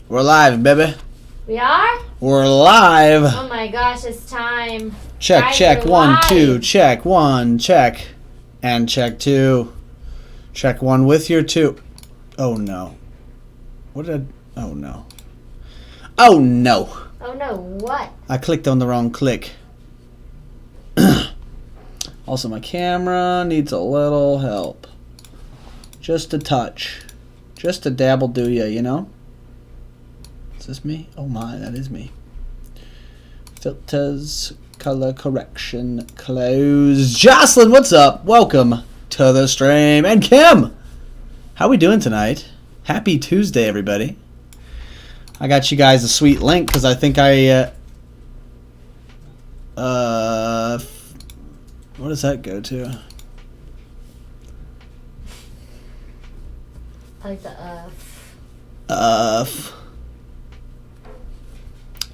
We're live, baby. We are? We're live. Oh my gosh, it's time. Check, Guys, check, we're 1, live. 2, check, 1, check. And check 2. Check 1 with your 2. Oh no. What did I... Oh no. Oh no. Oh no, what? I clicked on the wrong click. Also, my camera needs a little help. Just a touch. Just a dabble do ya, you know? Is this me? Oh my, that is me. Filters, color correction, close. Jocelyn, what's up? Welcome to the stream. And Kim, how we doing tonight? Happy Tuesday, everybody. I got you guys a sweet link because I think what does that go to? I like the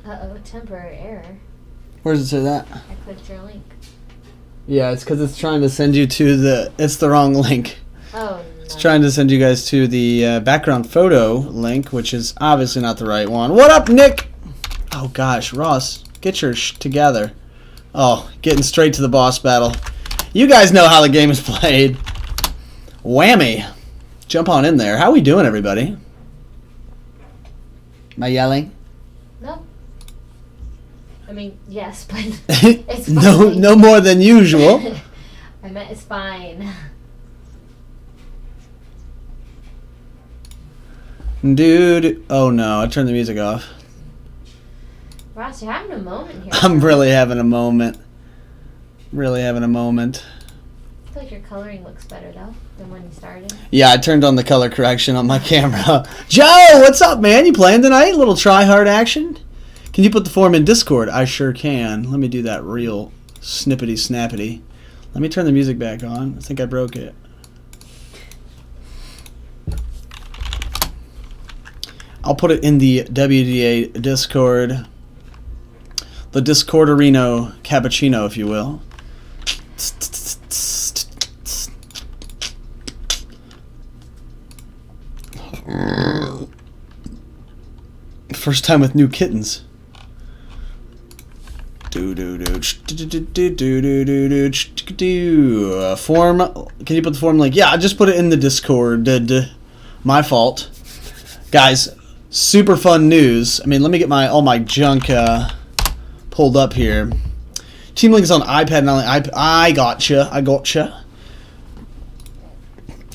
Uh-oh, temporary error. Where does it say that? I clicked your link. Yeah, it's because it's trying to send you to the... It's the wrong link. Oh, no. It's trying to send you guys to the background photo link, which is obviously not the right one. What up, Nick? Oh, gosh. Ross, get your together. Oh, getting straight to the boss battle. You guys know how the game is played. Whammy. Jump on in there. How we doing, everybody? Am I yelling? No. I mean, yes, but it's fine. No more than usual. I meant it's fine. Dude. Oh, no. I turned the music off. Ross, you're having a moment here. I'm really having a moment. Really having a moment. I feel like your coloring looks better, though, than when you started. Yeah, I turned on the color correction on my camera. Joe, what's up, man? You playing tonight? A little try-hard action? Can you put the form in Discord? I sure can. Let me do that real snippety-snappity. Let me turn the music back on. I think I broke it. I'll put it in the WDA Discord. The Discorderino cappuccino, if you will. First time with new kittens. Form. Can you put the form link? Yeah, I just put it in the Discord. My fault, guys. Super fun news. I mean, let me get all my junk pulled up here. Team Link is on iPad, not only iPad. I gotcha.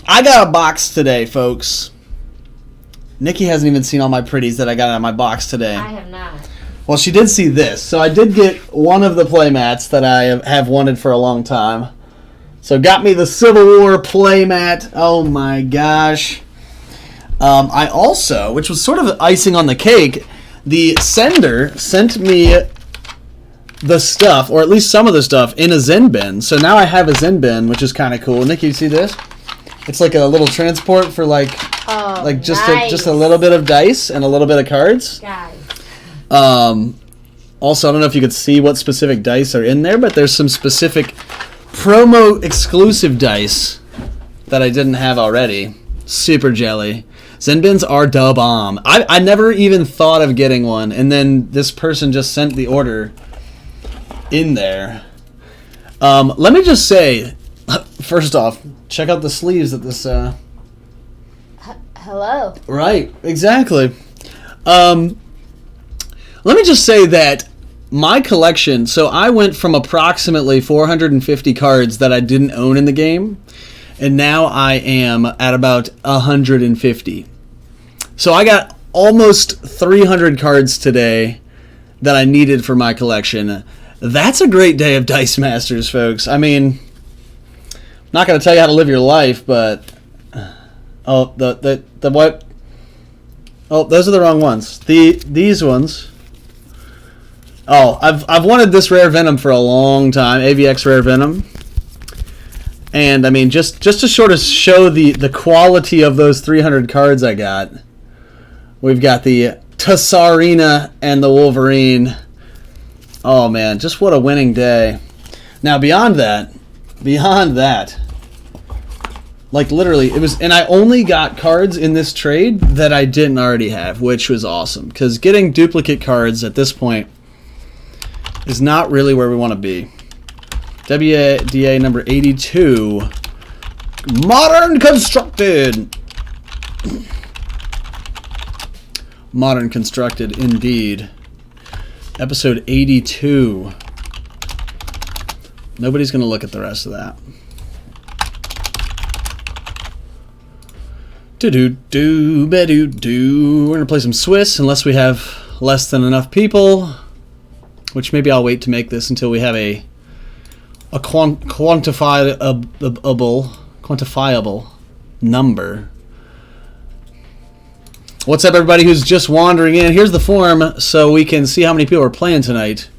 I got a box today, folks. Nikki hasn't even seen all my pretties that I got out of my box today. I have not. Well, she did see this. So I did get one of the playmats that I have wanted for a long time. So got me the Civil War playmat. Oh my gosh. I also, which was sort of icing on the cake, the sender sent me the stuff, or at least some of the stuff, in a Zen bin. So now I have a Zen bin, which is kind of cool. Nikki, you see this? It's like a little transport for just a little bit of dice and a little bit of cards. Guys. Also, I don't know if you could see what specific dice are in there, but there's some specific promo exclusive dice that I didn't have already. Super jelly. Zen bins are da bomb. I never even thought of getting one, and then this person just sent the order in there. Let me just say, first off, check out the sleeves that this... Hello. Right, exactly. Let me just say that my collection... So I went from approximately 450 cards that I didn't own in the game, and now I am at about 150. So I got almost 300 cards today that I needed for my collection. That's a great day of Dice Masters, folks. I mean, I'm not going to tell you how to live your life, but... Oh, the what? Oh, those are the wrong ones. These ones... Oh, I've wanted this Rare Venom for a long time, AVX Rare Venom. And, I mean, just to sort of show the quality of those 300 cards I got, we've got the Tsarina and the Wolverine. Oh, man, just what a winning day. Now, beyond that, Like literally, it was, and I only got cards in this trade that I didn't already have, which was awesome. Because getting duplicate cards at this point is not really where we want to be. WDA number 82, Modern Constructed. Modern Constructed, indeed. Episode 82. Nobody's going to look at the rest of that. Do-do-do, ba-do-do. We're going to play some Swiss unless we have less than enough people, which maybe I'll wait to make this until we have a quantifiable number. What's up, everybody who's just wandering in? Here's the form so we can see how many people are playing tonight.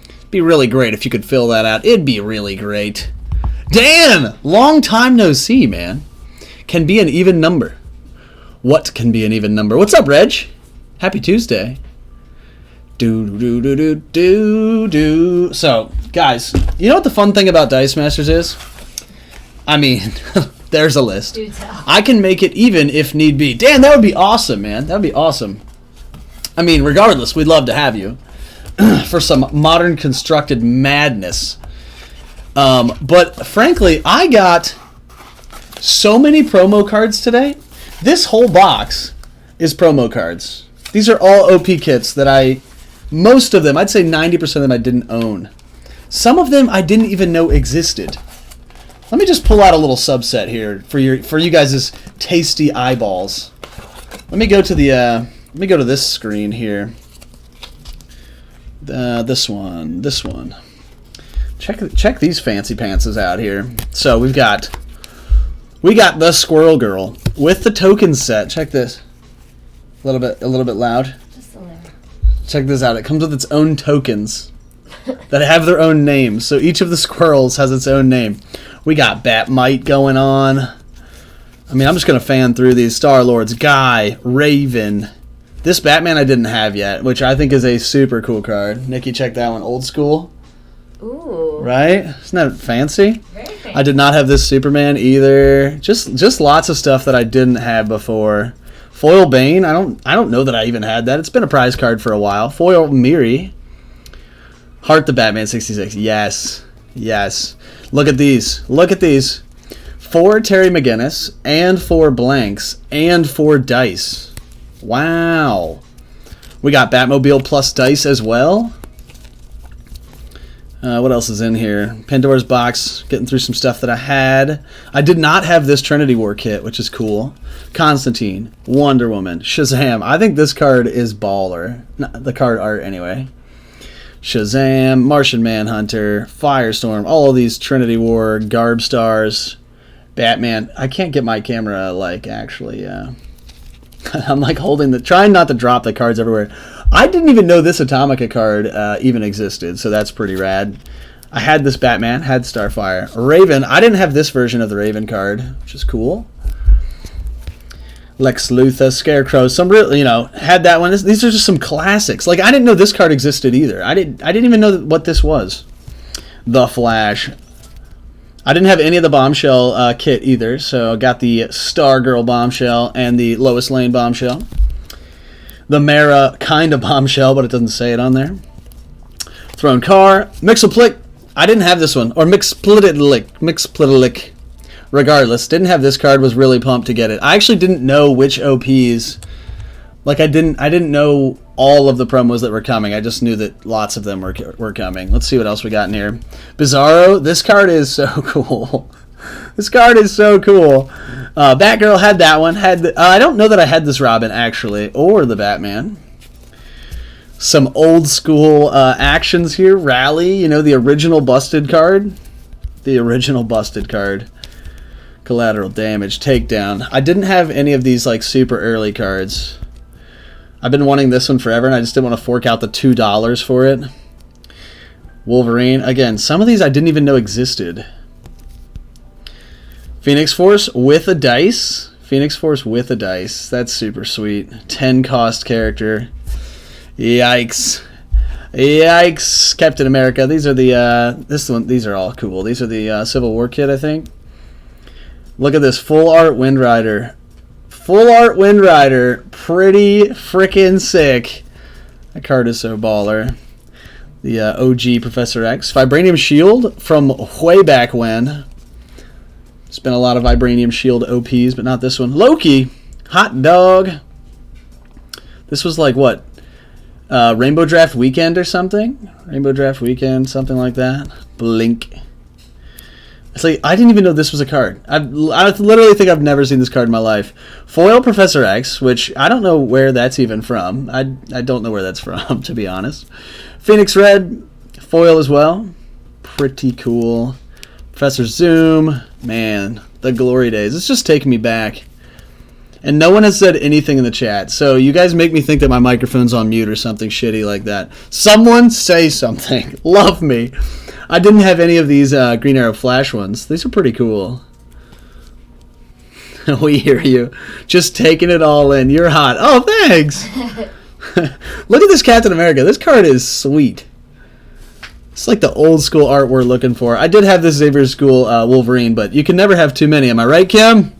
It'd be really great if you could fill that out. It'd be really great. Dan! Long time no see, man. Can be an even number. What can be an even number? What's up, Reg? Happy Tuesday. Do. So, guys, you know what the fun thing about Dice Masters is? I mean, there's a list. Do tell. I can make it even if need be. Dan, that would be awesome, man. That would be awesome. I mean, regardless, we'd love to have you for some Modern Constructed madness. But frankly, I got so many promo cards today. This whole box is promo cards. These are all OP kits that most of them, I'd say 90% of them I didn't own. Some of them I didn't even know existed. Let me just pull out a little subset here for you guys' tasty eyeballs. Let me go to this screen here. This one. Check these fancy pantses out here. So we got the Squirrel Girl with the token set. Check this. A little bit loud. Just a little. Check this out. It comes with its own tokens that have their own names. So each of the squirrels has its own name. We got Batmite going on. I mean, I'm just going to fan through these. Star-Lords, Guy, Raven. This Batman I didn't have yet, which I think is a super cool card. Nikki, check that one. Old school. Ooh. Right? Isn't that fancy? Very fancy. I did not have this Superman either. Just lots of stuff that I didn't have before. Foil Bane. I don't know that I even had that. It's been a prize card for a while. Foil Miri. Heart the Batman 66. Yes. Look at these. 4 Terry McGinnis and 4 blanks and 4 dice. Wow. We got Batmobile plus dice as well. What else is in here? Pandora's Box, getting through some stuff that I had. I did not have this Trinity War kit, which is cool. Constantine, Wonder Woman, Shazam. I think this card is baller. The card art, anyway. Shazam, Martian Manhunter, Firestorm, all of these Trinity War, Garb Stars, Batman. I can't get my camera, actually, I'm, trying not to drop the cards everywhere. I didn't even know this Atomica card even existed, so that's pretty rad. I had this Batman, had Starfire. Raven, I didn't have this version of the Raven card, which is cool. Lex Luthor, Scarecrow, some real, had that one. These are just some classics. I didn't know this card existed either. I didn't even know what this was. The Flash. I didn't have any of the Bombshell kit either, so I got the Stargirl Bombshell and the Lois Lane Bombshell. The Mara kind of Bombshell, but it doesn't say it on there. Throne Car, Mixoplick. I didn't have this one, or Mixplitlick. Regardless, didn't have this card, was really pumped to get it. I actually didn't know which OPs. I didn't know all of the promos that were coming. I just knew that lots of them were coming. Let's see what else we got in here. Bizarro, this card is so cool. Batgirl had that one. I don't know that I had this Robin, actually, or the Batman. Some old school actions here. Rally, the original busted card. Collateral Damage, Takedown. I didn't have any of these super early cards. I've been wanting this one forever, and I just didn't want to fork out the $2 for it. Wolverine. Again, some of these I didn't even know existed. Phoenix Force with a dice. That's super sweet. 10 cost character. Yikes. Captain America. These are these are all cool. These are the Civil War kit, I think. Look at this full art Wind Rider. Full art Wind Rider. Pretty freaking sick. That card is so baller. The OG Professor X. Vibranium Shield from way back when. It's been a lot of Vibranium Shield OPs, but not this one. Loki. Hot dog. This was like what? Rainbow Draft Weekend or something? Rainbow Draft Weekend, something like that. Blink. It's like, I didn't even know this was a card. I literally think I've never seen this card in my life. Foil Professor X, which I don't know where that's even from. I don't know where that's from, to be honest. Phoenix Red, foil as well. Pretty cool. Professor Zoom, man, the glory days. It's just taking me back. And no one has said anything in the chat, so you guys make me think that my microphone's on mute or something shitty like that. Someone say something. Love me. I didn't have any of these Green Arrow Flash ones. These are pretty cool. We hear you. Just taking it all in. You're hot. Oh, thanks. Look at this Captain America. This card is sweet. It's like the old school art we're looking for. I did have this Xavier School Wolverine, but you can never have too many. Am I right, Kim?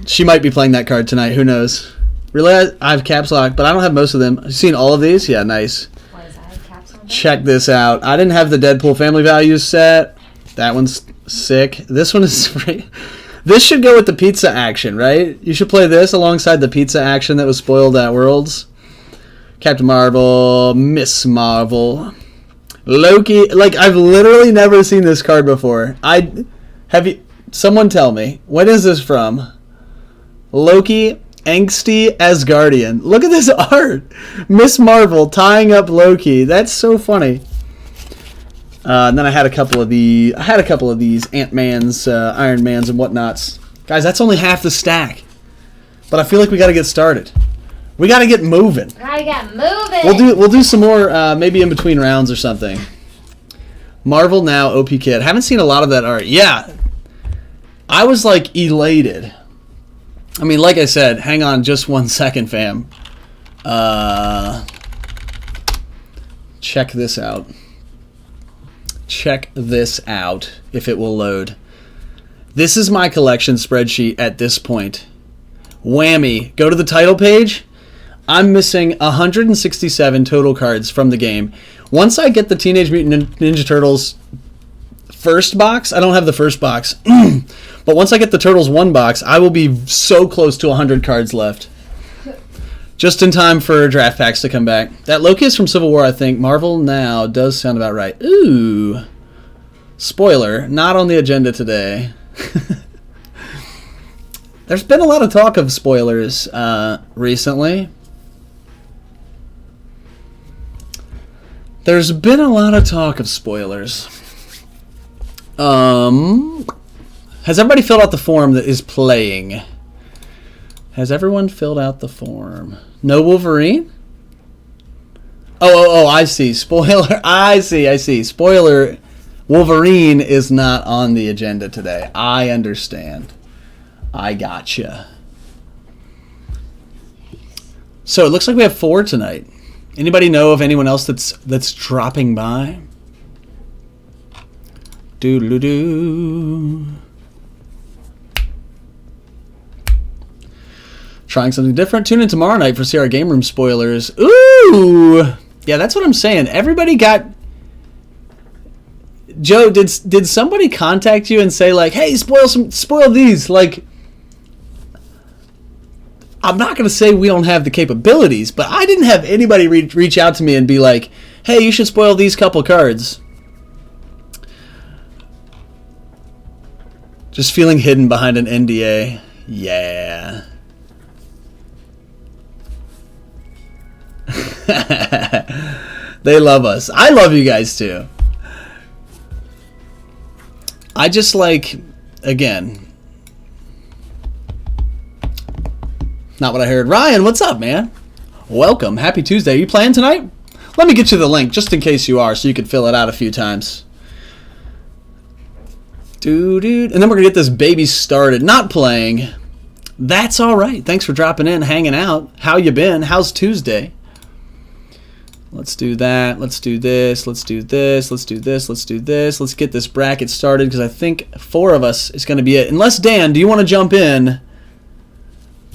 She might be playing that card tonight. Who knows? Really, I have Caps Lock, but I don't have most of them. Have you seen all of these? Yeah, nice. What is that? Caps on? Check this out. I didn't have the Deadpool Family Values set. That one's sick. This one is free. This should go with the pizza action, right? You should play this alongside the pizza action that was spoiled at Worlds. Captain Marvel, Miss Marvel, Loki. Like, I've literally never seen this card before. Someone tell me, when is this from? Loki, Angsty Asgardian. Look at this art. Miss Marvel tying up Loki. That's so funny. And then I had a couple of these Ant-Mans, Iron Mans, and whatnots. Guys, that's only half the stack. But I feel like we got to get started. We got to get moving. Gotta get moving. We'll do some more maybe in between rounds or something. Marvel Now OP Kit. Haven't seen a lot of that art. Yeah. I was like elated. I mean, like I said, hang on just 1 second, fam. Check this out. Check this out, if it will load. This is my collection spreadsheet at this point. Whammy. Go to the title page. I'm missing 167 total cards from the game. Once I get the Teenage Mutant Ninja Turtles first box, I don't have the first box, but once I get the Turtles 1 box, I will be so close to 100 cards left. Just in time for draft packs to come back. That Loki is from Civil War, I think. Marvel Now does sound about right. Ooh. Spoiler, not on the agenda today. There's been a lot of talk of spoilers recently. There's been a lot of talk of spoilers. Has everybody filled out the form that is playing? Has everyone filled out the form? No Wolverine? Oh, I see. Spoiler. I see. Spoiler. Wolverine is not on the agenda today. I understand. I gotcha. So it looks like we have 4 tonight. Anybody know of anyone else that's dropping by? Doo-doo-doo. Trying something different. Tune in tomorrow night for CR Game Room spoilers. Ooh! Yeah, that's what I'm saying. Everybody got... Joe, did somebody contact you and say, like, hey, spoil these? Like, I'm not going to say we don't have the capabilities, but I didn't have anybody reach out to me and be like, hey, you should spoil these couple cards. Just feeling hidden behind an NDA. Yeah. They love us. I love you guys too. I just like, again, not what I heard. Ryan, what's up, man? Welcome. Happy Tuesday. Are you playing tonight? Let me get you the link just in case you are so you can fill it out a few times. Dude. And then we're going to get this baby started. Not playing. That's all right. Thanks for dropping in, hanging out. How you been? How's Tuesday? Let's do that. Let's do this. Let's do this. Let's do this. Let's do this. Let's get this bracket started because I think 4 of us is going to be it. Unless, Dan, do you want to jump in?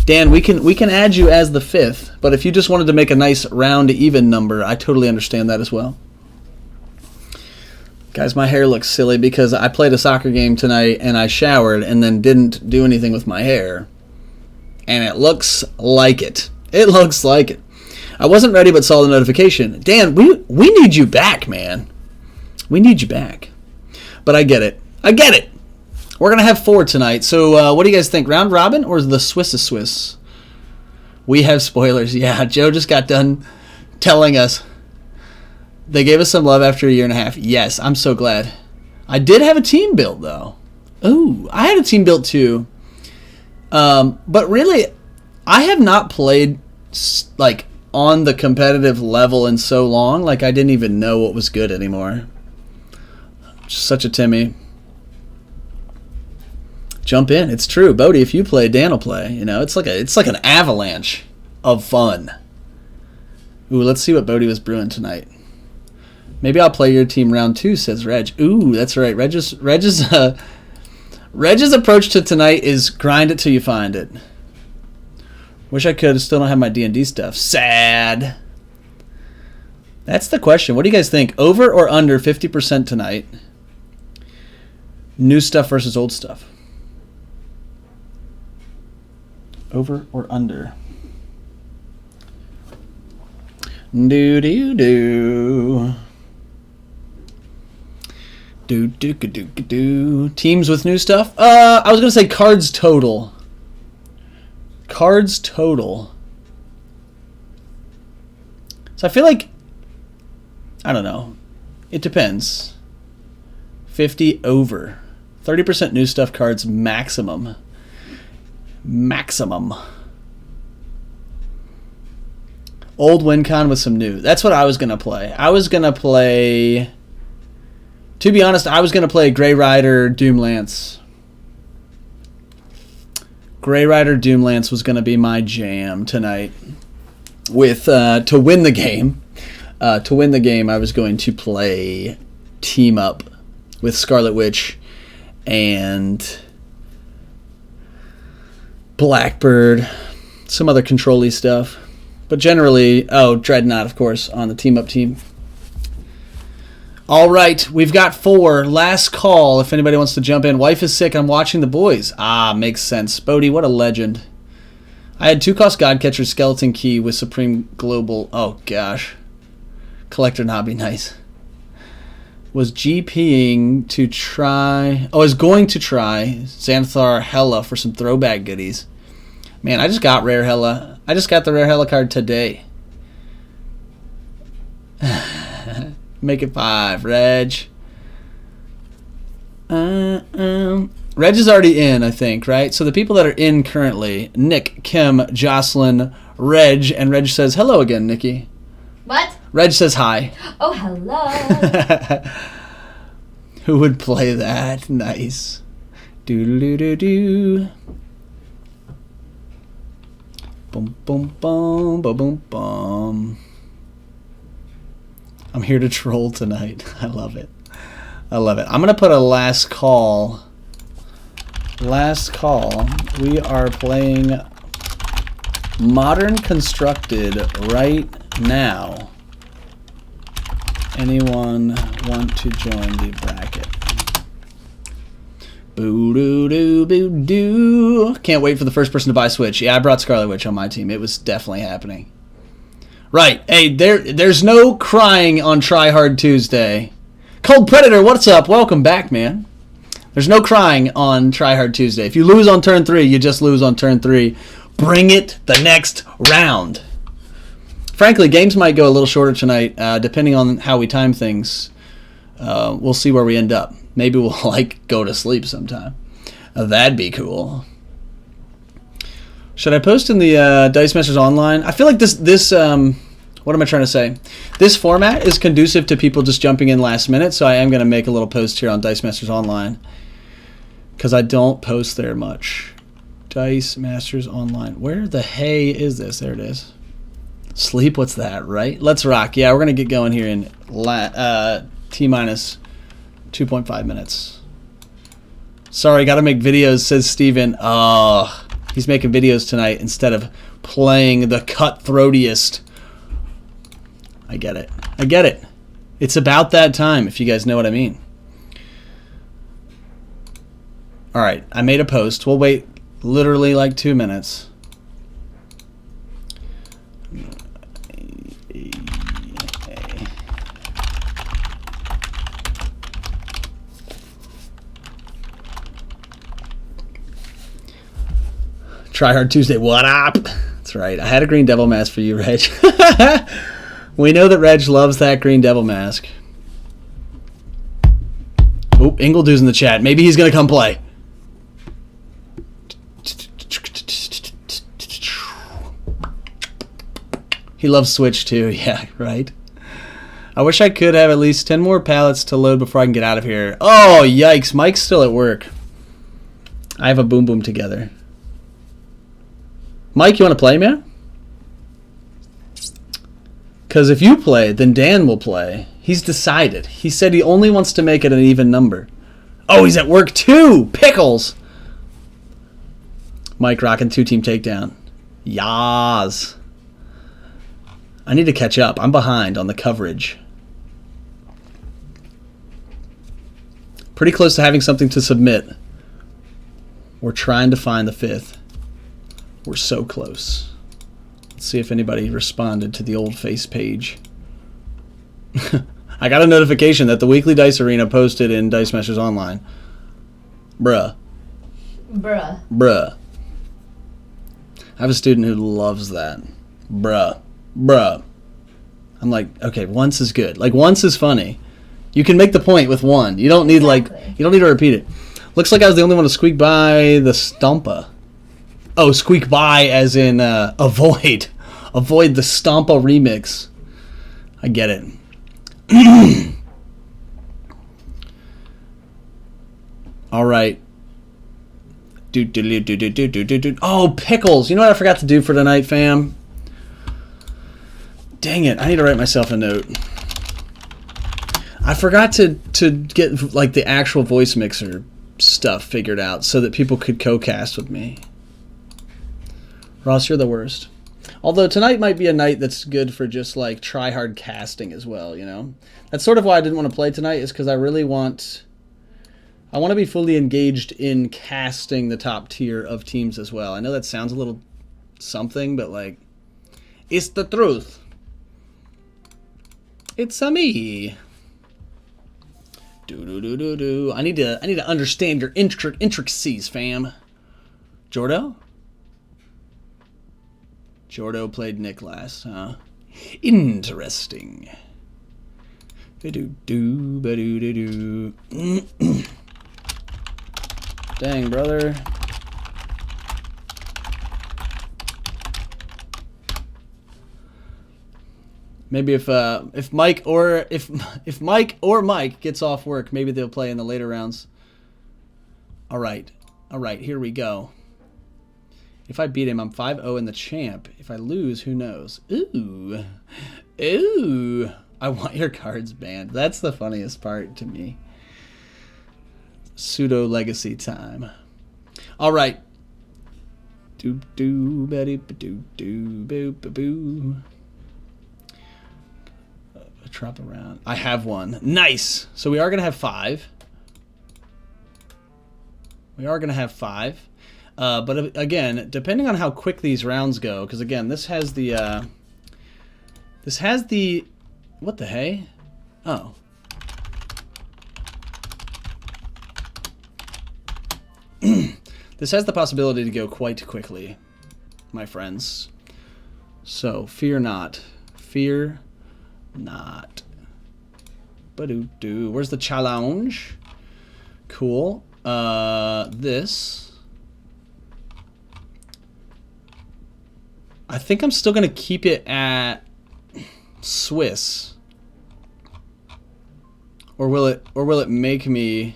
Dan, we can add you as the 5th, but if you just wanted to make a nice round even number, I totally understand that as well. Guys, my hair looks silly because I played a soccer game tonight and I showered and then didn't do anything with my hair. And it looks like it. It looks like it. I wasn't ready but saw the notification. Dan, we need you back, man. We need you back. But I get it. I get it. We're going to have 4 tonight. So what do you guys think? Round robin or the Swiss is Swiss? We have spoilers. Yeah, Joe just got done telling us. They gave us some love after a year and a half. Yes, I'm so glad. I did have a team built, though. Ooh, I had a team built, too. But really, I have not played, like, on the competitive level in so long. Like, I didn't even know what was good anymore. Just such a Timmy. Jump in. It's true. Bodie, if you play, Dan will play. You know, it's like an avalanche of fun. Ooh, let's see what Bodie was brewing tonight. Maybe I'll play your team round 2, says Reg. Ooh, that's right. Reg's approach to tonight is grind it till you find it. Wish I could. Still don't have my D&D stuff. Sad. That's the question. What do you guys think? Over or under 50% tonight? New stuff versus old stuff. Over or under? Do. Do. Teams with new stuff? I was going to say cards total. Cards total. So I feel like, I don't know. It depends. 50 over. 30% new stuff cards maximum. Maximum. Old WinCon with some new. That's what I was going to play. To be honest, I was going to play Grey Rider Doomlance. Grey Rider Doomlance was going to be my jam tonight. With to win the game. I was going to play Team Up with Scarlet Witch and Blackbird. Some other control-y stuff. But generally, Dreadnought, of course, on the Team Up team. All right, we've got 4. Last call if anybody wants to jump in. Wife is sick. I'm watching the boys. Makes sense. Bodie, what a legend. I had 2-cost Godcatcher Skeleton Key with Supreme Global. Oh, gosh. Collector and Hobby. Nice. Was GPing to try... I was going to try Xanathar Hela for some throwback goodies. Man, I just got Rare Hela. I just got the Rare Hela card today. Make it 5, Reg. Reg is already in, I think, right? So the people that are in currently, Nick, Kim, Jocelyn, Reg, and Reg says hello again, Nikki. What? Reg says hi. Oh, hello. Who would play that? Nice. Do. Boom, boom, boom, boom, boom, boom. I'm here to troll tonight. I love it. I'm going to put a last call. Last call. We are playing Modern Constructed right now. Anyone want to join the bracket? Boo-doo-doo-boo-doo. Can't wait for the first person to buy Switch. Yeah, I brought Scarlet Witch on my team. It was definitely happening. Right. Hey, there's no crying on Try Hard Tuesday. Cold Predator, what's up? Welcome back, man. There's no crying on Try Hard Tuesday. If you lose on turn 3, you just lose on turn 3. Bring it the next round. Frankly, games might go a little shorter tonight, depending on how we time things. We'll see where we end up. Maybe we'll go to sleep sometime. That'd be cool. Should I post in the Dice Masters Online? I feel like this what am I trying to say? This format is conducive to people just jumping in last minute, so I am going to make a little post here on Dice Masters Online because I don't post there much. Dice Masters Online. Where the hey is this? There it is. Sleep? What's that, right? Let's rock. Yeah, we're going to get going here in T-minus 2.5 minutes. Sorry, got to make videos, says Steven. Oh, he's making videos tonight instead of playing the cutthroatiest. I get it. I get it. It's about that time, if you guys know what I mean. All right, I made a post. We'll wait literally like 2 minutes. Try Hard Tuesday. What up? That's right. I had a green devil mask for you, Reg. We know that Reg loves that green devil mask. Oop, Ingledew's in the chat. Maybe he's going to come play. He loves Switch too. Yeah, right. I wish I could have at least 10 more pallets to load before I can get out of here. Oh, yikes. Mike's still at work. I have a boom boom together. Mike, you want to play, man? Because if you play, then Dan will play. He's decided. He said he only wants to make it an even number. Oh, he's at work too! Pickles! Mike rocking 2-team takedown. Yas. I need to catch up. I'm behind on the coverage. Pretty close to having something to submit. We're trying to find the 5th. We're so close. Let's see if anybody responded to the old face page. I got a notification that the weekly Dice Arena posted in Dice Masters Online. Bruh. Bruh. Bruh. I have a student who loves that. Bruh. Bruh. I'm like, okay, once is good. Like, once is funny. You can make the point with one. You don't need, you don't need to repeat it. Looks like I was the only one to squeak by the Stompa. Oh, squeak by as in avoid. Avoid the Stompa remix. I get it. All right. Oh, pickles. You know what I forgot to do for tonight, fam? Dang it. I need to write myself a note. I forgot to get like the actual voice mixer stuff figured out so that people could co-cast with me. Ross, you're the worst. Although tonight might be a night that's good for just like try hard casting as well, you know? That's sort of why I didn't want to play tonight, is because I want to be fully engaged in casting the top tier of teams as well. I know that sounds a little something, but like, it's the truth. It's a me. Do. I need to understand your intricacies, fam. Jordo? Jordo played Nick last, huh? Interesting. Ba-do-do. Dang, brother. Maybe if Mike or Mike gets off work, maybe they'll play in the later rounds. All right, here we go. If I beat him, I'm 5-0 in the champ. If I lose, who knows? Ooh. I want your cards banned. That's the funniest part to me. Pseudo legacy time. All right. Boo. Drop around. I have one. Nice. So we are going to have 5. But again, depending on how quick these rounds go, because again, this has the what the hey? Oh. This has the possibility to go quite quickly, my friends. So fear not. Fear not. Ba-do-do. Where's the challenge? Cool. This. I think I'm still gonna keep it at Swiss. Or will it make me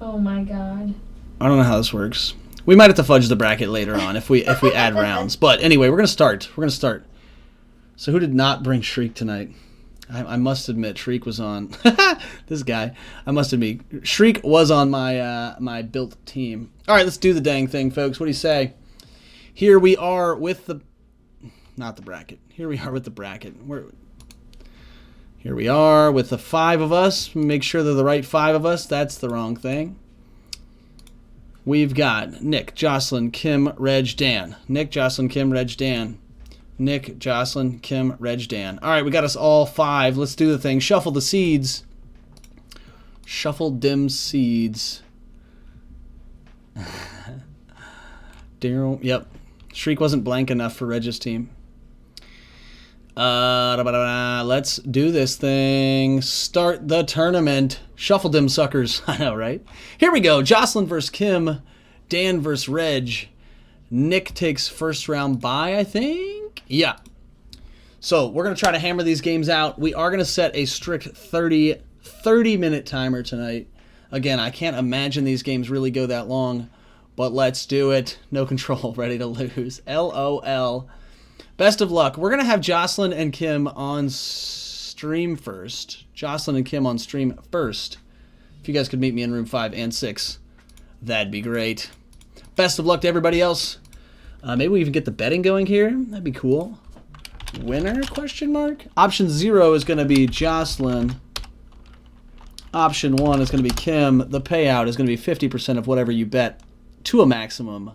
Oh my god. I don't know how this works. We might have to fudge the bracket later on if we add rounds. But anyway, we're gonna start. So who did not bring Shriek tonight? I must admit, Shriek was on. This guy. I must admit, Shriek was on my my built team. All right, let's do the dang thing, folks. What do you say? Here we are with the, not the bracket. Here we are with the bracket. Here we are with the 5 of us. Make sure they're the right 5 of us. That's the wrong thing. We've got Nick, Jocelyn, Kim, Reg, Dan. Nick, Jocelyn, Kim, Reg, Dan. Nick, Jocelyn, Kim, Reg, Dan. All right, we got us all 5. Let's do the thing. Shuffle the seeds. Shuffle dim seeds. Daryl, yep. Shriek wasn't blank enough for Reg's team. Let's do this thing. Start the tournament. Shuffle dim suckers. I know, right? Here we go. Jocelyn versus Kim. Dan versus Reg. Nick takes first round bye, I think. Yeah. So we're going to try to hammer these games out. We are going to set a strict 30-minute timer tonight. Again, I can't imagine these games really go that long, but let's do it. No control, ready to lose. LOL. Best of luck. We're going to have Jocelyn and Kim on stream first. Jocelyn and Kim on stream first. If you guys could meet me in room 5 and 6, that'd be great. Best of luck to everybody else. Maybe we even get the betting going here. That'd be cool. Winner, question mark? Option 0 is going to be Jocelyn. Option 1 is going to be Kim. The payout is going to be 50% of whatever you bet to a maximum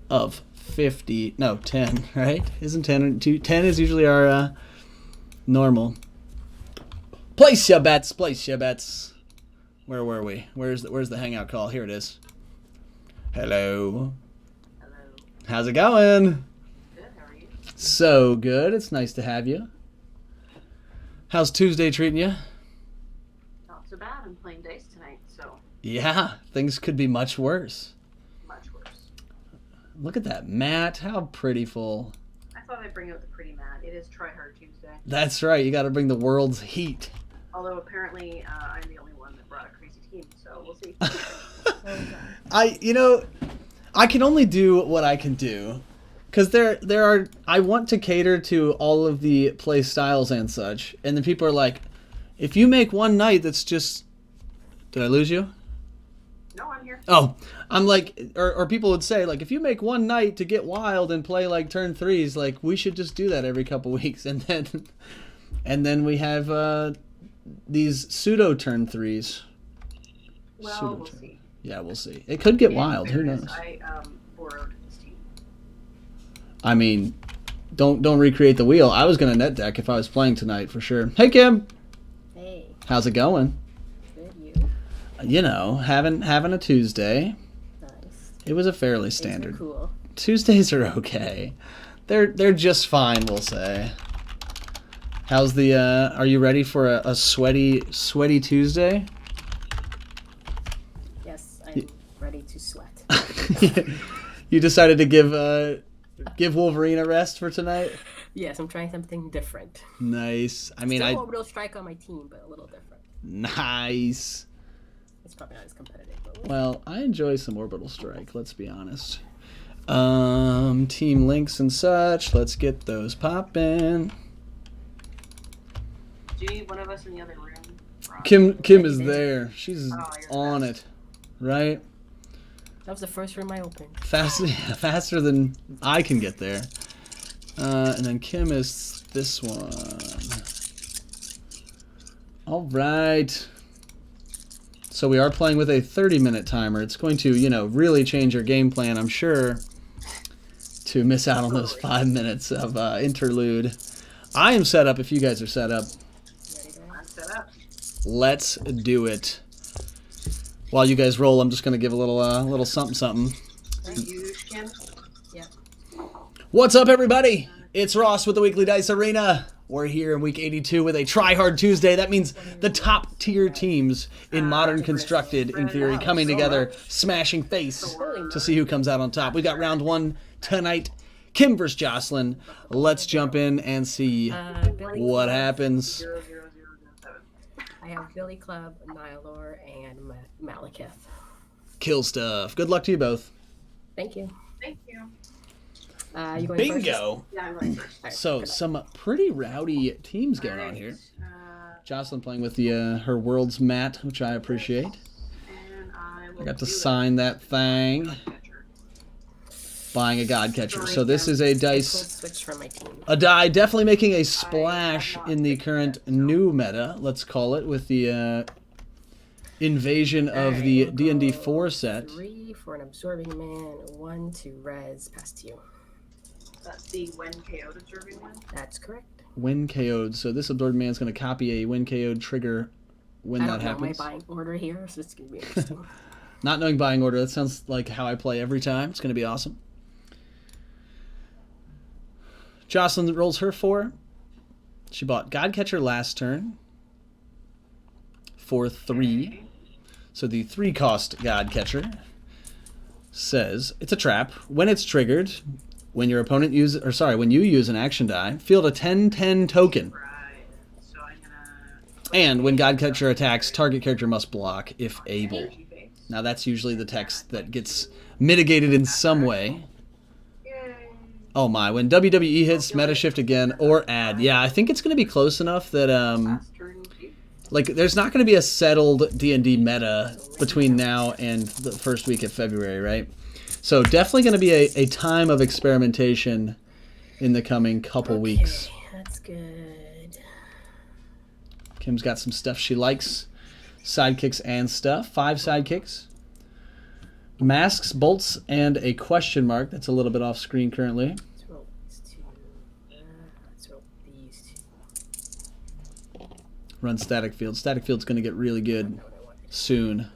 of 10, right? Isn't 10 10 is usually our normal. Place your bets, place your bets. Where were we? Where's the hangout call? Here it is. Hello. Hello. How's it going? Good, how are you? So good. It's nice to have you. How's Tuesday treating you? Not so bad. I'm playing dice tonight, so Yeah, things could be much worse. much worse. Look at that mat. How prettyful. I thought I'd bring out the pretty mat. It is Try Hard Tuesday. That's right. You got to bring the world's heat. Although apparently I'm the only one that brought a crazy team, so we'll see. I can only do what I can do, because I want to cater to all of the play styles and such, and then people are like, if you make one night that's just, did I lose you? No, I'm here. Oh, I'm like, or people would say, like, if you make one night to get wild and play like turn 3s, like, we should just do that every couple weeks, and then we have these pseudo turn 3s. Well, we'll see. Yeah, we'll see. It could get In wild. Who fairness, knows? I borrowed this team. I mean, don't recreate the wheel. I was gonna net deck if I was playing tonight for sure. Hey Kim, Hey, how's it going? good you. You know, having a Tuesday. Nice. It was a fairly These are standard. cool. Tuesdays are okay. They're just fine, we'll say. How's the? Are you ready for a sweaty Tuesday? Yes, I'm ready to sweat. You decided to give Wolverine a rest for tonight. Yes, I'm trying something different. Nice. I mean, Still Orbital Strike on my team, but a little different. nice. It's probably not as competitive, but Well, I enjoy some Orbital Strike, let's be honest. Team links and such. Let's get those poppin'. Do you need one of us in the other room? Rob? Kim is there. She's Oh, you're on fast. it. Right? that was the first room I opened. Faster than I can get there. And then Kim is this one. All right. So we are playing with a 30-minute timer. It's going to, really change your game plan, I'm sure, to miss out on those 5 minutes of interlude. I am set up if you guys are set up. Ready to I'm set up. Let's do it. While you guys roll, I'm just going to give a little something. Thank you, Kim. Yeah. What's up, everybody? It's Ross with the Weekly Dice Arena. We're here in week 82 with a Try Hard Tuesday. That means the top tier teams in Modern Constructed, in theory, coming together, smashing face to see who comes out on top. We got round 1 tonight. Kim versus Jocelyn. Let's jump in and see Billy what Club. happens. 00007. I have Billy Club, Nihilor, and Malekith. Kill stuff. Good luck to you both. Thank you. Thank you. You going first? Bingo. Yeah, I'm going first. Alright, So good luck. some pretty rowdy teams going on here. Jocelyn playing with the her world's mat, which I appreciate. And I will I got to do sign that thing. Catcher. Buying a god catcher. So this is a I pulled dice, switch from my team. a die definitely making a splash in the current new meta, let's call it, with the invasion of the Alright, D&D we'll 4 go set. 3 for an absorbing man, 1 to res, pass to you. That's the when KO'd observing one. That's correct. When KO'd. So this absorbed man's going to copy a when KO'd trigger when I that don't know happens. my buying order here, so it's gonna be interesting. Not knowing buying order, that sounds like how I play every time. It's going to be awesome. Jocelyn rolls her 4. She bought Godcatcher last turn for 3. So the 3-cost Godcatcher says it's a trap. When it's triggered, when your opponent when you use an action die, field a 10/10 token. Right. So I'm gonna. And when Godcatcher attacks, target character must block if able. Energy base. Now that's usually the text that gets mitigated in some way. Yay. Oh my, when WWE hits, meta shift again, or add. Yeah, I think it's going to be close enough that, Last turn. like, there's not going to be a settled D&D meta between now and the first week of February, right? So definitely going to be a time of experimentation in the coming couple weeks. Okay, that's good. Kim's got some stuff she likes. Sidekicks and stuff. 5 sidekicks. Masks, bolts, and a question mark. That's a little bit off screen currently. Let's roll these 2. Let's roll these 2. Run static field. Static field's going to get really good What I wanted. soon.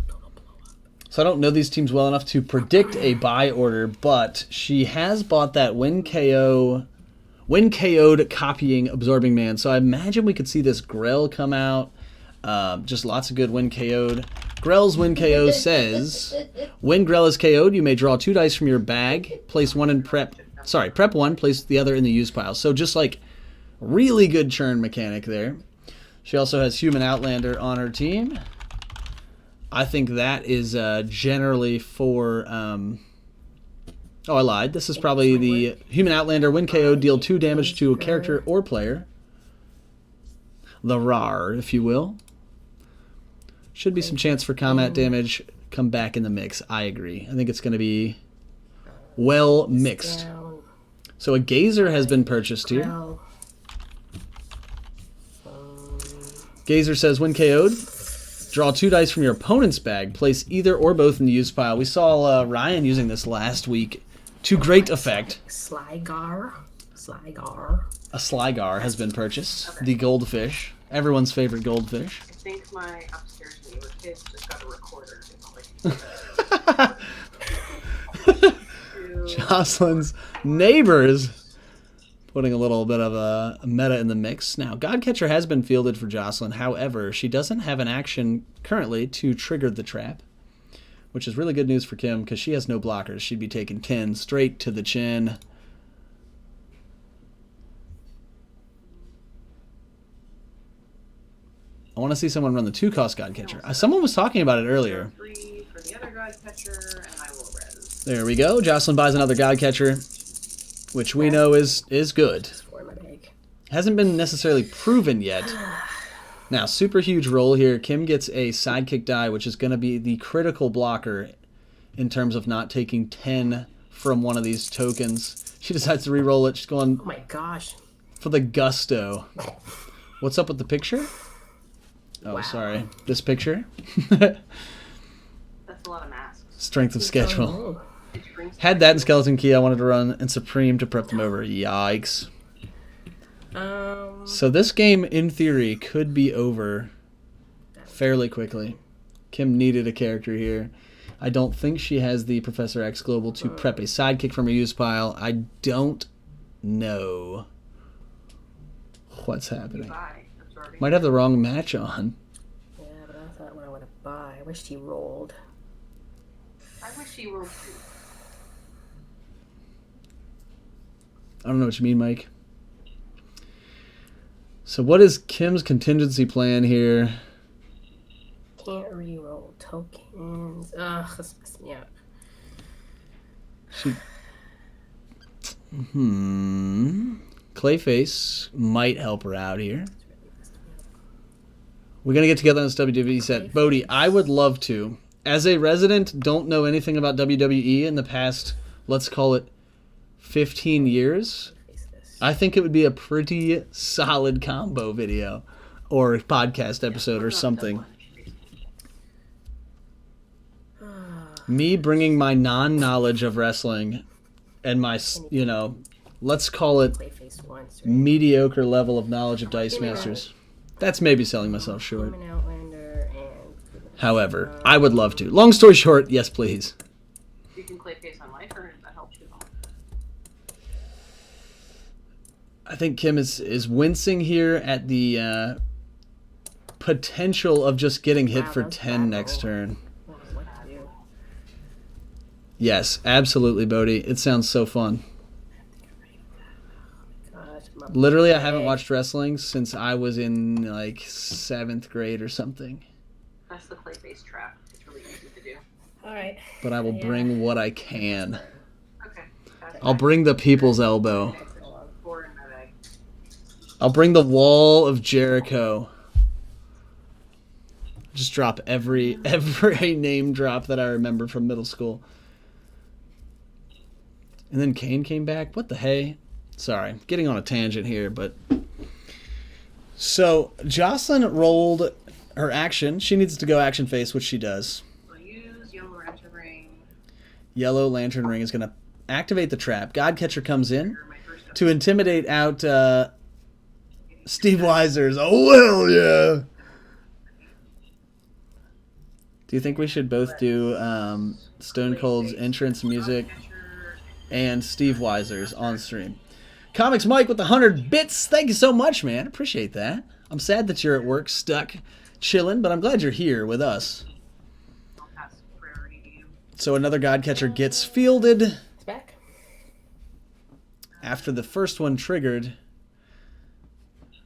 Total blow up. So I don't know these teams well enough to predict a buy order, but she has bought that when KO'd copying Absorbing Man. So I imagine we could see this Grell come out. Just lots of good when KO'd. Grell's when KO says, when Grell is KO'd, you may draw 2 dice from your bag, place one in prep. Sorry, prep one, place the other in the use pile. So just like really good churn mechanic there. She also has Human Outlander on her team. I think that is generally for. Oh, I lied. This is probably the Human Outlander. When KO, deal 2 damage to a character or player. The RAR, if you will. Should be some chance for combat damage. Come back in the mix. I agree. I think it's going to be well mixed. Down. So a Gazer has been purchased here. Grell. Gazer says, when KO'd, draw 2 dice from your opponent's bag. Place either or both in the use pile. We saw Ryan using this last week to great effect. Sligar. A Sligar has been purchased. The goldfish. Everyone's favorite goldfish. I think my upstairs neighbor kids just got a recorder. Jocelyn's neighbors putting a little bit of a meta in the mix. Now, Godcatcher has been fielded for Jocelyn. However, she doesn't have an action currently to trigger the trap, which is really good news for Kim because she has no blockers. She'd be taking Ken straight to the chin. I want to see someone run the 2-cost Godcatcher. Someone was talking about it earlier. 3 for the other Godcatcher, and I will res. There we go. Jocelyn buys another Godcatcher, which we know is good. 4 in my bag. Hasn't been necessarily proven yet. Now, super huge roll here. Kim gets a sidekick die, which is going to be the critical blocker in terms of not taking 10 from one of these tokens. She decides to re-roll it. She's going Oh my gosh. for the gusto. What's up with the picture? Oh, Wow. sorry. This picture? That's a lot of masks. Strength of schedule. Oh. It brings Had that in Skeleton Key. I wanted to run and Supreme to prep them over. Yikes. So this game, in theory, could be over fairly quickly. Kim needed a character here. I don't think she has the Professor X Global to prep a sidekick from her use pile. I don't know what's happening. Bye. Absorbing. Might have the wrong match on. Yeah, but that's not what I want to buy. I wished he rolled. I wish he were. I don't know what you mean, Mike. So what is Kim's contingency plan here? Can't reroll tokens. Ugh, this messed me up. She... Clayface might help her out here. It's really messed me up. We're going to get together on this WWE set. Bodhi, I would love to. As a resident, don't know anything about WWE in the past, let's call it 15 years. Face this. I think it would be a pretty solid combo video or podcast episode or something. Me bringing my non-knowledge of wrestling and my, let's call it Clayface once, right? mediocre level of knowledge of Dice Masters. That's maybe selling myself short. Human Outlander and... However, I would love to. Long story short, yes, please. You can play face on life, or that helps you at all. I think Kim is wincing here at the potential of just getting hit Wow, for that was 10 bad next roll. turn. What to do? Yes, absolutely, Bodhi. It sounds so fun. God, my Literally, I haven't leg. watched wrestling since I was in like 7th grade or something. That's the clay face trap. It's really easy to do. Alright. But I will Yeah. bring what I can. Okay. That's I'll bring the people's elbow. four in my bag. I'll bring the wall of Jericho. Just drop every name drop that I remember from middle school. And then Kane came back. What the hey? Sorry, getting on a tangent here, but so Jocelyn rolled her action. She needs to go action face, which she does. I'll use yellow lantern ring Yellow Lantern Ring is going to activate the trap. Godcatcher comes in for my first to intimidate out Steve Weiser's. Oh, hell yeah. Do you think we should both do Stone Cold's entrance music and Steve Weiser's on stream? Comics Mike with the 100 bits. Thank you so much, man. Appreciate that. I'm sad that you're at work, stuck, chilling, but I'm glad you're here with us. I'll pass priority to you. So another Godcatcher gets fielded It's back. after the first one triggered.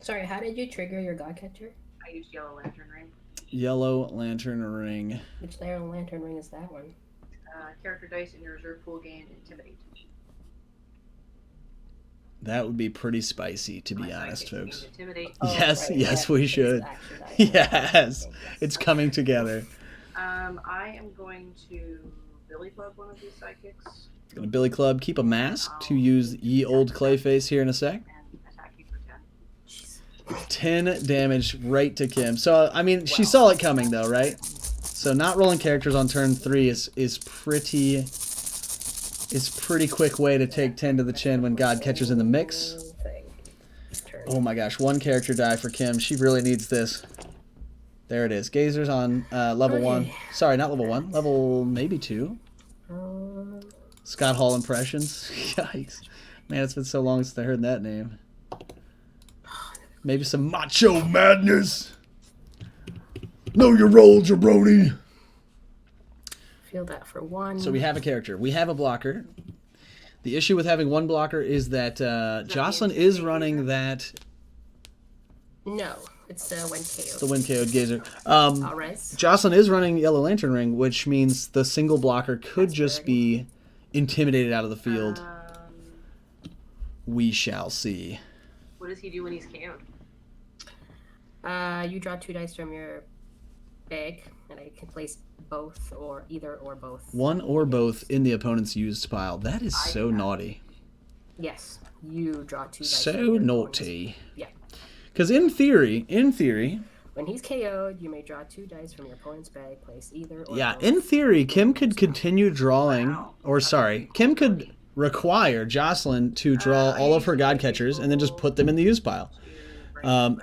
Sorry, how did you trigger your Godcatcher? I used yellow lantern ring. Yellow Lantern Ring. Which Yellow Lantern Ring is that one? Character dice in your reserve pool gain intimidate. That would be pretty spicy, to My be honest, sidekick gains folks. Intimidate. Yes, yes, we it's should. actually that one. Yes, Okay, it's coming together. I am going to Billy Club one of these sidekicks Gonna Billy Club, keep a mask to use ye old Clayface here in a sec. and attack you for 10. 10 damage right to Kim. So, I mean, she saw it coming, though, right? So not rolling characters on turn 3 is pretty quick way to take 10 to the chin when Godcatcher's in the mix. Thing. Turn. Oh my gosh, one character die for Kim. She really needs this. There it is. Gazer's on level 1. Okay. Sorry, not level 1. Level maybe 2. Um, Scott Hall impressions. Yikes. Man, it's been so long since I heard that name. Maybe some macho madness. Know your role, jabroni. feel that for 1. So we have a character. We have a blocker. The issue with having one blocker is that Jocelyn is running that No, it's when KO. the Wind KO'd Gazer. Alright. Jocelyn is running Yellow Lantern Ring, which means the single blocker could just be intimidated out of the field. We shall see. What does he do when he's KO'd? You draw 2 dice from your bag, and I can place both or either or both. One or both in the opponent's used pile. That is so naughty. Yes, you draw 2 dice. So from your opponent's- naughty. Yeah. Because in theory, When he's KO'd, you may draw 2 dice from your opponent's bag, place either or yeah, both. in theory, Kim could continue drawing, or sorry, Kim could require Jocelyn to draw all of her Godcatchers and then just put them in the use pile.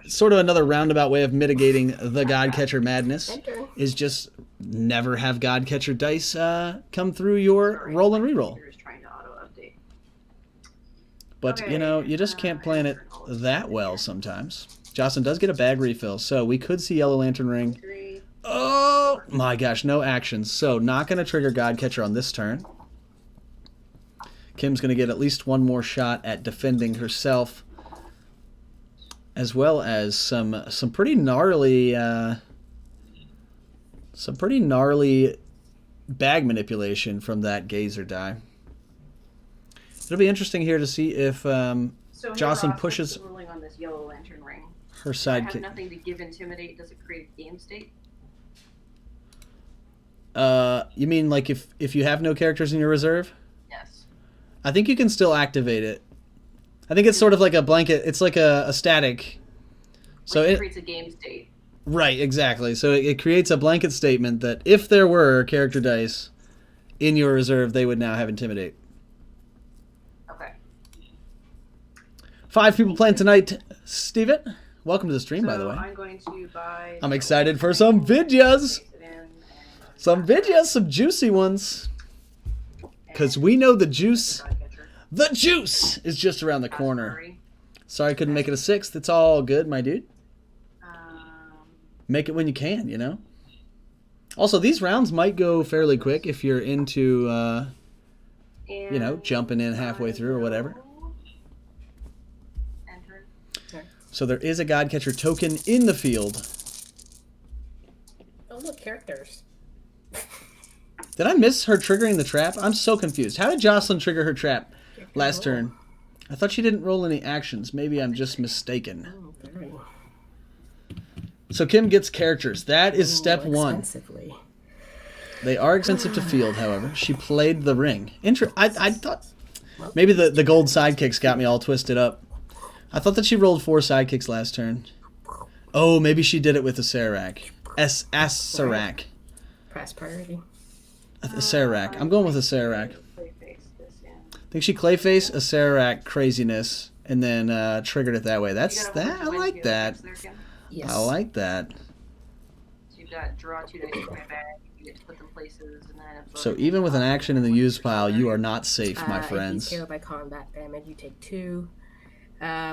Sort of another roundabout way of mitigating the Godcatcher madness Enter. is just never have Godcatcher dice come through your roll and reroll. Computer is trying to auto update. But, Okay, you know, you just can't plan it that well sometimes. Jocelyn does get a bag refill, so we could see Yellow Lantern Ring. 3. Oh my gosh, no actions. So not going to trigger Godcatcher on this turn. Kim's going to get at least one more shot at defending herself, as well as some pretty gnarly Some pretty gnarly bag manipulation from that gazer die. It'll be interesting here to see if So hey, Jocelyn Ross, pushes what's the ruling on this yellow lantern ring? her I have sidekick. nothing to give intimidate. Does it create a game state? You mean like if you have no characters in your reserve? Yes. I think you can still activate it. I think it's sort of like a blanket. It's like a static. So Like it creates a game state. right, exactly. So it creates a blanket statement that if there were character dice in your reserve, they would now have intimidate. Okay. 5 people playing tonight. Steven, welcome to the stream, by the way. I'm going to buy. I'm excited for some videos. Place it in, and- Some videos, some juicy ones. Because we know the juice. Godcatcher. The juice is just around the corner. Asbury. Sorry I couldn't make it a 6th. It's all good, my dude. Um, Make it when you can, you know? Also, these rounds might go fairly quick if you're into, you know, and jumping in halfway through or whatever. Enter. So there is a Godcatcher token in the field. Oh, look, characters. Did I miss her triggering the trap? I'm so confused. How did Jocelyn trigger her trap last turn? I thought she didn't roll any actions. Maybe I'm just mistaken. Oh, very So Kim gets characters. That is step Ooh, 1. expensively. They are expensive to field, however. She played the ring. I thought maybe the gold sidekicks got me all twisted up. I thought that she rolled 4 sidekicks last turn. Oh, maybe she did it with a Serac. Serac. Press priority. A Serac. I'm going with a Serac. Clayface this in. I think she Clayface, a Serac craziness, and then triggered it that way. That's You got a that. I bunch of like Wednesday that. effects there, Kim? Yes. I like that. So you've got draw 2 dice from my bag. You get to put them places, and then absorb So them. even with an action in the use pile, you are not safe, my If friends. he's KO'd by combat damage, you take 2.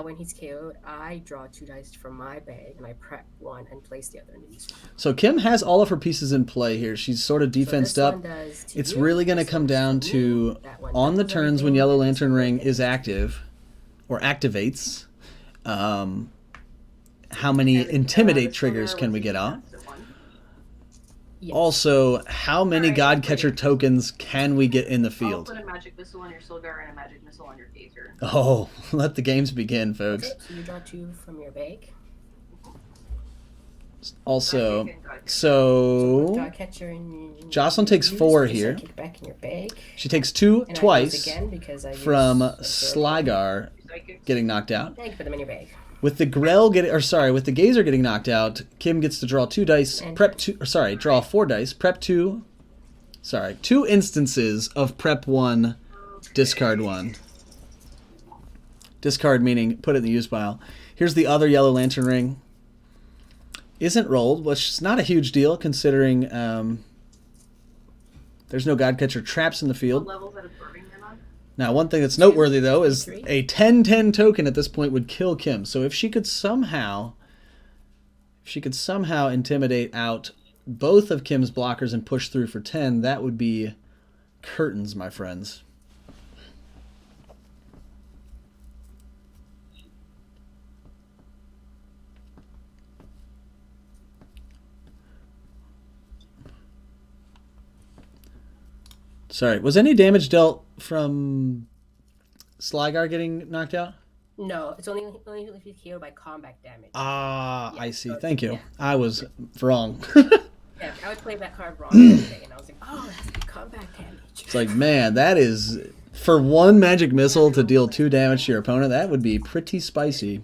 When he's KO'd, I draw 2 dice from my bag, and I prep 1 and place the other in the use pile. So Kim has all of her pieces in play here. She's sort of So defensed this up. one does to It's you, really going to this come one's down me, to that one on the doubles turns when everything, Yellow and this Lantern one Ring gets is active or activates. How many And, intimidate this triggers one can there we was get a out? defensive one. Yes. Also, how many Alright, Godcatcher great. tokens can we get in the I'll field? put a magic missile on your Silgar and a magic missile on your Gazer. Oh, let the games begin, folks. So you draw 2 from your bag. Also, Sidekick and Godcatcher. so Draw catcher and Jocelyn takes use, 4 put your here. sidekick back in your bag. She takes 2 And I twice use again because I from use Sligar Two sidekicks. getting knocked out. Yeah, you can put them in your bag. With the Grell getting, or sorry, with the Gazer getting knocked out, Kim gets to draw 2 dice, And- prep 2, or sorry, draw 4 dice, prep 2, sorry, 2 instances of prep 1, discard 1. Discard meaning put it in the use pile. Here's the other Yellow Lantern Ring. Isn't rolled, which is not a huge deal considering there's no Godcatcher traps in the What field. levels that absorbing them on? Now, one thing that's noteworthy, though, is 3. a 10-10 token at this point would kill Kim. So if she could somehow intimidate out both of Kim's blockers and push through for 10, that would be curtains, my friends. Sorry, was any damage dealt from Sligar getting knocked out? No, it's only if you KO by combat damage. Ah, Yeah, I see. so- Thank you. yeah. I was wrong. Yeah, I would play that card wrong the other day, and I was like, oh, that's the combat damage. It's like, man, that is for one magic missile to deal 2 damage to your opponent. That would be pretty spicy.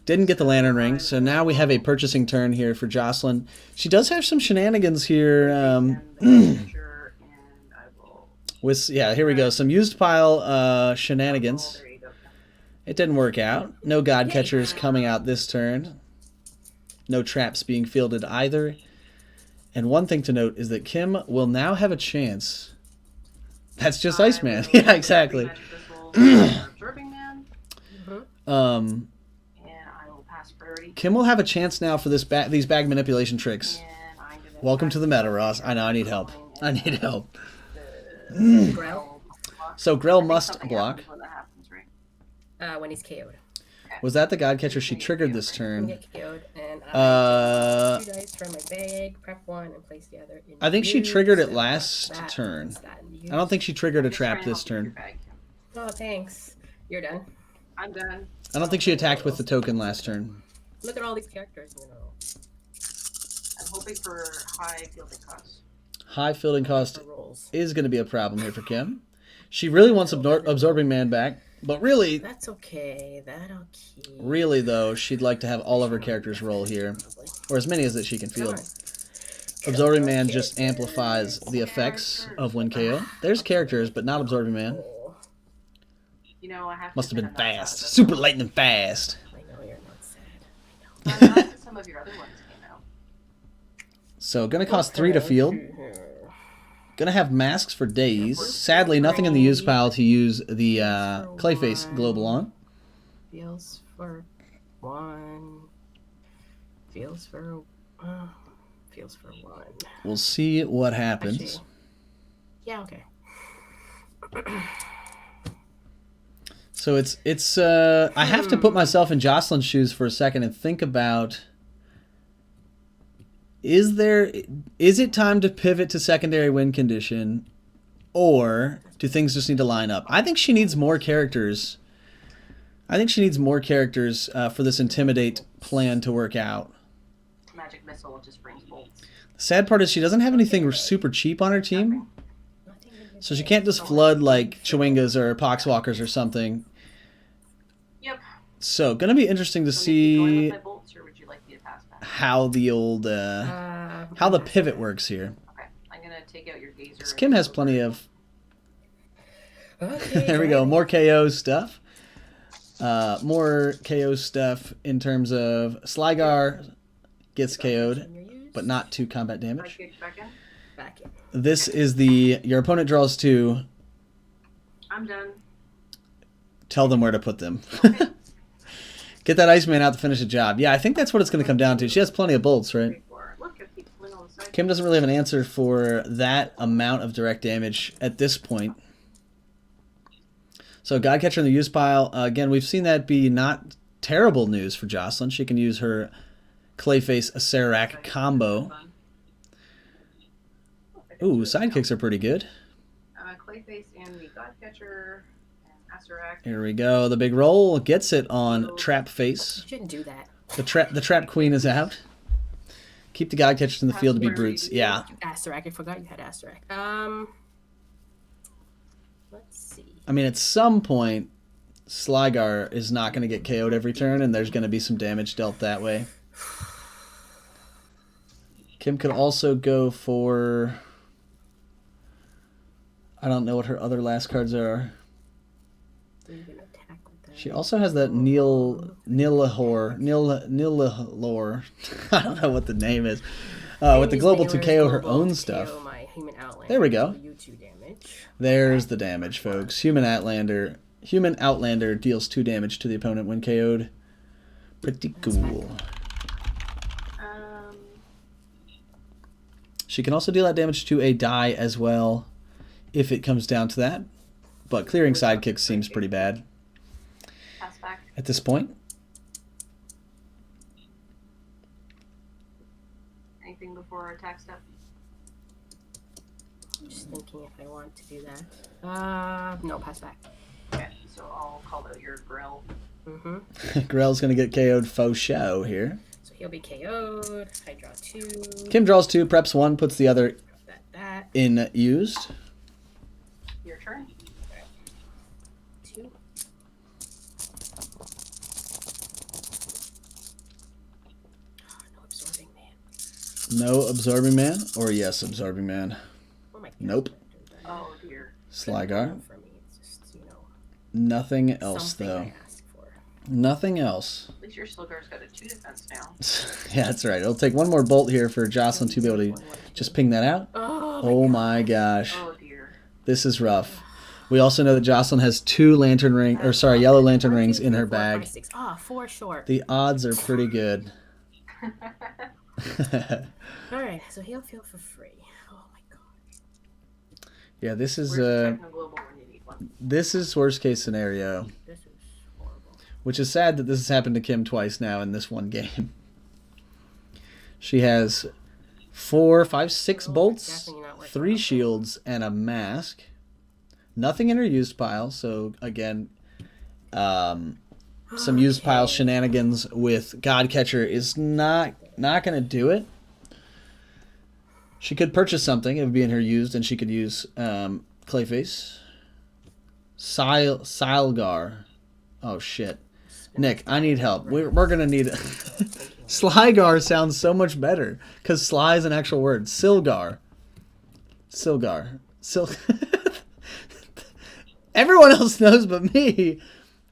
Didn't get the lantern ring, so now we have a purchasing turn here for Jocelyn. She does have some shenanigans here. And the Gazer, and I will. With here we go. Some used pile Oh, shenanigans. there you go. It didn't work out. No Godcatchers coming out this turn. No traps being fielded either. And one thing to note is that Kim will now have a chance. That's just I Iceman. will Yeah, exactly. Magic missile for Absorbing Man, Um, and I will pass priority. Kim will have a chance now for these bag manipulation tricks. And I'm gonna Welcome to the meta, Ross. I know, I need help. I need help. Grell, So Grell must block. When that happens, right? when he's KO'd. Was that the Godcatcher she triggered this You turn? get KO'd, and I Uh, draw 2 dice from my bag, prep one, and place the other in I think she use. triggered it Then last that, turn. place that in I don't think she triggered a Just trying trap to this help you with your turn. bag. Oh, thanks. You're done. I'm done. I don't think she attacked with the token last turn. Look at all these characters, I'm hoping for high fielding costs. High fielding cost for rolls. is going to be a problem here for Kim. She really wants Absorbing Man back, but really, That's okay. That'll keep. really though, she'd like to have all of her characters roll here, Probably. or as many as that she can Come field. on. Absorbing Man just amplifies the effects of when KO. There's characters, but not Absorbing Man. Oh, You know, I have to Must have been admit I'm not fast. sad. Super lightning fast. I know you're not sad. I'm glad that some of your other ones came out. So, gonna cost 3 to field. Gonna have masks for days. Sadly, nothing in the use pile to use the Clayface Global on. Feels for one. Feels for. Feels for one. We'll see what happens. Actually, yeah, okay. So it's I have to put myself in Jocelyn's shoes for a second and think about, is it time to pivot to secondary win condition, or do things just need to line up? I think she needs more characters. I think she needs more characters for this Intimidate plan to work out. Magic missile just brings bolts. The sad part is she doesn't have anything super cheap on her team, so she can't just flood like Chewingas or Poxwalkers or something. Yep. So, gonna be interesting to So maybe going see with my bolts, or would you like me to pass back? how the old how the pivot works here. Okay, I'm gonna take out your gazer. 'Cause Kim has plenty of. Okay, There we go, more KO stuff. More KO stuff in terms of Sligar gets KO'd, but not to combat I damage. kick back in. Back in. This is your opponent draws 2. I'm done. Tell them where to put them. Okay. Get that Iceman out to finish the job. Yeah, I think that's what it's going to come down to. She has plenty of bolts, right? 3, 4. Look, I keep pulling on the side. Kim doesn't really have an answer for that amount of direct damage at this point. So Godcatcher in the use pile. Again, we've seen that be not terrible news for Jocelyn. She can use her Clayface Acererak combo. Ooh, sidekicks are pretty good. Clayface and the Godcatcher and Acererak. Here we go. The big roll gets it on Trap Face. You shouldn't do that. The trap queen is out. Keep the Godcatchers in the field to be brutes. Yeah. Asterak. I forgot you had Asterak. Let's see. I mean, at some point, Sligar is not going to get KO'd every turn, and there's going to be some damage dealt that way. Kim could also go for... I don't know what her other last cards are. Are you gonna attack with that? She also has that Nilahor. I don't know what the name is. With the global to KO her own stuff. My human outlander. There we go. So you 2 damage. There's the damage, folks. Human Outlander deals 2 damage to the opponent when KO'd. Pretty cool. She can also deal that damage to a die as well, if it comes down to that. But clearing sidekicks seems pretty bad Pass back. at this point. Anything before our attack step? Just thinking if I want to do that. No, pass back. Okay, so I'll call out your grill. Mm-hmm. Grell's going to get KO'd faux show here. So he'll be KO'd. I draw 2. Kim draws 2, preps 1, puts the other That. in used. Your turn. 2. No absorbing man. No Absorbing Man, or yes, Absorbing Man. Oh my god. Nope. Oh dear. Sligar. For me, it's just, Nothing else, something though. I ask for. Nothing else. At least your Sligar's got a 2 defense now. Yeah, that's right. It'll take one more bolt here for Jocelyn to be able to just ping that out. Oh my gosh. Oh dear. This is rough. We also know that Jocelyn has 2 yellow lantern rings in her bag. 4 short. The odds are pretty good. Alright, so he'll feel for free. Oh my god. Yeah, this is Where's the Techno-Global when you need one? this is worst case scenario, This is horrible. which is sad that this has happened to Kim twice now in this one game. She has 4, 5, 6 Oh, bolts, definitely not worth 3 it. shields, and a mask. Nothing in her used pile, so again, some used pile Okay. shenanigans with Godcatcher is not gonna do it. She could purchase something; it would be in her used, and she could use Clayface, Sylgar. Oh shit, Nick, I need help. We're gonna need. Slygar sounds so much better because Sly is an actual word. Silgar. Everyone else knows but me.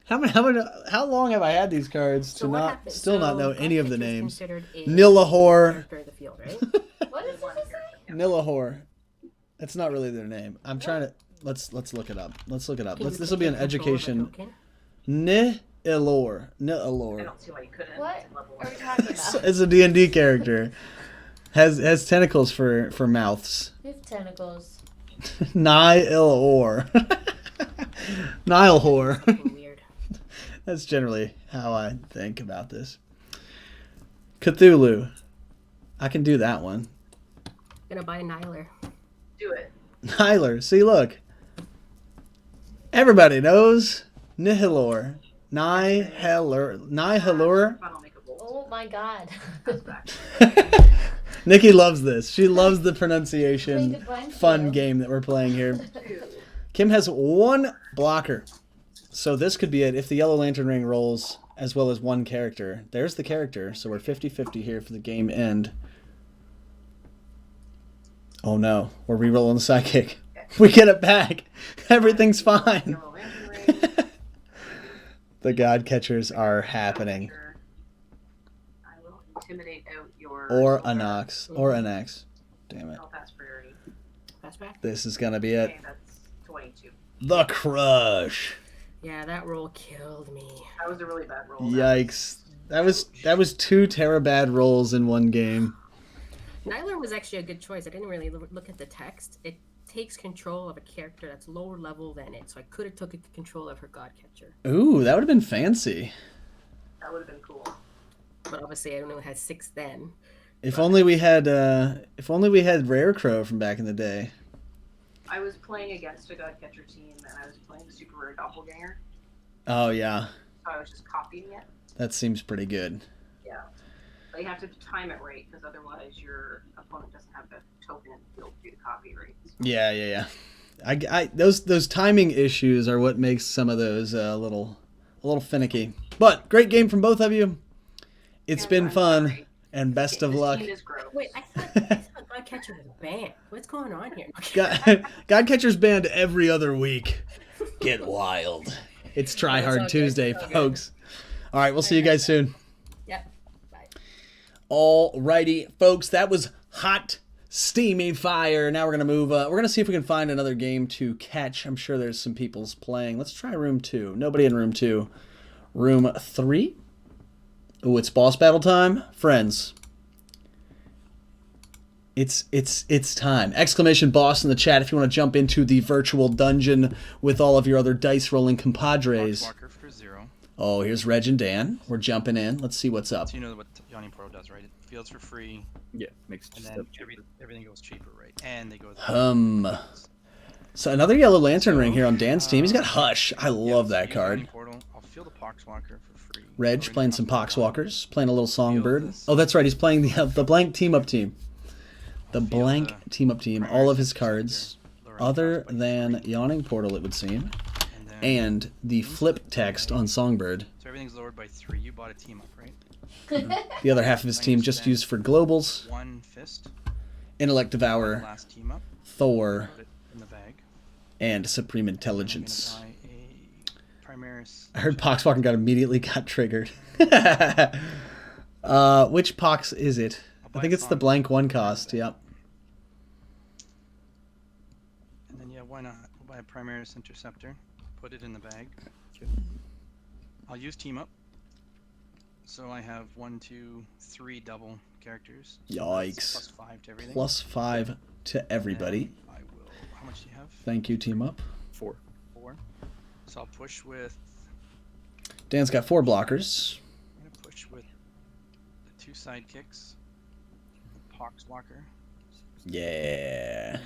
How long have I had these cards to So what not happened? still not know any of the Godcatcher is names? considered a Nilahor. character of the field, right? What did you just say? Nilahor. That's not really their name. I'm trying to let's look it up. Let's look it up. This will be an Take control of a education. token. Nihilor. I Nihilor. don't see why you couldn't. What Level are we one. talking about? It's a D&D character. Has tentacles for mouths. We have tentacles. Nihilor. Nihilor. Fucking weird. That's generally how I think about this. Cthulhu. I can do that one. Gonna buy a Niler. Do it. Nyler. See, look. Everybody knows Nihilor. Nihilor. Final make a bolt. Oh my god. Comes back. Nikki loves this. She loves the pronunciation Played a bunch, fun though. game that we're playing here. 2. Kim has 1 blocker. So this could be it if the Yellow Lantern Ring rolls as well as 1 character. There's the character. So we're 50-50 here for the game end. Oh no, we're re-rolling the psychic. We get it back. Everything's fine. Yellow Lantern Ring. The God Catchers are happening. I will intimidate out your. Or Solar. Anox. Or Anax. Damn it. I'll pass priority. Pass back. This is gonna be it. Okay, that's 22. The Crush. Yeah, that roll killed me. That was a really bad roll. Yikes. That was 2 terabad rolls in one game. Nyler was actually a good choice. I didn't really look at the text. It takes control of a character that's lower level than it, so I could have took control of her Godcatcher. Ooh, that would have been fancy. That would have been cool. But obviously, I only had 6 then. If only we had Rare Crow from back in the day. I was playing against a Godcatcher team, and I was playing Super Rare Doppelganger, Oh yeah. so I was just copying it. That seems pretty good. Yeah. But you have to time it right, because otherwise your opponent doesn't have the token in the field for you to copy right. So, Yeah. Those timing issues are what makes some of those a little finicky. But great game from both of you. It's and been I'm fun, sorry. and best of This luck. team is gross. Wait, I thought Godcatcher was banned. What's going on here? God Catcher's banned every other week. Get wild. It's Try It's all Hard good, Tuesday, it's all good. folks. All right, we'll see you guys soon. Yep. Bye. Alrighty, folks, that was hot, steamy fire. Now we're gonna move. We're gonna see if we can find another game to catch. I'm sure there's some people's playing. Let's try room 2. Nobody in room 2. Room 3. Oh, it's boss battle time, friends. It's time! Exclamation boss in the chat if you want to jump into the virtual dungeon with all of your other dice rolling compadres. Walker for 0. Oh, here's Reg and Dan. We're jumping in. Let's see what's up. So you know what Yawning Portal does, right? It fields for free, Yeah, makes and stuff then cheaper. everything goes cheaper, right? And they go to the So another Yellow Lantern Ring here on Dan's team. He's got Hush. I love that use card. Yawning Portal. I'll field a Poxwalker for free. Reg Already playing some comes with one. Poxwalkers, playing a little Songbird. this. Oh, that's right. He's playing the blank team up team. The Field blank the team up team. primary All of his Interceptor, cards, lower the other cost by than 3, Yawning Portal, it would seem, and then and the flip text on Songbird. so everything's lowered by 3. You bought a team up, right? The other half of his team just used for globals. 1 fist. Intellect The Devour, last team up. Thor, Put it in the bag. and Supreme And I'm gonna Intelligence. buy a Primaris. I heard Poxwalker immediately got triggered. Which Pox is it? I think it's the blank 1 cost. Yep. And then, yeah, why not? We'll buy a Primaris Interceptor. Put it in the bag. I'll use team up. So I have 1, 2, 3 double characters. So that's Yikes. +5 to everything. +5 to everybody. And I will. How much do you have? Thank you, team up. 4. 4. So I'll push with. Dan's got 4 blockers. I'm gonna push with the 2 sidekicks. The Poxwalker. Yeah. And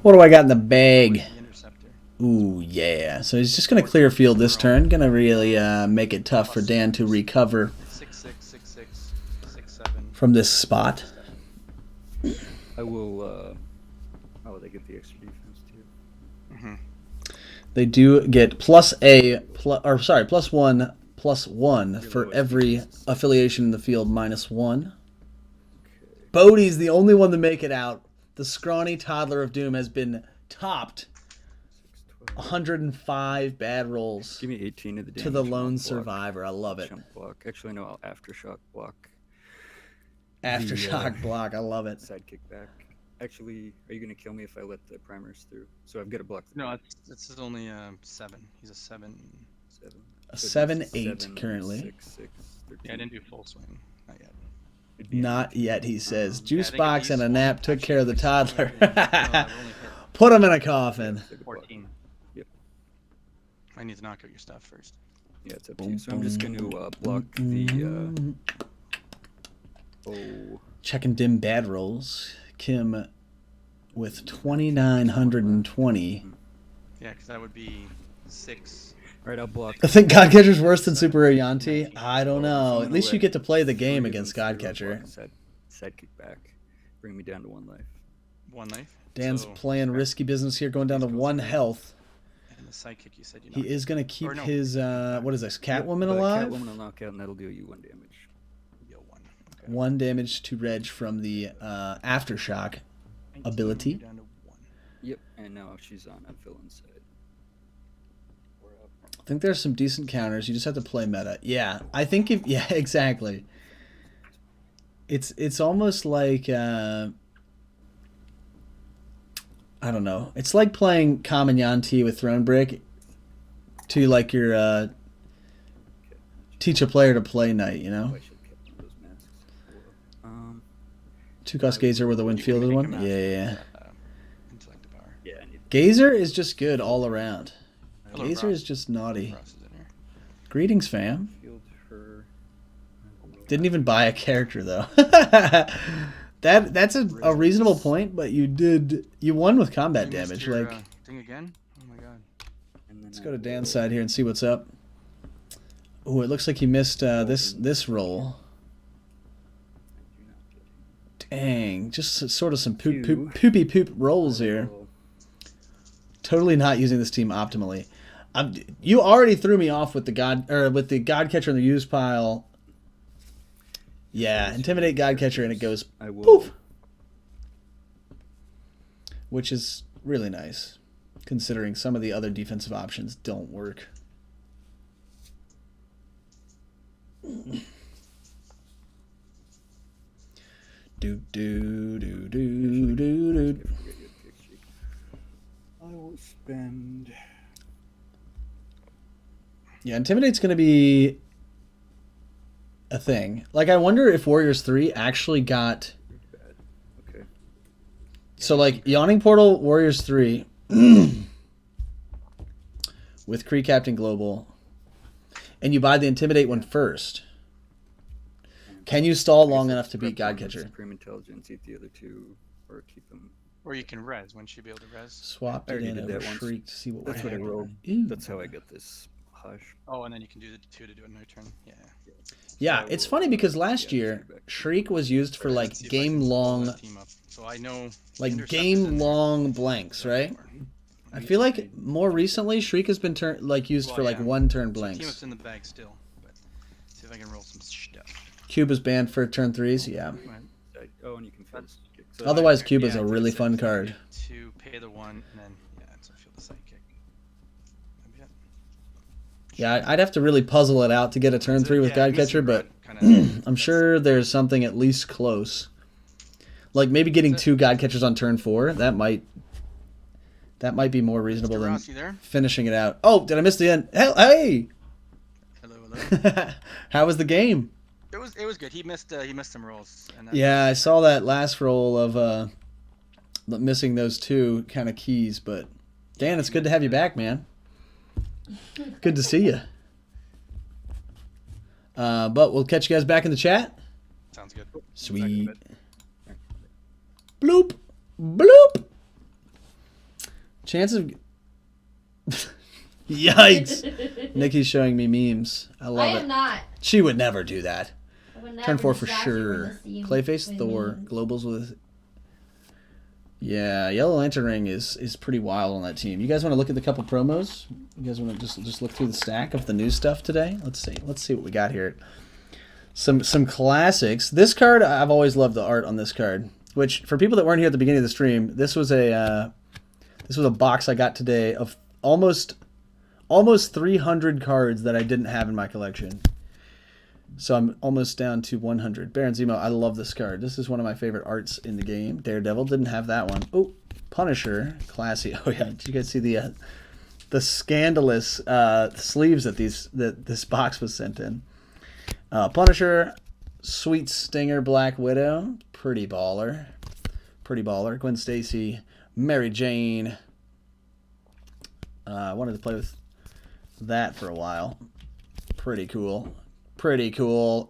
What do I got in the bag? The interceptor. Ooh, yeah. So he's just going to clear field this turn. Going to really make it tough for Dan to recover 6-6, 6-6, 6-7. from this spot. I will. Oh, they get the extra defense too. Mm-hmm. They do get +1/+1 for every affiliation in the field -1. Bodie's the only one to make it out. The scrawny toddler of doom has been topped. 105 bad rolls Give me 18 of the damage. to the lone block, survivor. I love it. Jump block. Actually, no, aftershock block. Aftershock block. I love it. Sidekick back. Actually, are you gonna kill me if I let the primers through? So I've got to block. No, this is only 7. He's a 7. 7. A So 7/8 7, currently. 6, 6, 13. Yeah, I didn't do full swing. Not yet. It'd be Not yet, he says. Yeah, I Juice think box if and a he's nap one- took actually, care of the if he's toddler. one, no, I've only hit Put him in a coffin. Take a block. 14. Yep. I need to knock out your stuff first. Yeah, it's up to you. So I'm just going to block the. Oh, Checking dim bad rolls. Kim with 2,920. Yeah, because that would be 6. all right, I'll block. I think Godcatcher's worse than Super Ayanti. I don't So know. I'm At gonna least you let get to play the game 3 of against them through. I'll Godcatcher. block Sidekick back. Bring me down to 1 life. 1 life. Dan's So, playing risky business here, going down to 1 health. And the sidekick, you said you He knocked is going to keep Or no. his, what is this, Catwoman Yep, alive? Catwoman will knock out, and that'll deal you 1 damage. Yo, 1. Okay. 1 damage to Reg from the Aftershock 19, ability. Down to 1. Yep, and now she's on villain side. We're up. I think there's some decent counters. You just have to play meta. Yeah, I think if yeah, exactly. It's almost like I don't know. It's like playing Common Yanti with Thronebrick to like your teach a player to play night, you Oh, know? I should have kept one of those masks. Two-cost Gazer with a You can Winfielded make one. him Yeah, after, yeah. Intellect Devour. Yeah, I need. Gazer is just good all around. Hello, Gazer Ross. is just naughty. Ross is in here. Greetings, fam. Field her. Didn't even buy a character though. That's a reasonable point, but you won with combat You missed damage. your, Like, thing again? Oh my god. And then let's I go to will- Dan's side here and see what's up. Oh, it looks like he missed this roll. I do not get him. Dang, just sort of some poop Two. poopy poop rolls here. Well, Totally not using this team optimally. You already threw me off with the Godcatcher in the use pile. Yeah, intimidate Godcatcher and it goes I will. poof, which is really nice, considering some of the other defensive options don't work. Do do do do do do. I will spend. Yeah, Intimidate's going to be a thing. Like, I wonder if Warriors 3 actually got... Bad. Okay. So, like, Yawning Portal, Warriors 3, with Kree Captain Global, and you buy the Intimidate one first. Can you stall long enough to beat Godcatcher? Supreme Intelligence, eat the other 2, or keep them. Or you can res. Wouldn't you be able to res? Swapped I it already in did over that once. Shriek to see what That's would what I happen. rolled. Ooh. That's how I got this hush. Oh, and then you can do the 2 to do it in no turn. Yeah. Yeah, it's funny because last year, Shriek was used for, like, Let's see if I can pull game-long, that team up. So I know like, Interceptor's in there. game-long blanks, right? I feel like more recently, Shriek has been used Well, for like yeah. one-turn So blanks. team up's in the bag still. But see if I can roll some stuff. Cube is banned for turn 3s, yeah. Go ahead. Oh, and you can feel the kick. So Otherwise, I- Cube is yeah, a it's really six, fun so I card. need to pay the 1, and then so feel the sidekick. That'd be it. Yeah, I'd have to really puzzle it out to get a turn 3 with Yeah, you missed Godcatcher, your but bread, I'm sure there's something at least close. Like maybe getting 2 Godcatchers on turn 4. That might be more reasonable Mr. than Ross, you there? finishing it out. Oh, did I miss the end? Hell, hey! Hello, hello. How was the game? It was good. He missed some rolls. And Yeah, I saw that last roll of missing those 2 kind of keys, but Dan, it's good to have you back, man. Good to see you. But we'll catch you guys back in the chat. Sounds good. Sweet. Bloop. Bloop. Chance of... Yikes. Nikki's showing me memes. I love I it. am not. She would never do that. I would never Turn 4 for distract you sure. from the scene Clayface with Thor. memes. Globals with... Yeah, Yellow Lantern Ring is pretty wild on that team. You guys want to look at the couple promos? You guys want to just look through the stack of the new stuff today? Let's see what we got here. Some classics. This card, I've always loved the art on this card. Which, for people that weren't here at the beginning of the stream, this was a box I got today of almost 300 cards that I didn't have in my collection. So I'm almost down to 100. Baron Zemo, I love this card. This is one of my favorite arts in the game. Daredevil, didn't have that one. Oh, Punisher, classy. Oh yeah, did you guys see the scandalous sleeves that this box was sent in? Punisher, Sweet Stinger, Black Widow, pretty baller. Gwen Stacy, Mary Jane. I wanted to play with that for a while. Pretty cool.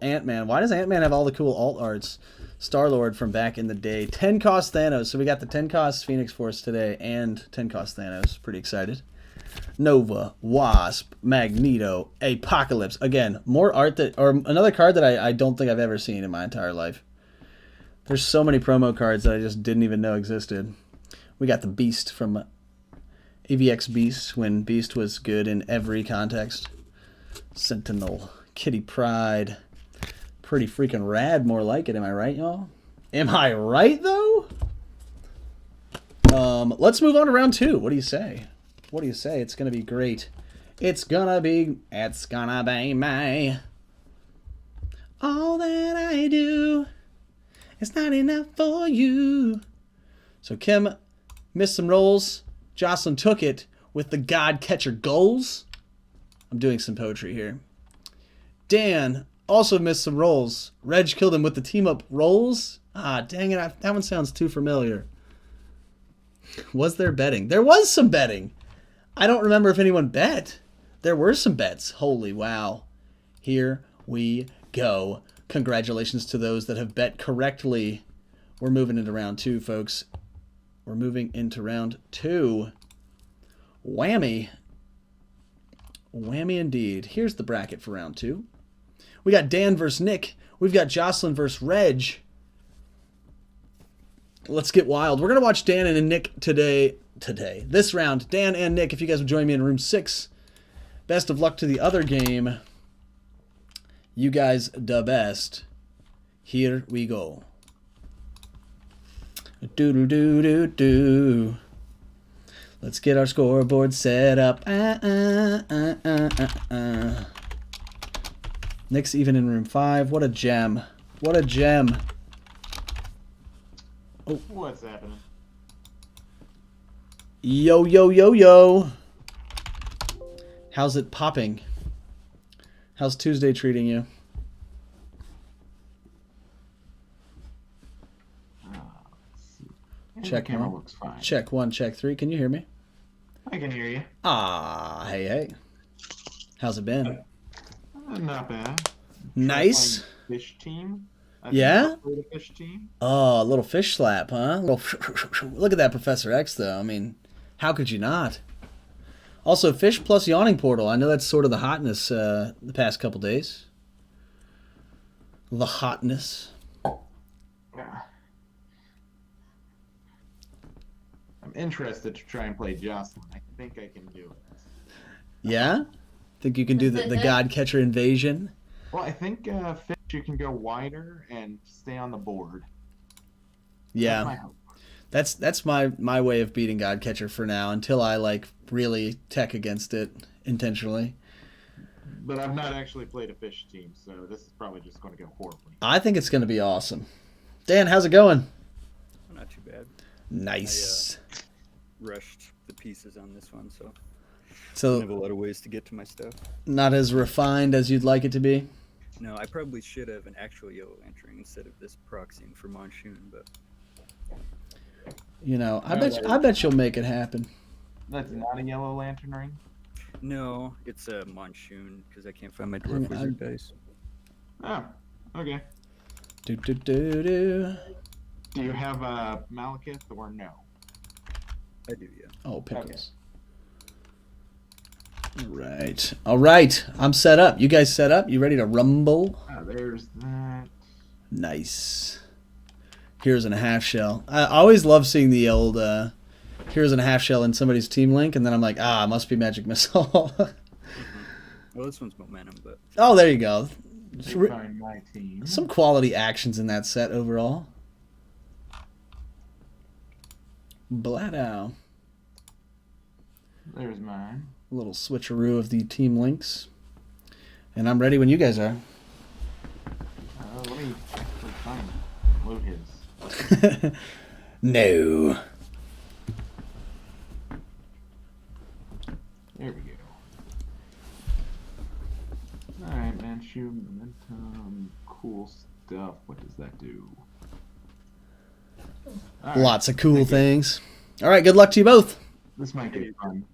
Ant-Man. Why does Ant-Man have all the cool alt arts? Star-Lord from back in the day. 10 cost Thanos. So we got the 10 cost Phoenix Force today and 10 cost Thanos. Pretty excited. Nova, Wasp, Magneto, Apocalypse. Again, more art or another card that I don't think I've ever seen in my entire life. There's so many promo cards that I just didn't even know existed. We got the Beast from AVX Beast when Beast was good in every context. Sentinel, Kitty Pryde. Pretty freaking rad, more like it. Am I right, y'all? Am I right, though? Let's move on to round 2. What do you say? It's going to be great. It's gonna be me. All that I do is not enough for you. So Kim missed some rolls. Jocelyn took it with the God Catcher goals. I'm doing some poetry here. Dan also missed some rolls. Reg killed him with the team up rolls. Ah, dang it. That one sounds too familiar. Was there betting? There was some betting. I don't remember if anyone bet. There were some bets. Holy wow. Here we go. Congratulations to those that have bet correctly. We're moving into round 2, folks. We're moving into round 2. Whammy. Whammy indeed. Here's the bracket for round 2. We got Dan versus Nick. We've got Jocelyn versus Reg. Let's get wild. We're going to watch Dan and Nick today. This round. Dan and Nick, if you guys would join me in room 6. Best of luck to the other game. You guys the best. Here we go. Do. Let's get our scoreboard set up. Nick's even in room 5. What a gem. What a gem. Oh. What's happening? Yo. How's it popping? How's Tuesday treating you? Check the camera 1. looks fine. Check 1, check 3. Can you hear me? I can hear you. Ah, hey. How's it been? Not bad. Nice. Fish team. Yeah? The fish team. Oh, a little fish slap, huh? Look at that Professor X, though. I mean, how could you not? Also, fish plus yawning portal. I know that's sort of the hotness the past couple days. The hotness. Yeah. I'm interested to try and play Jocelyn. I think I can do it. Yeah? Think you can do the God Catcher invasion? Well, I think fish you can go wider and stay on the board. Yeah. That's my hope. That's my way of beating God Catcher for now until I really tech against it intentionally. But I've not actually played a fish team, so this is probably just going to go horribly. I think it's going to be awesome. Dan, how's it going? Not too bad. Nice. Rushed the pieces on this one, so I So have a lot of ways to get to my stuff. not as refined as you'd like it to be? No, I probably should have an actual Yellow Lantern instead of this proxying for Monsoon, but You know, I bet you'll make it happen. That's not a Yellow Lantern ring? no, it's a Monsoon because I can't find my Dwarf Wizard dice. Oh, okay. Do. Do you have Malekith or no? I do, yeah. Oh, pickles. All right. I'm set up. You guys set up? You ready to rumble? There's that. Nice. Heroes in a half shell. I always love seeing the old heroes in a half shell in somebody's team link, and then I'm like, it must be Magic Missile. Well, this one's momentum, but Oh, there you go. Find my team. Some quality actions in that set overall. Bladow. There's mine. A little switcheroo of the team links. And I'm ready when you guys are. Let me actually find load his. No. There we go. Alright, Manchu, momentum, cool stuff. What does that do? All right, Lots of cool things. All right, good luck to you both. This might be fun.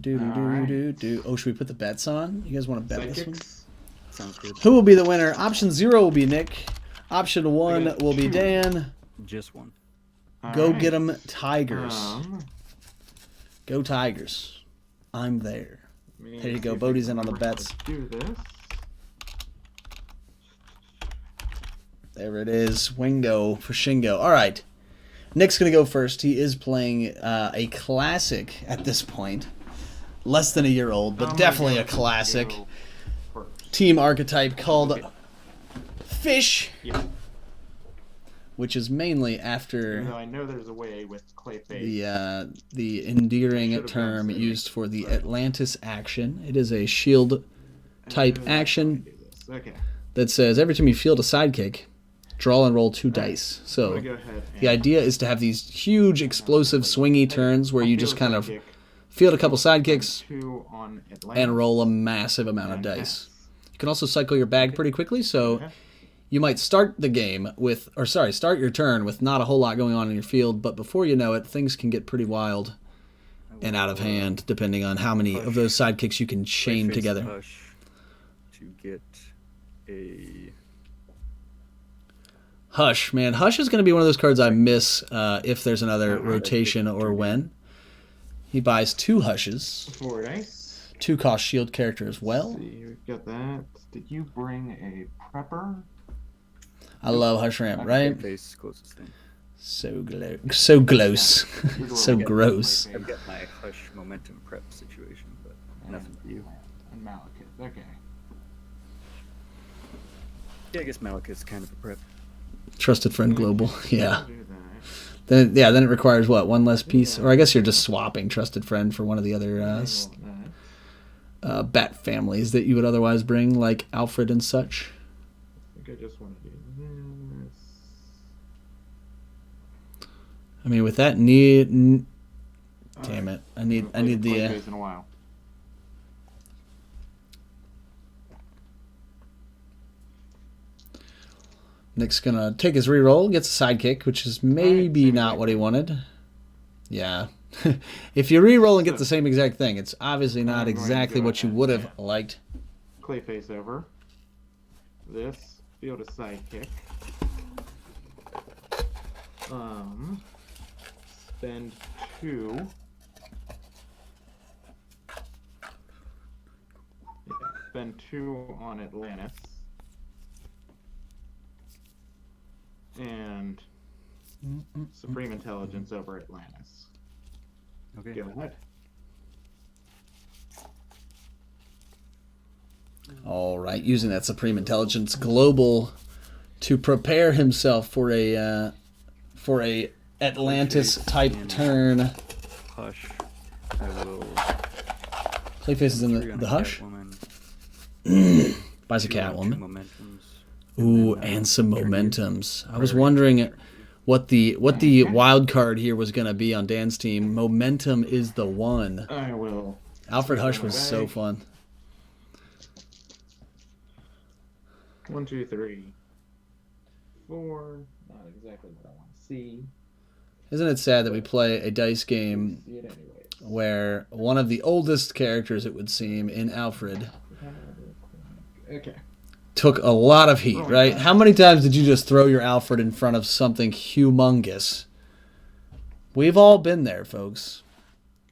Do. Oh, should we put the bets on? You guys want to bet this one? Psychics. sounds good. Who will be the winner? Option 0 will be Nick. Option 1 got will be two. Dan. Just one. Go Alright. get 'em, Tigers. Go. Go Tigers. I'm there. There you There go, Bodie's in on the bets. Do this. There it is. Wingo for Shingo. All right. Nick's going to go first. He is playing a classic at this point. Less than a year old, but I'm definitely gonna a classic go first. team archetype called Fish, Yeah. which is mainly Even though after I know there's a way with Clayface. the endearing Should've term done so. used for the Right. Atlantis action. It is a shield type action Do this. Okay. that says every time you field a sidekick, draw and roll 2 dice. I'm So gonna go ahead and the idea is to have these huge, explosive, swingy turns where I'll you field just a kind of sidekick. field a couple sidekicks 2 on Atlantis. and roll a massive amount of and dice. You can also cycle your bag pretty quickly, so Okay. you might start the game with, start your turn with not a whole lot going on in your field, but before you know it, things can get pretty wild and out of hand, depending on how many of those sidekicks you can chain Clayface together. Hush to get a Hush, man. Hush is going to be one of those cards I miss if there's another rotation or when. He buys 2 Hushes, 4 dice. 2 cost shield character as well. Let's see, we've got that. Did you bring a prepper? I love Hush Ramp, right? face closest thing. So gross. So gross. I've got my Hush momentum prep situation, but nothing for you. And Malekith. Okay. Yeah, I guess Malekith's kind of a prep. Trusted friend global. Yeah. Do that. Then it requires what? 1 less piece? Or I guess you're just swapping trusted friend for one of the other Roll that. bat families that you would otherwise bring, like Alfred and such. I think I just want to do this. I mean, with that damn it. I need the Clayface in a while. Nick's gonna take his reroll, gets a sidekick, which is maybe not what he wanted. Yeah. If you reroll and get the same exact thing, it's obviously not I'm going to exactly go what you ahead would have and- liked. Clayface over. This. Field a sidekick. Spend 2. Yeah, spend 2 on Atlantis. And Supreme Intelligence over Atlantis. Okay. Go ahead. All right, using that Supreme Intelligence Global to prepare himself for a Atlantis type turn. Hush. I will. Clayface is in 3 on the a Hush. Catwoman, Buys a 2 on 2 Catwoman. Momentums. Ooh, then, and some Prairie- momentums. I was Prairie wondering Turkey. what the wild card here was going to be on Dan's team. Momentum is the one. I will. Alfred Hush was Bag. so fun. 1, 2, 3, 4. Not exactly what I want to see. Isn't it sad that we play a dice game See it anyways. where one of the oldest characters, it would seem, in Alfred Okay. took a lot of heat, right? How many times did you just throw your Alfred in front of something humongous? We've all been there, folks.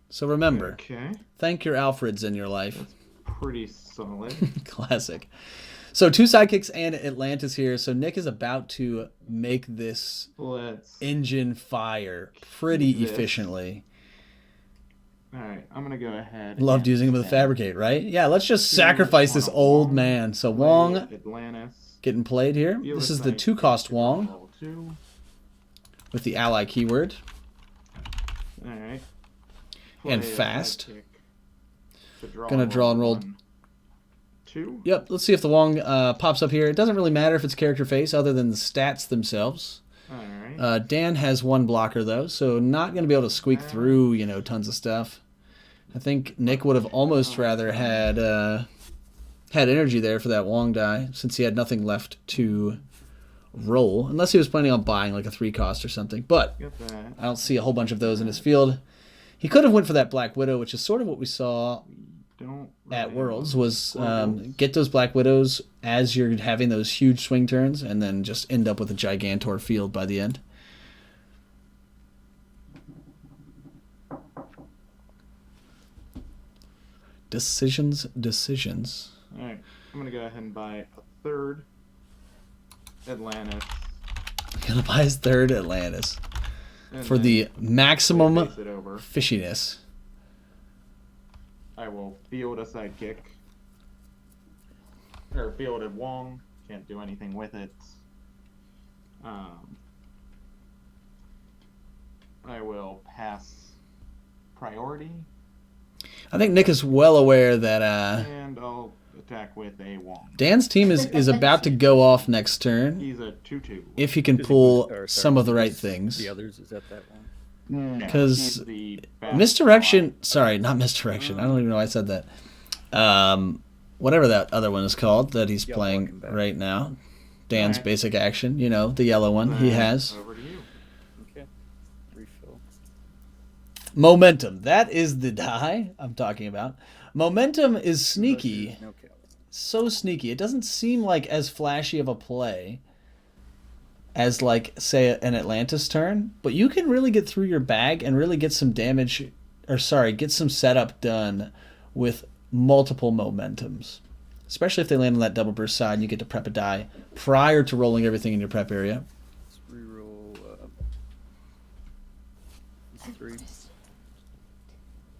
So remember, Okay. thank your Alfreds in your life. Pretty solid. Classic. So 2 sidekicks and Atlantis here. So Nick is about to make this Let's. engine fire pretty This. efficiently. All right, I'm gonna go ahead. Loved and using him with a spend fabricate, right? Yeah, let's just 2 sacrifice this on a old Wong, man. So play Wong Atlantis. getting played here. Field This a is the sidekick 2-cost to draw Wong level 2. with the ally keyword. All right. And Play a fast. sidekick to draw Gonna draw and roll. 1, 2. Yep, let's see if the Wong pops up here. It doesn't really matter if it's character face other than the stats themselves. All right. Dan has 1 blocker though, so not going to be able to squeak through, tons of stuff. I think Nick would have almost rather had energy there for that Wong die since he had nothing left to roll, unless he was planning on buying like a 3-cost or something. But Get that. I don't see a whole bunch of those in his field. He could have went for that Black Widow, which is sort of what we saw Don't. at really Worlds, want was Worlds. get those Black Widows as you're having those huge swing turns, and then just end up with a Gigantor field by the end. Decisions. All right. I'm gonna go ahead and buy a 3rd Atlantis Gonna buy his 3rd Atlantis and for then the maximum face it over. fishiness. I will field a sidekick. Or field a Wong. Can't do anything with it. I will pass priority, I think Nick is well aware that and I'll attack with a Wong. Dan's team is about to go off next turn He's a 2/2. if he can pull some of the right things. The others, is that one? No, 'Cause he's the best Misdirection. Sorry, not misdirection. I don't even know why I said that. Whatever that other one is called that he's Yeah, playing welcome back. right now. Dan's Alright. basic action. The yellow one he has. Over to you. Okay. Refill. Momentum. That is the die I'm talking about. Momentum is sneaky. No Cal. So sneaky. It doesn't seem like as flashy of a play as, like, say, an Atlantis turn, but you can really get through your bag and really get some damage, get some setup done with multiple momentums. Especially if they land on that double burst side and you get to prep a die prior to rolling everything in your prep area. Let's reroll. It's 3.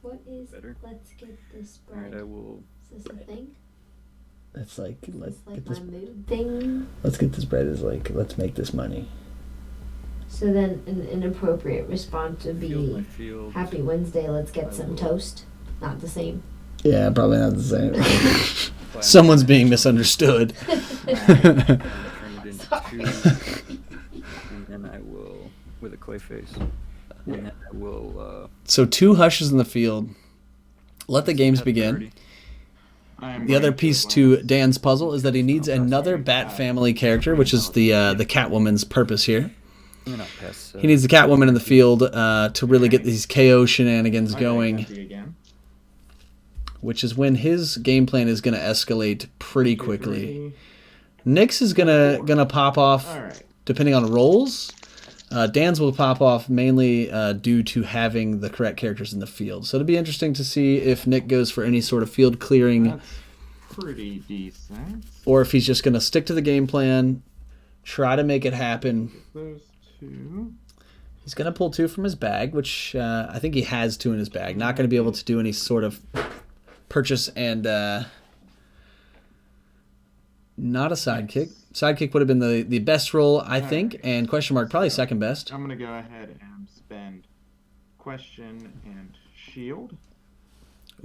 What is Better. let's get this Alright, bread? I will. Is this a thing? It's like, Is this like my mood thing? let's get this bread is like, let's make this money. So then an appropriate response would Field my be field. Happy Wednesday, let's get I some will. toast. Not the same. Yeah, probably not the same. Plan. Someone's being misunderstood. Turn it into 2. And then I will. With a clay face. And then I will. So 2 hushes in the field. Let the games have begin. priority. I'm The other going piece Atlantis. to Dan's puzzle is that he needs another Bat Family character, which is the Catwoman's purpose here. And then I'll pass. He needs the Catwoman in the field to really get these KO shenanigans My going, bag's empty again. which is when his game plan is going to escalate pretty 2, quickly. 3. Nick's is gonna pop off All right. depending on rolls. Dan's will pop off mainly due to having the correct characters in the field. So it'll be interesting to see if Nick goes for any sort of field clearing, That's pretty decent. or if he's just going to stick to the game plan, try to make it happen. Those 2. He's going to pull 2 from his bag, which I think he has 2 in his bag. Not going to be able to do any sort of purchase and not a sidekick. Sidekick would have been the best roll, I think, and question mark probably second best. I'm gonna go ahead and spend question and shield.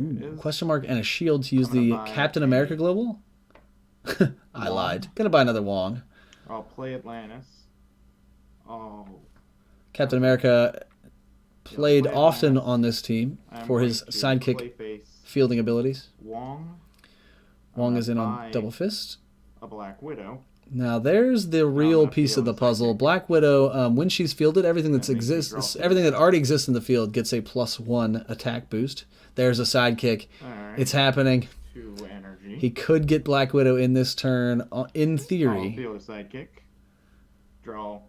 Ooh, question mark and a shield to use I'm gonna the buy Captain America a- global. I Wong. lied. Gonna buy another Wong. I'll play Atlantis. Oh, Captain America played play often Atlantis. on this team I'm for going his to sidekick Clayface fielding abilities. Wong. Wong I'm is in gonna on buy double fist. A Black Widow. Now there's the real not piece of the field, puzzle. sidekick. Black Widow, when she's fielded, everything that That makes me exists, draw everything that already exists in the field gets a +1 attack boost. There's a sidekick. All right. It's happening. 2 energy. He could get Black Widow in this turn, in I'll theory. field a sidekick. Draw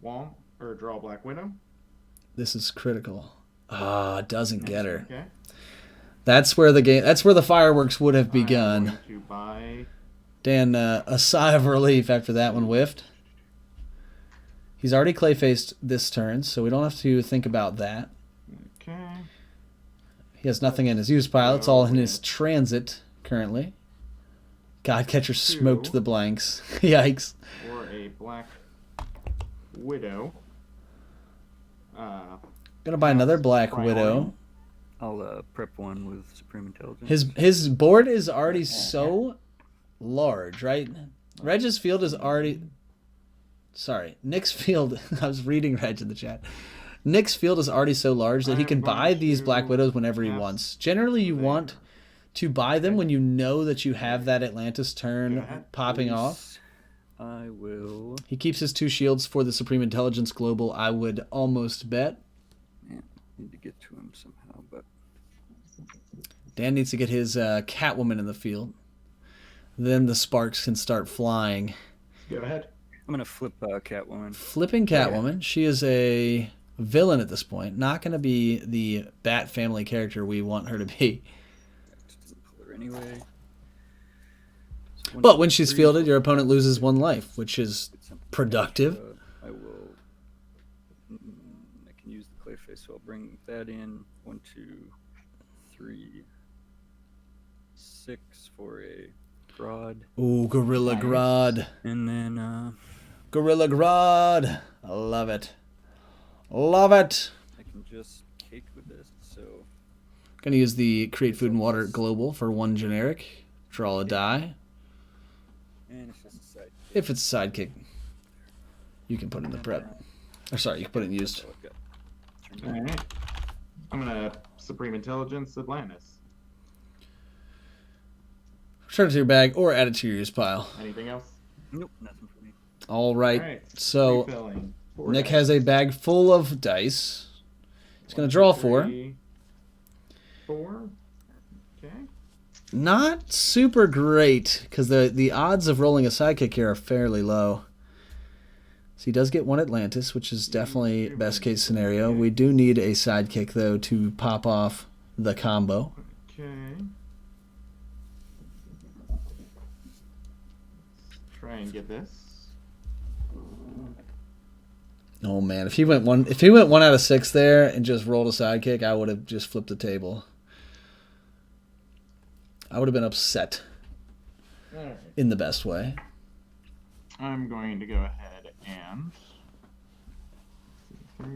Wong, or draw Black Widow. This is critical. Ah, doesn't get her. Okay. That's where the fireworks would have I'm begun. going to buy. Dan, a sigh of relief after that one whiffed. He's already clay-faced this turn, so we don't have to think about that. Okay. He has nothing in his use pile. It's all in his transit currently. Godcatcher smoked the blanks. Yikes. Or a Black Widow. Gonna buy another Black Widow. I'll prep one with Supreme Intelligence. His board is already so large, right? Reg's field is already... Sorry, Nick's field... I was reading Reg in the chat. Nick's field is already so large that he can buy these Black Widows whenever he wants. Generally, you want to buy them when you know that you have that Atlantis turn popping off. I will. He keeps his 2 shields for the Supreme Intelligence Global, I would almost bet. Yeah, need to get to him somehow, but Dan needs to get his Catwoman in the field. Then the sparks can start flying. Go ahead. I'm gonna flip Catwoman. Flipping Catwoman. She is a villain at this point. Not going to be the Bat family character we want her to be. Just didn't pull her anyway. So But when she's fielded, your opponent loses 1 life, which is productive. I will. I can use the Clayface, so I'll bring that in. 1, 2, 3, 6 for a Grodd. Ooh, Gorilla Grodd. And then Gorilla Grodd. I love it. Love it. I can just cake with this, so Gonna use the Create Food and Water Global for 1 generic. Draw a die. and it's just a side. If it's a sidekick, you can put it in the prep. Or sorry, you can put it in used. So I've got turn Alright. I'm gonna Supreme Intelligence Atlantis. Return it to your bag or add it to your use pile. Anything else? Nope, nothing for me. All right. Alright. So Refilling. 4 Nick dice. has a bag full of dice. He's going to draw 4. 3, 4. Okay. Not super great because the odds of rolling a sidekick here are fairly low. So he does get 1 Atlantis, which is definitely best case scenario. We do need a sidekick though to pop off the combo. Okay. Try and get this. Oh man, if he went 1 out of 6 there and just rolled a sidekick, I would have just flipped the table. I would have been upset Alright. in the best way. I'm going to go ahead and 3.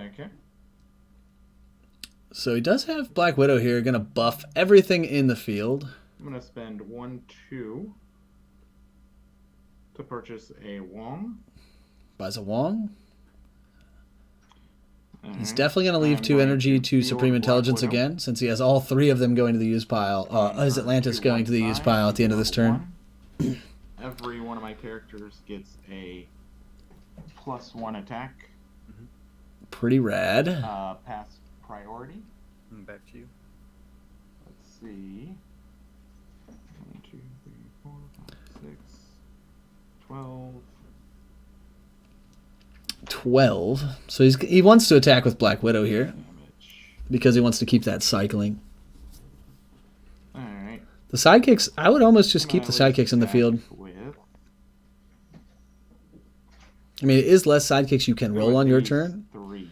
Okay. So he does have Black Widow here, going to buff everything in the field. I'm gonna spend 1, 2 to purchase a Wong. Buys a Wong. He's Alright. definitely going to leave I'm two going energy to to field Supreme Black Intelligence Widow. again, since he has all 3 of them going to the use pile. His Atlantis going to the use pile at the end of this turn. Every one of my characters gets a +1 attack, Pretty rad. past priority. Back to you. Let's see. 1, 2, 3, 4, 5, 6, 12. 12. So he wants to attack with Black Widow here Damage. because he wants to keep that cycling. Alright. The sidekicks, I would almost just keep the sidekicks in the field. With I mean, it is less sidekicks you can roll on your turn. 3.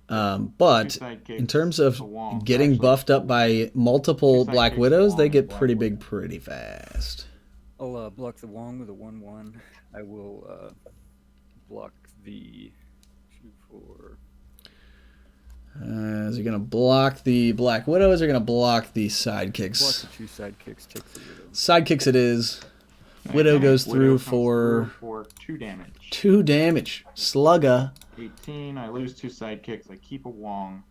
But Two sidekicks, in terms of a Wong. getting Actually, buffed up by multiple two Black sidekicks, Widows, they Wong, get Black pretty Widow. big pretty fast. I'll block the Wong with a 1/1. I will block the 2, 4. Is he going to block the Black Widows or going to block the Block sidekicks? the 2 sidekicks. Take the Widow. Sidekicks it is. Widow goes through comes for through for 2 damage. 2 damage. Slugga. 18. I lose 2 sidekicks. I keep a Wong.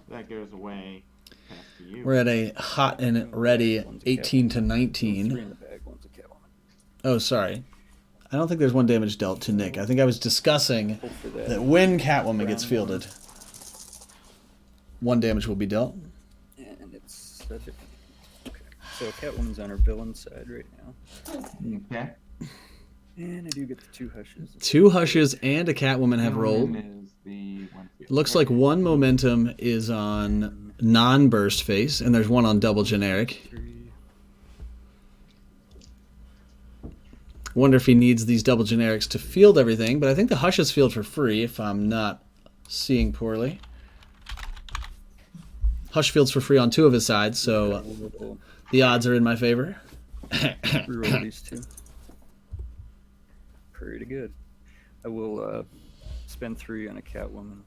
That goes away. Pass to you. We're at a hot and ready One's a 18 to Catwoman. 3 19. in the bag. One's a Catwoman. Oh, sorry. I don't think there's 1 damage dealt to Nick. I think I was discussing Hope for that. that when Catwoman gets Round fielded, 1 damage will be dealt. And it's such a... Okay. So Catwoman's on her villain side right now. Okay. And I do get the 2 hushes. 2 hushes and a Catwoman have Catwoman rolled. Is the one field. Looks like 1 momentum is on non-burst face, and there's 1 on double generic. 3. Wonder if he needs these double generics to field everything, but I think the hushes field for free, if I'm not seeing poorly. Hush fields for free on 2 of his sides, so We'll the odds are in my favor. reroll these 2. Pretty good. I will spend 3 on a Catwoman.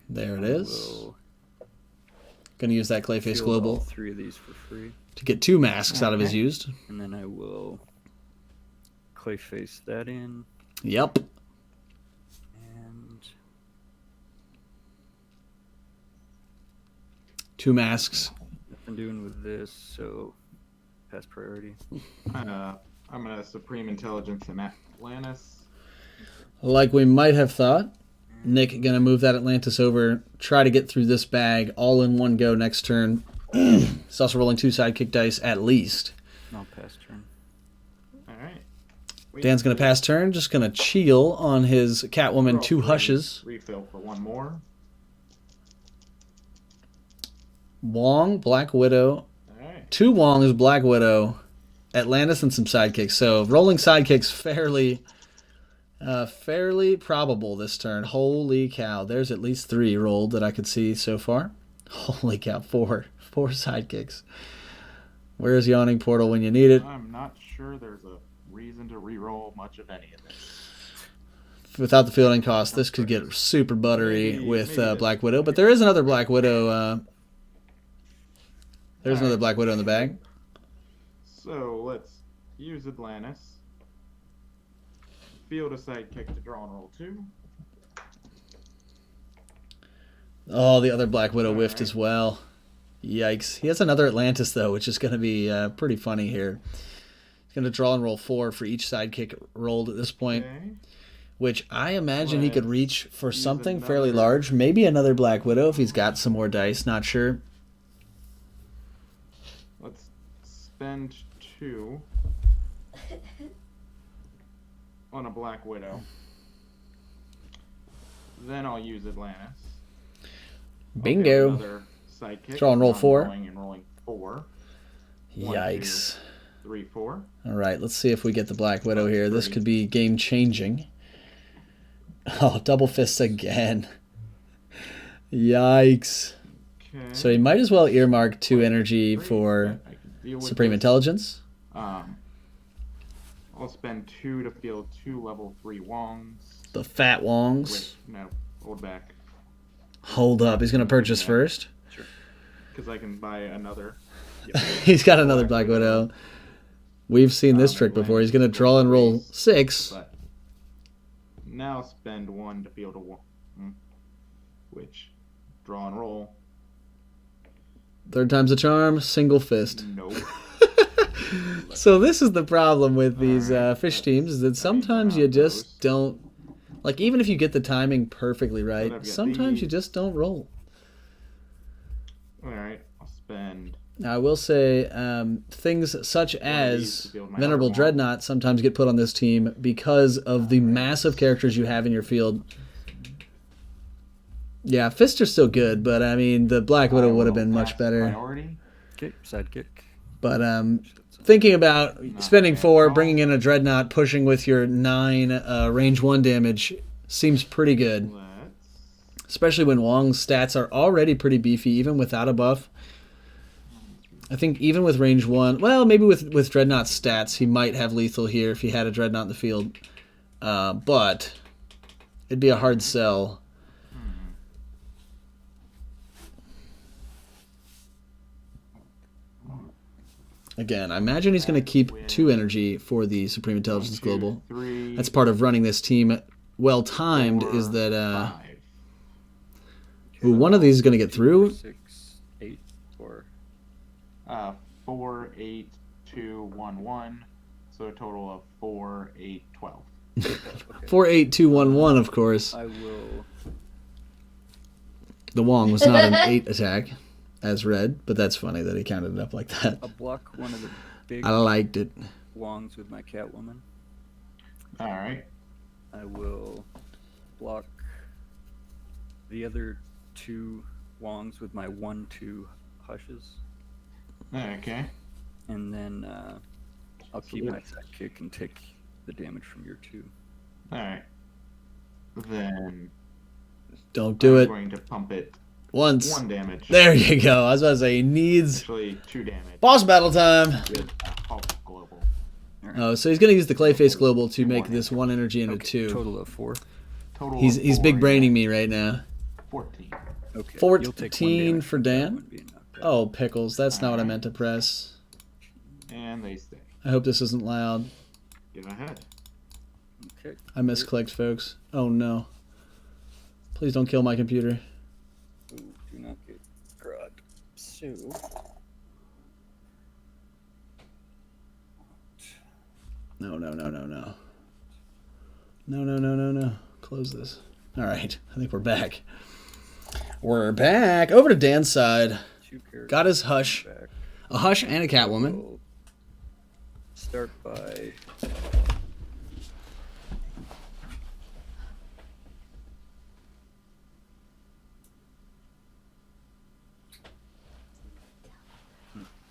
There it I is. will Gonna use that Clayface field all Global 3 of these for free. to get 2 masks out of his Okay. used. And then I will Clayface that in. Yep. And 2 masks. nothing doing with this, so pass priority. I'm gonna Supreme Intelligence in Atlantis. Like we might have thought. Nick gonna move that Atlantis over, try to get through this bag all in one go next turn. He's also rolling 2 sidekick dice at least. I'll pass turn. All right. Dan's gonna pass turn, just gonna chill on his Catwoman 2 hushes. Refill for 1 more. Wong, Black Widow, All right. 2 Wongs, Black Widow, Atlantis, and some sidekicks. So rolling sidekicks fairly probable this turn. Holy cow! There's at least 3 rolled that I could see so far. Holy cow! 4 sidekicks. Where's Yawning Portal when you need it? I'm not sure there's a reason to re-roll much of any of this. Without the fielding cost, this could get super buttery with maybe Black Widow. But there is another Black Widow. There's All another right. Black Widow in the bag. So let's use Atlantis. Field a sidekick to draw and roll 2. Oh, the other Black Widow whiffed Alright. as well. Yikes. He has another Atlantis, though, which is going to be pretty funny here. He's going to draw and roll 4 for each sidekick rolled at this point, Okay. which I imagine he could Let's reach for use something fairly another- large. Maybe another Black Widow if he's got some more dice. Not sure. Let's spend 2 on a Black Widow. Then I'll use Atlantis. I'll get Bingo. another sidekick. Draw and roll I'm 4. Rolling and rolling 4. Yikes. 3, 4. All right, let's see if we get the Black Widow here. This 3. could be game changing. Oh, double fists again. Yikes. Okay. So he might as well earmark 2 energy 3. for I can deal with Supreme this. Intelligence. I'll spend 2 to field 2 level 3 Wongs. The fat Wongs. Wait, no, hold back. Hold up, he's going to purchase Yeah. first. Because I can buy another. He's got another Black Widow. We've seen this trick before. He's going to draw and roll 6. But now spend 1 to field a 1. Which, draw and roll. Third time's a charm, single fist. Nope. So this is the problem with these Alright, fish that's- teams, is that sometimes you just don't, like even if you get the timing perfectly Then I've right, got sometimes you these. just don't roll. Alright, I'll spend. Now, I will say things such of these as to build my Venerable other wall. Dreadnought sometimes get put on this team because of the massive characters you have in your field. Yeah, fists are still good, but I mean the Black Widow would have been much better. Priority. Okay, sidekick. But thinking about spending bad 4, at all. bringing in a Dreadnought, pushing with your 9 range 1 damage seems pretty good. Let's. Especially when Wong's stats are already pretty beefy, even without a buff. I think even with range 1, well, maybe with Dreadnought's stats, he might have lethal here if he had a Dreadnought in the field. But it'd be a hard sell. Again, I imagine he's going to keep 2 energy for the Supreme Intelligence 2, Global. 3. That's part of running this team well timed, is 4, that 5. ooh, one of these is going to get through. 6, 8, or 4, 8, 2, 1, 1. So a total of 4, 8, 12. Okay. 48211, of course. I will. The Wong was not an 8 attack, as read, but that's funny that he counted it up like that. I'll block one of the big I liked it. Wongs with my Catwoman. All right. I will block the other 2 Wongs with my 1/2 Hushes. Okay. And then I'll keep my sidekick and take the damage from your 2. All right. Then Don't do I'm it going to pump it once. 1 damage. There you go. I was about to say he needs Actually, 2 damage. boss battle time. With Hulk Global. Oh, so he's gonna use the Clayface Global to make this 1 energy into 2. Total of 4. Total. He's of 4, big braining yeah. me right now. 14. Okay. 14 you'll take 1 damage for from that Dan? one being knocked out. Oh, pickles. That's not what I meant to press. And they stay. I hope this isn't loud. Get ahead. Okay. I misclicked, folks. Oh no. Please don't kill my computer. Ooh, do not get grubbed. So. No, no, no, no, no. No, no, no, no, no. Close this. All right. I think we're back. We're back. Over to Dan's side. 2 characters Got his Hush. back. A Hush and a Catwoman. We'll start by.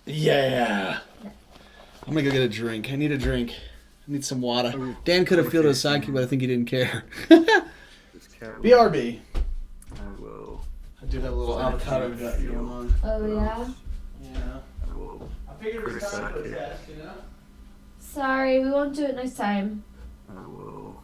Yeah. I'm gonna go get a drink. I need a drink. I need some water. Dan could have fielded a sidekick, but I think he didn't care. This Catwoman. BRB. I will. I do have a little avocado gut going on. Oh yeah. Yeah. I will. I figured it was time for a test, you know? Sorry, we won't do it next time. I will.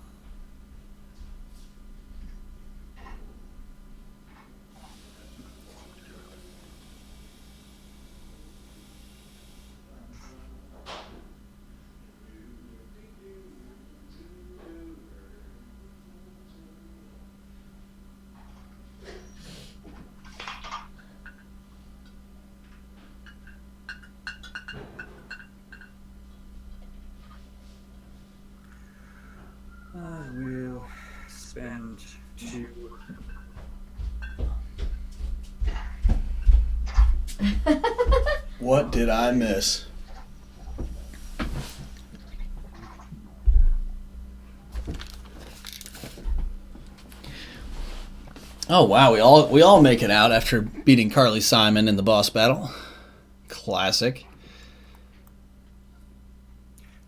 I will spend 2. What did I miss? Oh wow, we all make it out after beating Carly Simon in the boss battle. Classic.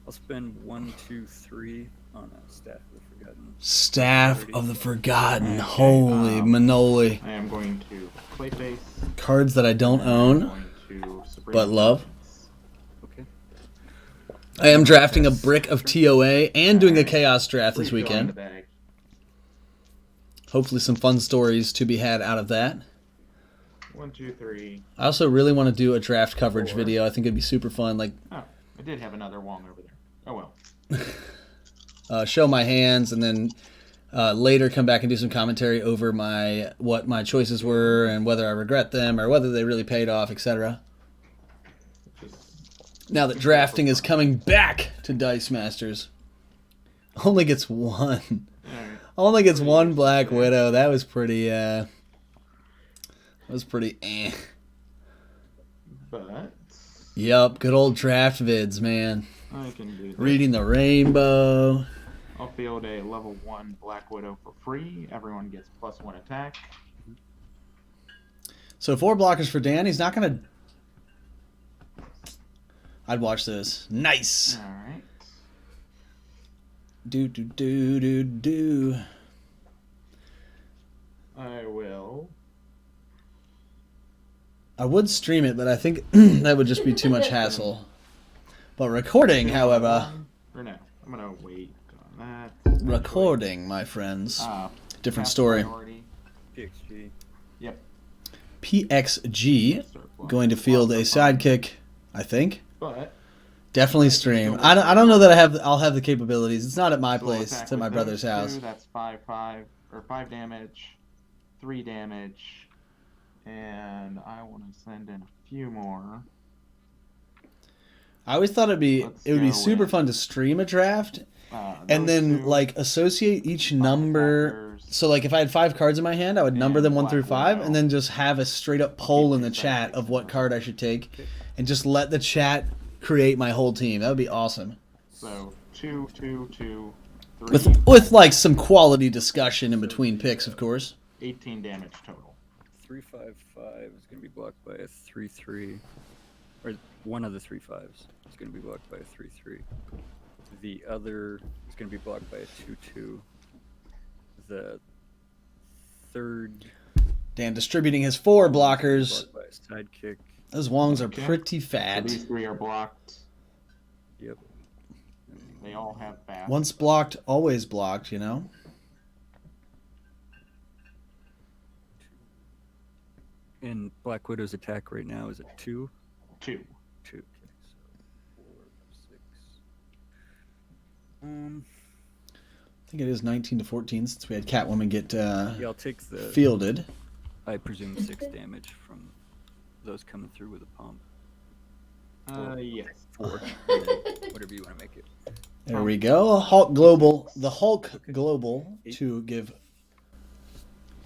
I'll spend 1, 2, 3 on a Staff of the Forgotten. Staff of the Forgotten. Holy Manoli. I am going to Clayface. Cards that I don't I'm own, going to Sabrina but love. Okay. I am drafting a brick of TOA and doing a Chaos draft this Refill in the weekend. bag. Hopefully some fun stories to be had out of that. 1, 2, 3. I also really want to do a draft coverage 4. video. I think it'd be super fun. Like, Oh, I did have another Wong over there. Oh well. show my hands and then later come back and do some commentary over what my choices were and whether I regret them or whether they really paid off, etc. Now that drafting is coming back to Dice Masters, only gets one. Alright. Only gets one Black Widow. That was pretty. That was pretty. But Yup, good old draft vids, man. I can do this. Reading the rainbow. I'll field a level 1 Black Widow for free. Everyone gets +1 attack. So 4 blockers for Dan. He's not gonna. I'd watch this. Nice. Alright. Do do do do do. I will. I would stream it, but I think that would just be too much hassle. But recording, however, Or no. I'm gonna wait on that. recording, my friends, Ah, different pass story. priority. PXG. Yep. PXG Start flying. going to field a sidekick. I think But definitely stream. I don't know that I'll have the capabilities. It's not at my place. It's at my brother's house. That's 5 damage, 3 damage, and I want to send in a few more. I always thought it would be go super with- fun to stream a draft and those then two, like associate each five number. attackers, So like if I had 5 cards in my hand, I would number And them 1 through Black 5, Widow. and then just have a straight up poll in the keep chat track of what of card I should take, and just let the chat create my whole team. That would be awesome. So 2, 2, 2, 3. With like some quality discussion in between picks, of course. 18 damage total. 3/5/5 is going to be blocked by a 3/3, or one of the 3/5s is going to be blocked by a 3/3. The other is going to be blocked by a 2/2. The third Dan distributing his 4 blockers. blocked by a sidekick. Those Wongs are Okay. pretty So fat. these 3 are blocked. Yep. They all have fast. Once blocked, always blocked, you know? And Black Widow's attack right now is a 2. 2. 2. Okay, so 4, 6. I think it is 19 to 14 since we had Catwoman get Yeah, I'll take the. fielded. I presume 6 damage from those coming through with a pump. Yes. 4. Whatever you want to make it. There we go. Hulk Global. The Hulk Global to give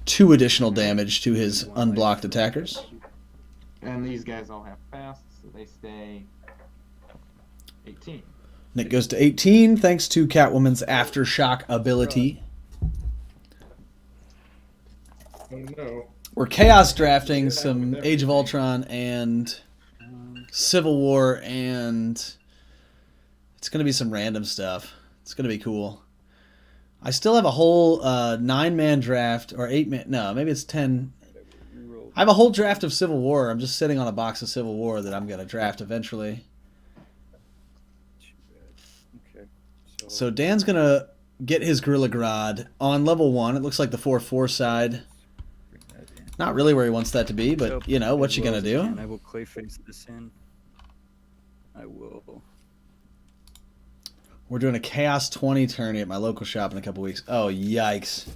2 additional damage to his unblocked attackers. And these guys all have fast, so they stay 18. Nick goes to 18 thanks to Catwoman's Aftershock ability. Oh no. We're chaos drafting some Age of Ultron and Civil War, and it's going to be some random stuff. It's going to be cool. I still have a whole 9-man draft, or 8-man, no, maybe it's 10. I have a whole draft of Civil War. I'm just sitting on a box of Civil War that I'm going to draft eventually. Okay. So Dan's going to get his Gorilla Grodd on level 1. It looks like the 4/4 side. Bring that in. Not really where he wants that to be, but, Nope, you know, what as you well going to as I do? can. I will Clayface this in. I will. We're doing a Chaos 20 tourney at my local shop in a couple weeks. Oh, yikes.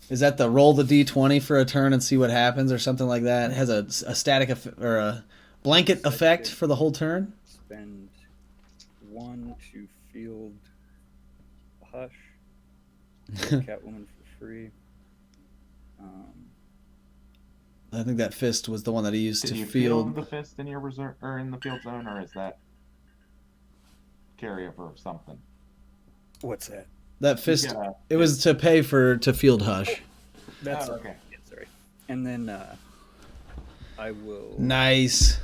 Is that the roll the D20 for a turn and see what happens or something like that? It has a static or a blanket effect for the whole turn? Spend 1 to field a Hush. Catwoman for free. I think that fist was the one that he used Did to you field. field the fist in your reserve or in the field zone, or is that carryover of something? What's that? That fist, Yeah. it was to pay to field Hush. That's Oh, okay. yeah, sorry. And then I will. Nice.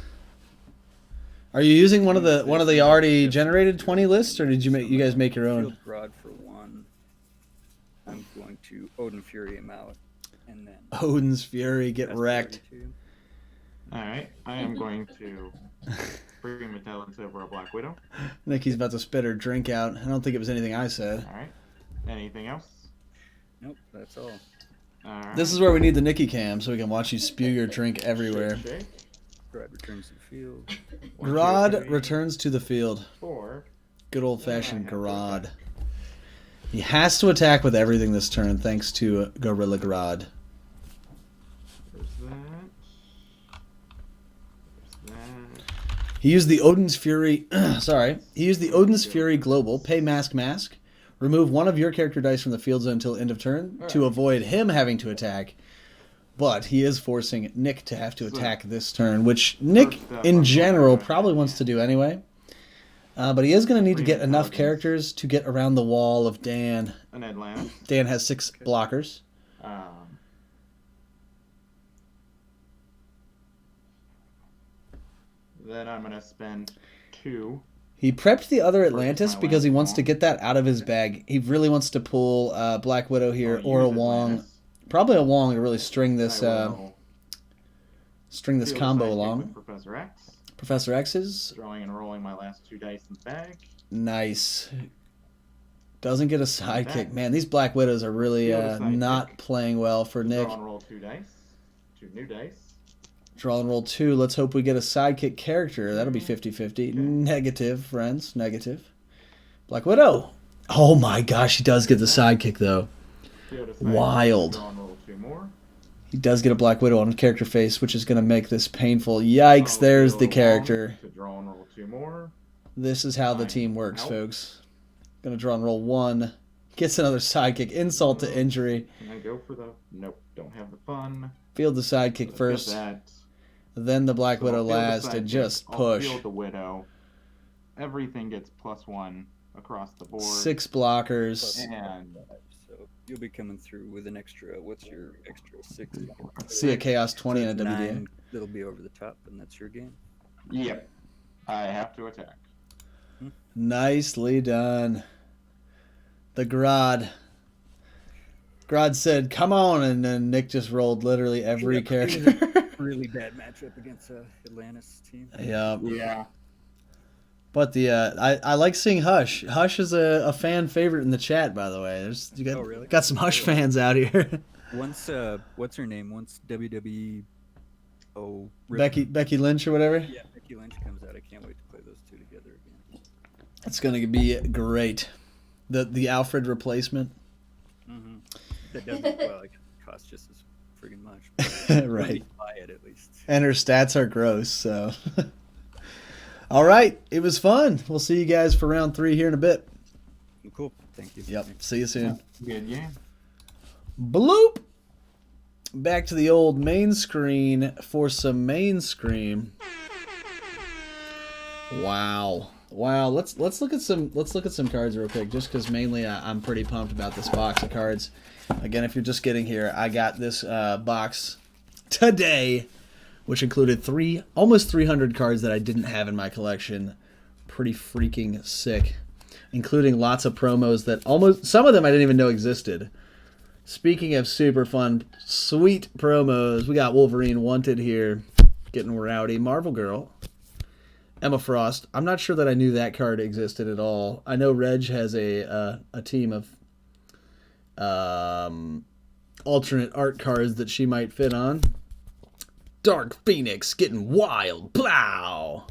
Are you using one of the already generated 20 lists, or did you guys make your own? Field Grodd for 1. I'm going to Odin Fury him out, and then Odin's Fury, get that's wrecked. 32. Alright, I am going to bring Metallus over a Black Widow. I think he's about to spit her drink out. I don't think it was anything I said. Alright. Anything else? Nope, that's all. Alright. This is where we need the Nikki cam so we can watch you spew your drink everywhere. Shake, Grodd returns to the field. 1, 2, Grodd 3, returns to the field. 4. Good old fashioned Grodd. He has to attack with everything this turn thanks to Gorilla Grodd. There's that. There's that. He used the Odin's Fury. Sorry. He used the Odin's Fury Global. Pay Mask. Remove one of your character dice from the field zone until end of turn to avoid him having to attack. But he is forcing Nick to have to attack this turn, which Nick, in general, probably wants to do anyway. But he is going to need to get enough characters to get around the wall of Dan. An Atlantis. Dan has 6 blockers. Then I'm going to spend 2. He prepped the other Atlantis my because he last wants to Wong. get that out of his bag. He really wants to pull Black Widow here I'll or a use Wong. Atlantis. Probably a Wong to really string this I will string this field combo sidekick along. with Professor X. Professor X's Drawing and rolling my last 2 dice in the bag. nice. Doesn't get a sidekick. that. Man, these Black Widows are really Field a sidekick. not playing well for Nick. Draw and roll 2 dice. 2 new dice. Draw and roll 2. Let's hope we get a sidekick character. That'll be 50-50. Negative, friends. Negative. Black Widow. Oh my gosh, he does get the sidekick though. Field a sidekick, Wild. Draw and roll 2 more. He does get a Black Widow on character face, which is going to make this painful. Yikes, there's the character. To draw and roll 2 more. This is how the team works, folks. Going to draw and roll 1. Gets another sidekick. Insult to injury. Can I go for the... Nope, don't have the fun. Field the sidekick Let's get first. that. Then the Black So Widow I'll field the last and sidekick, just I'll push. field the Widow. Everything gets +1 across the board. 6 blockers. And So you'll be coming through with an extra. What's your extra 6? See a Chaos 20 and a WDA. 9 that'll be over the top, and that's your game. yep, I have to attack. Nicely done. The Grodd. Grodd said, come on, and then Nick just rolled literally every Yep. character. Really bad matchup against Atlantis team. Yeah. Yeah. But I like seeing Hush. Hush is a fan favorite in the chat, by the way. You got, Oh, really? got some Hush fans out here. Once what's her name? Once WWE Becky Lynch or whatever. Yeah, Becky Lynch comes out. I can't wait to play those two together again. It's gonna be great. The Alfred replacement. Mm-hmm. That doesn't well, it costs just as friggin' much. But Right. you buy it at least. And her stats are gross, so. All right, it was fun. We'll see you guys for round 3 here in a bit. Cool. Thank you. Yep. See you soon. Good game. Bloop. Back to the old main screen for some main scream. Wow. Let's look at some cards real quick, just because mainly I'm pretty pumped about this box of cards. Again, if you're just getting here, I got this box today, which included almost 300 cards that I didn't have in my collection. Pretty freaking sick, including lots of promos that some of them I didn't even know existed. Speaking of super fun, sweet promos, we got Wolverine Wanted here, getting rowdy. Marvel Girl, Emma Frost. I'm not sure that I knew that card existed at all. I know Reg has a team of alternate art cards that she might fit on. Dark Phoenix getting wild. Plow.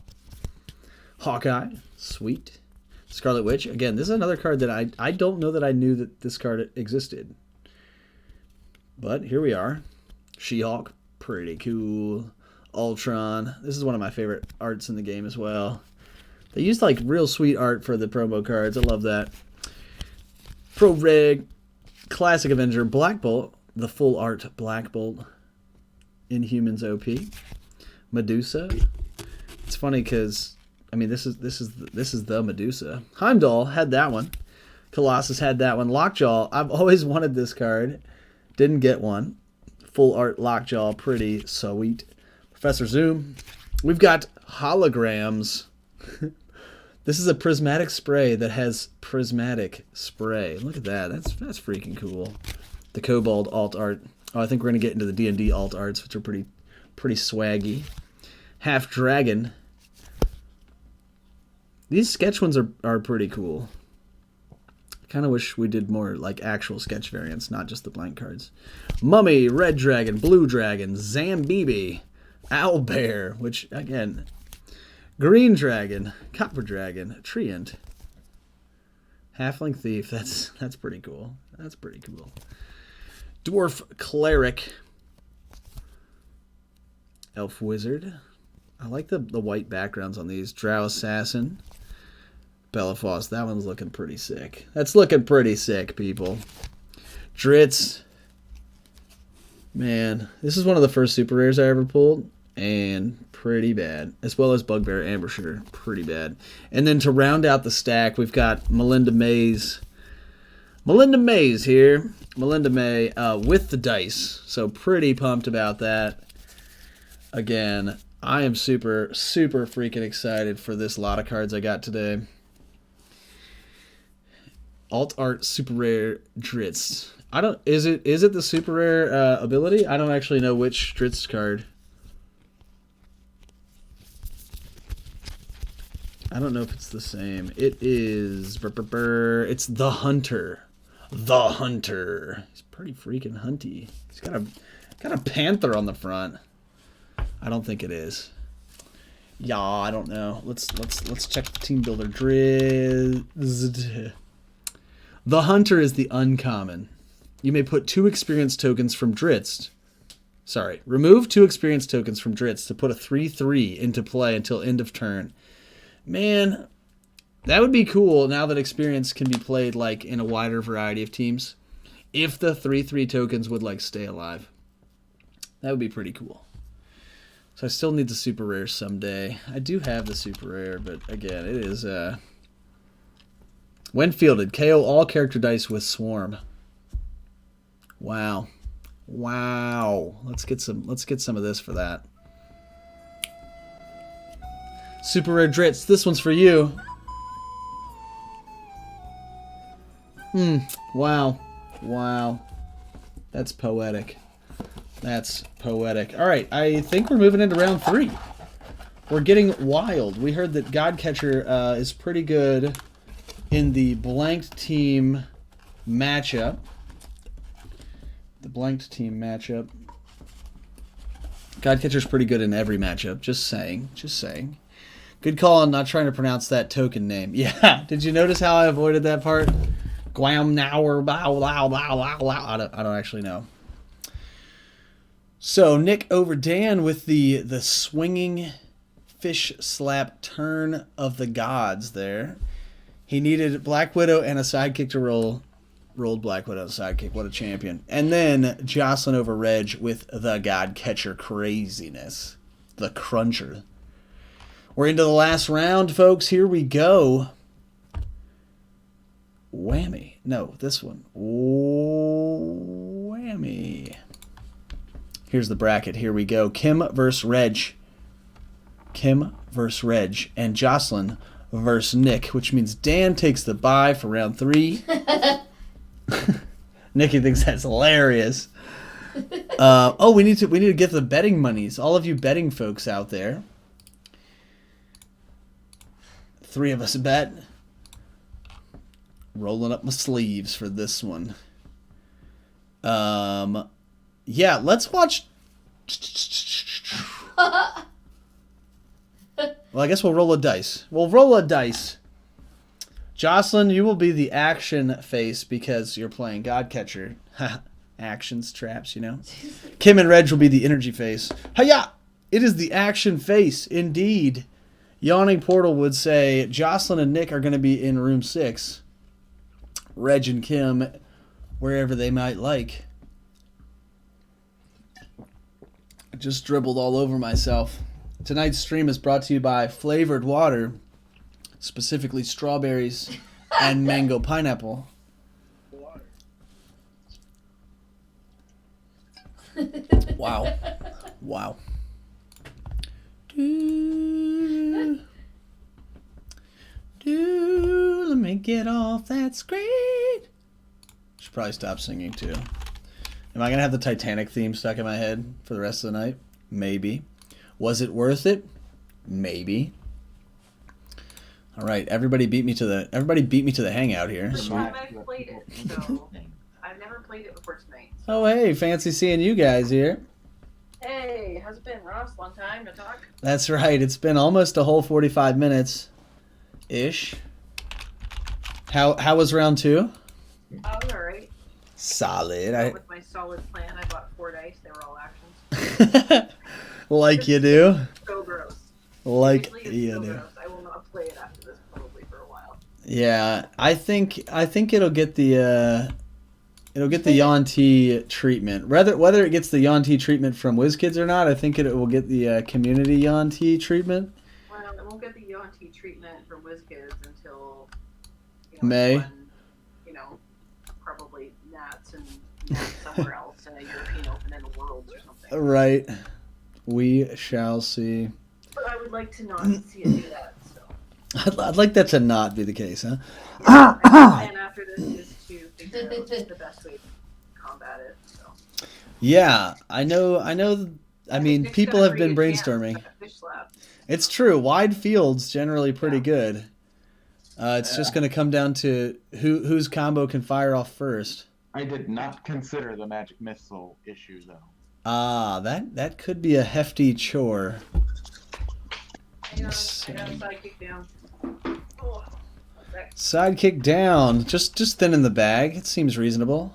Hawkeye. Sweet. Scarlet Witch. Again, this is another card that I don't know that I knew that this card existed. But here we are. She-Hulk. Pretty cool. Ultron. This is one of my favorite arts in the game as well. They used like real sweet art for the promo cards. I love that. Pro Reg. Classic Avenger. Black Bolt. The full art Black Bolt. Inhumans OP. Medusa. It's funny because I mean this is the Medusa. Heimdall had that one. Colossus had that one. Lockjaw. I've always wanted this card. Didn't get one. Full art Lockjaw. Pretty sweet. Professor Zoom. We've got holograms. This is a prismatic spray that has prismatic spray. Look at that. That's freaking cool. The Kobold alt art. Oh, I think we're gonna get into the D&D alt arts, which are pretty swaggy. Half Dragon. These sketch ones are pretty cool. I kind of wish we did more like actual sketch variants, not just the blank cards. Mummy, Red Dragon, Blue Dragon, Zambibi, Owlbear, which again, Green Dragon, Copper Dragon, Treant, Halfling Thief. That's pretty cool. That's pretty cool. Dwarf Cleric, Elf Wizard. I like the white backgrounds on these. Drow Assassin. Bellafoss. That one's looking pretty sick. That's looking pretty sick, people. Dritz. Man, this is one of the first super rares I ever pulled. And pretty bad. As well as Bugbear Ambusher. Pretty bad. And then to round out the stack, we've got Melinda Mays. Melinda Mays here. Melinda May with the dice. So pretty pumped about that. Again, I am super freaking excited for this lot of cards I got today. Alt Art Super Rare Dritz. Is it the super rare ability? I don't actually know which Dritz card. I don't know if it's the same. It is it's the Hunter. The Hunter. He's pretty freaking hunty. He's got a panther on the front. I don't think it is. Yeah, I don't know. Let's check the team builder. Drizzt. The Hunter is the uncommon. You may put 2 experience tokens from Dritz Sorry. Remove 2 experience tokens from Dritz to put a 3/3 into play until end of turn. Man, that would be cool now that experience can be played like in a wider variety of teams. If the 3/3 tokens would like stay alive. That would be pretty cool. So I still need the super rare someday. I do have the super rare, but again, it is when fielded, KO all character dice with swarm. Wow. Wow. Let's get some of this for that. Super rare Dritz, this one's for you. Wow. Wow. That's poetic. That's poetic. All right, I think we're moving into round 3. We're getting wild. We heard that Godcatcher is pretty good in the blanked team matchup. The blanked team matchup. Godcatcher's pretty good in every matchup. Just saying. Just saying. Good call on not trying to pronounce that token name. Yeah. Did you notice how I avoided that part? Guam now or bow low low low low. I don't actually know. So Nick over Dan with the swinging fish slap turn of the gods there. He needed Black Widow and a sidekick to roll. Rolled Black Widow sidekick. What a champion. And then Jocelyn over Reg with the Godcatcher craziness. The cruncher. We're into the last round, folks. Here we go. Whammy. No, this one. Whammy. Here's the bracket. Here we go. Kim versus Reg. Kim versus Reg. And Jocelyn versus Nick, which means Dan takes the bye for round 3. Nikki thinks that's hilarious. We need to get the betting monies. All of you betting folks out there. 3 of us bet. Rolling up my sleeves for this one. Yeah, let's watch. Well, I guess we'll roll a dice. We'll roll a dice. Jocelyn, you will be the action face because you're playing Godcatcher. Actions, traps, you know. Kim and Reg will be the energy face. Hiya! It is the action face, indeed. Yawning Portal would say Jocelyn and Nick are going to be in room 6. Reg and Kim, wherever they might like. I just dribbled all over myself. Tonight's stream is brought to you by Flavored Water, specifically strawberries and mango pineapple. Wow. Wow. Let me get off that screen. Should probably stop singing too. Am I going to have the Titanic theme stuck in my head for the rest of the night? Maybe. Was it worth it? Maybe. All right, everybody beat me to the hangout here. First time I've played it, so I've never played it before tonight. Oh, hey, fancy seeing you guys here. Hey, how's it been, Ross? Long time to talk. That's right. It's been almost a whole 45 minutes ish. How was round 2? I was alright. Solid. With my solid plan, I bought 4 dice. They were all actions. Like you do. So gross. Like Seriously, it's you so do. gross. I will not play it after this probably for a while. Yeah, I think it'll get the Yuan-Ti treatment. Whether it gets the Yuan-Ti treatment from WizKids or not, I think it will get the community Yuan-Ti treatment. Well, it won't get the Yuan-Ti treatment from WizKids until May. When, probably Nats and Nats somewhere else in a European Open in the Worlds or something. Right. We shall see. But I would like to not see it do that. So. I'd like that to not be the case, huh? And after this is to figure out the best way to combat it. So. Yeah, I know. I mean, Nick's people got a have been pretty good brainstorming. chance at fish slap. It's true. Wide fields generally pretty good. It's just going to come down to whose combo can fire off first. I did not consider the magic missile issue though. Ah, that could be a hefty chore. Hang on, I got a sidekick down. Oh, okay. Sidekick down, just thin in the bag. It seems reasonable.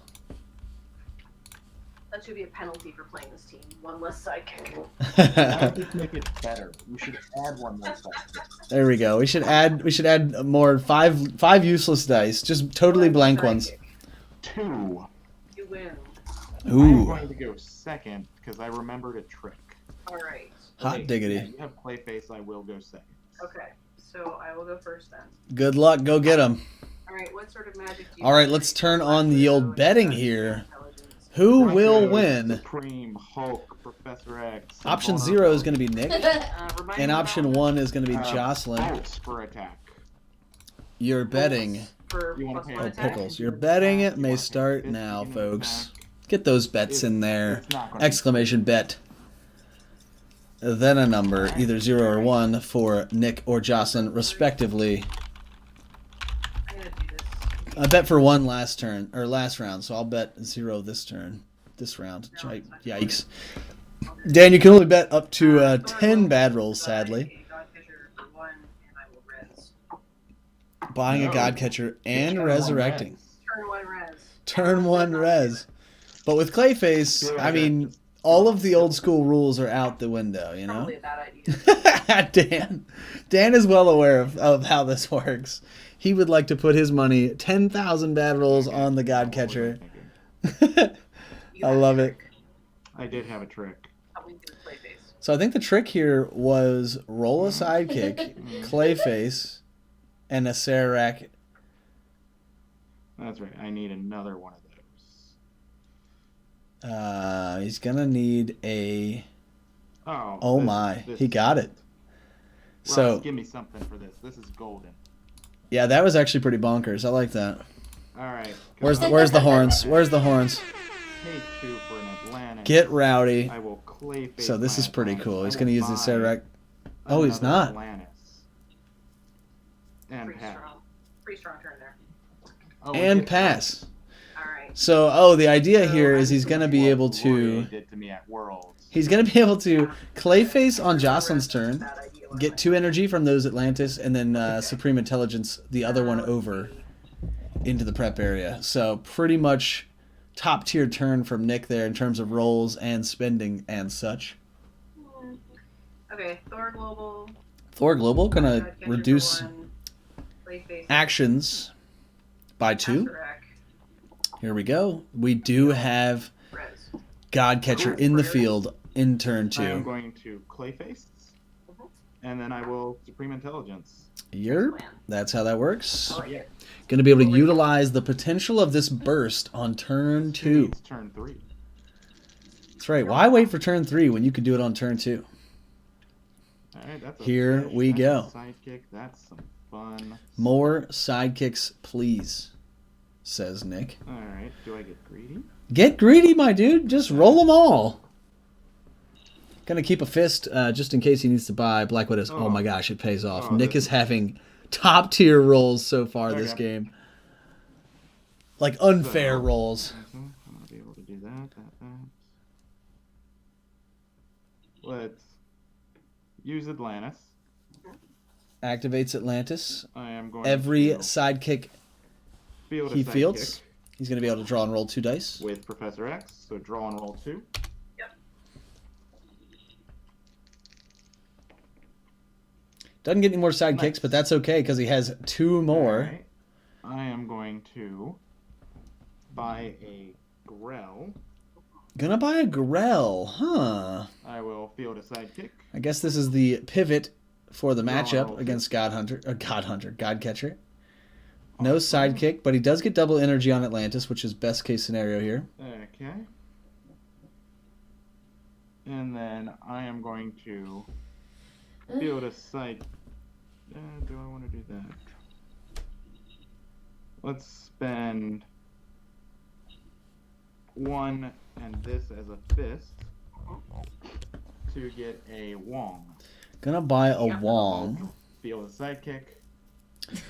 A that should be a penalty for playing this team. One less sidekick. Why don't you make it better? You should add one more sidekick. There we go. We should add more five useless dice, just totally One blank sidekick. ones. 2. You win. I'm Ooh, going to go second because I remembered a trick. All right. hot Wait, yeah, diggity. you have Clayface, I will go second. Okay. So I will go first then. Good luck. Go get them. All right. What sort of magic do you All right, have? let's turn on the old betting here. Intelligence. Who will Bronco, win? Supreme, Hulk, Professor X. Option Vulnerable. 0 is going to be Nick, Remind and me option about 1 is going to be Uh, Jocelyn. Bolts for attack. You're betting. for You wanna plus pay one Oh, attack. pickles. Your betting it may You wanna pay start 50 now, in folks. attack. Get those bets in there. It's not gonna be- Exclamation bet. Then a number, either 0 or 1, for Nick or Jocelyn, respectively. I'm gonna do this. I bet for 1 last turn, or last round, so I'll bet 0 this turn. This round. Yikes. Dan, you can only bet up to 10 bad rolls, sadly. God Fisher for 1, and I will res. Buying a No. Godcatcher and Turn one resurrecting. res. Turn 1 res. Turn 1 res. But with Clayface, I mean, all of the old school rules are out the window, you know? Probably a bad idea. Dan is well aware of how this works. He would like to put his money, 10,000 bad rolls on the What was I Godcatcher. thinking? You I have a love it. trick. I did have a trick. Help me do Clayface. So I think the trick here was roll a sidekick, Clayface, and a Sarac. That's right. I need another one of those. He's gonna need a. Oh. Oh this- my, this- he got it. Russ, So give me something for this. This is golden. yeah, that was actually pretty bonkers. I like that. All right. Where's the horns? Where's the horns? Take 2 for an Atlantic. Get rowdy. I will Clayface. So this my is pretty Atlantis. cool. I He's will gonna use the buy Sarac. Oh, he's another not. Atlantis. And Pretty pass. strong. Pretty strong turn there. Oh, we And did pass. Alright. So, the idea So here I'm is he's just gonna gonna be what able Rory to. did to me at Worlds. He's gonna be able to Clayface on Jocelyn's Turn res is a turn, bad idea when get I'm 2 energy from those Atlantis, and then Supreme Intelligence, the other one over, into the prep area. So pretty much top tier turn from Nick there in terms of rolls and spending and such. Okay, Thor Global. Thor Global gonna Godcatcher for reduce 1, Clayface, actions by 2. Sarac, Here we go. We do have res. Godcatcher in the field in turn I am 2. going to Clayface. And then I will Supreme Intelligence. Yerp. Plan. That's how that works. I like it. Going to be able to utilize the potential of this burst on turn 2. It's turn 3. That's right. Why wait for turn 3 when you could do it on turn 2? All right, that's a Here fish, we that's a go. Sidekick. That's some fun. More sidekicks, please, says Nick. All right. Do I get greedy? Get greedy, my dude. Just roll them all. Gonna keep a fist just in case he needs to buy Black Widows. Oh my gosh, it pays off. Oh, Nick this is having top tier rolls so far this Okay. game. Like unfair So- rolls. I'm gonna be able to do that. Let's use Atlantis. Activates Atlantis. I am going Every to sidekick field a he sidekick fields, he's gonna be able to draw and roll 2 dice. with Professor X. So draw and roll 2. Doesn't get any more sidekicks, Nice. but that's okay because he has 2 more. Alright. I am going to buy a Grell. Gonna buy a Grell, huh? I will field a sidekick. I guess this is the pivot for the Draw and matchup roll against Godcatcher. Oh, No sidekick, but he does get double energy on Atlantis, which is best case scenario here. Okay. And then I am going to field a side. Do I want to do that? Let's spend 1 and this as a fist to get a Wong. Gonna buy a Yeah. Wong. Field a sidekick.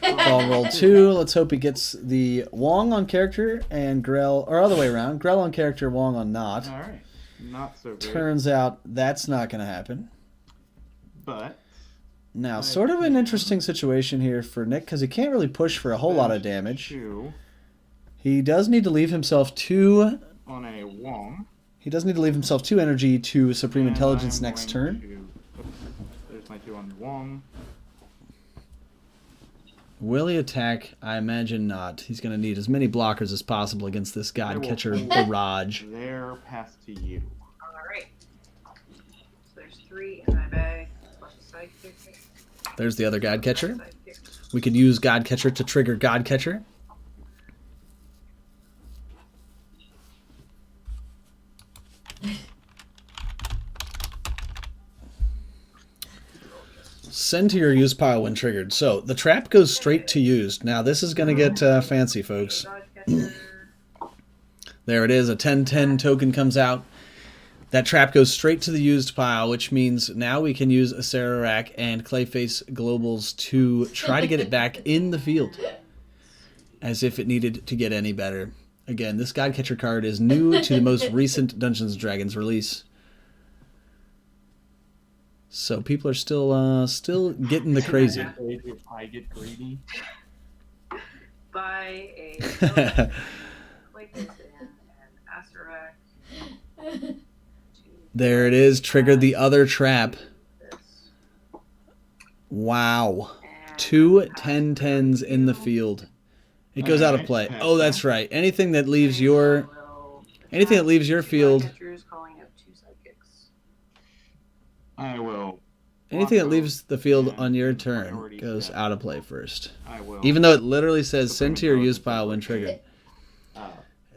Draw roll 2. Let's hope he gets the Wong on character and Grell, or other way around. Grell on character, Wong on not. All right. Not so great. Turns out that's not gonna happen. But Now, sort of an interesting situation here for Nick because he can't really push for a whole lot of damage. 2 He does need to leave himself 2. on a Wong. He doesn't need to leave himself 2 energy to Supreme And Intelligence I'm next going turn. to- oops, there's my 2 on Wong. Will he attack? I imagine not. He's going to need as many blockers as possible against this I will God-catcher pull barrage. Their pass to you. Alright. So there's 3 in my bag, plus a sidekick. There's the other God-catcher. Sidekick. We could use God-catcher to trigger God-catcher. Send to your use pile when triggered. So the trap goes straight to used. Now this is going to get fancy, folks. Godcatcher. There it is. A 10/10 token comes out. That trap goes straight to the used pile, which means now we can use Acererak and Clayface Globals to try to get it back in the field. As if it needed to get any better. Again, this Godcatcher card is new to the most recent Dungeons & Dragons release. So people are still getting the crazy. If I get greedy. Buy a Clayface and Acererak. There it is. Triggered the other trap. This. Wow. And 2 10/10s in the field. It goes out of play. Oh, that's right. Anything that leaves your field, Godcatchers calling out 2 sidekicks. I will. anything that block leaves the those field and on your turn priority goes step. out of play first. I will. Even though it literally says Supreme send to your use Intelligence pile when Authority.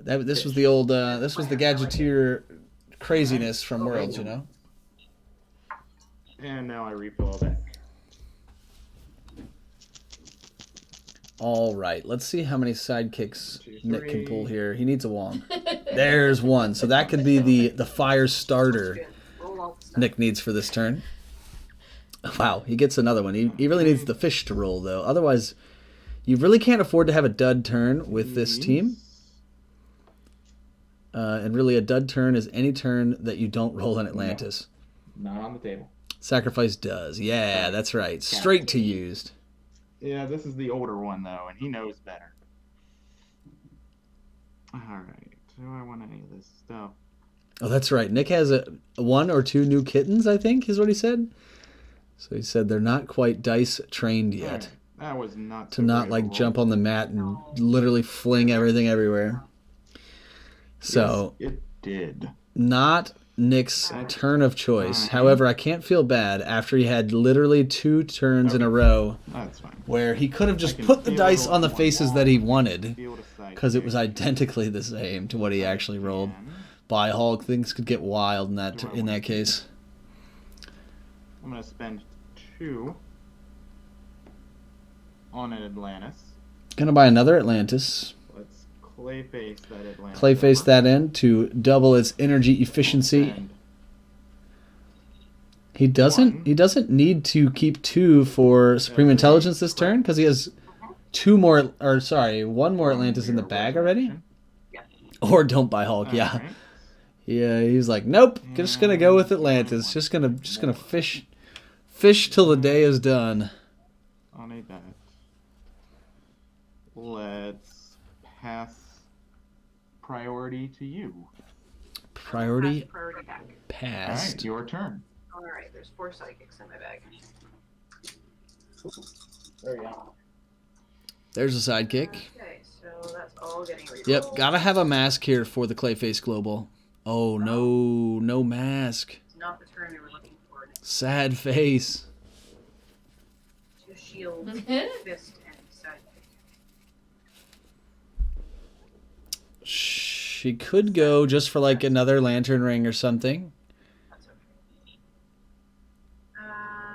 triggered. This was the old this was the Gadgeteer craziness from Worlds, you know. And now I refill all that. All right, let's see how many sidekicks 2, Nick can pull 3. here. He needs a Wong. There's one. So that could be the fire starter Good. Roll all the stuff. Nick needs for this turn. Wow, he gets another one. He really needs the fish to roll, though. Otherwise, you really can't afford to have a dud turn with this team. And really, a dud turn is any turn that you don't roll in Atlantis. Not on the table. Sacrifice does. Yeah, that's right. Straight to used. Yeah, this is the older one though, and he knows better. Alright, do I want any of this stuff? Oh, that's right. Nick has a 1 or 2 new kittens, I think, is what he said. So he said they're not quite dice trained yet. Alright, that was not To not like jump on the mat and literally fling everything everywhere. So Yes, it did. not Nick's turn of choice. However, I can't feel bad after he had literally 2 turns in a row That's fine. where he could have just I can put the feel dice it on the one faces wall. that he wanted Field of because it was sidekick. identically the same to what he actually rolled. And By Hulk, things could get wild in that case. I'm gonna spend 2 on an Atlantis. Gonna buy another Atlantis. Let's Clayface that Atlantis. Clayface that in to double its energy efficiency. And He doesn't need to keep 2 for Supreme Intelligence this turn because he has 1 more Atlantis in the bag already. Or don't buy Hulk, yeah. Alright. Yeah, he's like, nope, just gonna go with Atlantis. Just gonna fish till the day is done. I'll need that. Let's pass priority to you. Priority Priority back. passed. Alright, your turn. Alright, there's 4 sidekicks in my bag. There you go. There's a sidekick. Okay, so that's all getting rerolled. Yep, gotta have a mask here for the Clayface Global. Oh no mask. It's not the turn we were looking for. Sad face. 2 shields, fist, and sidekick. She could go just for like another lantern ring or something. That's okay.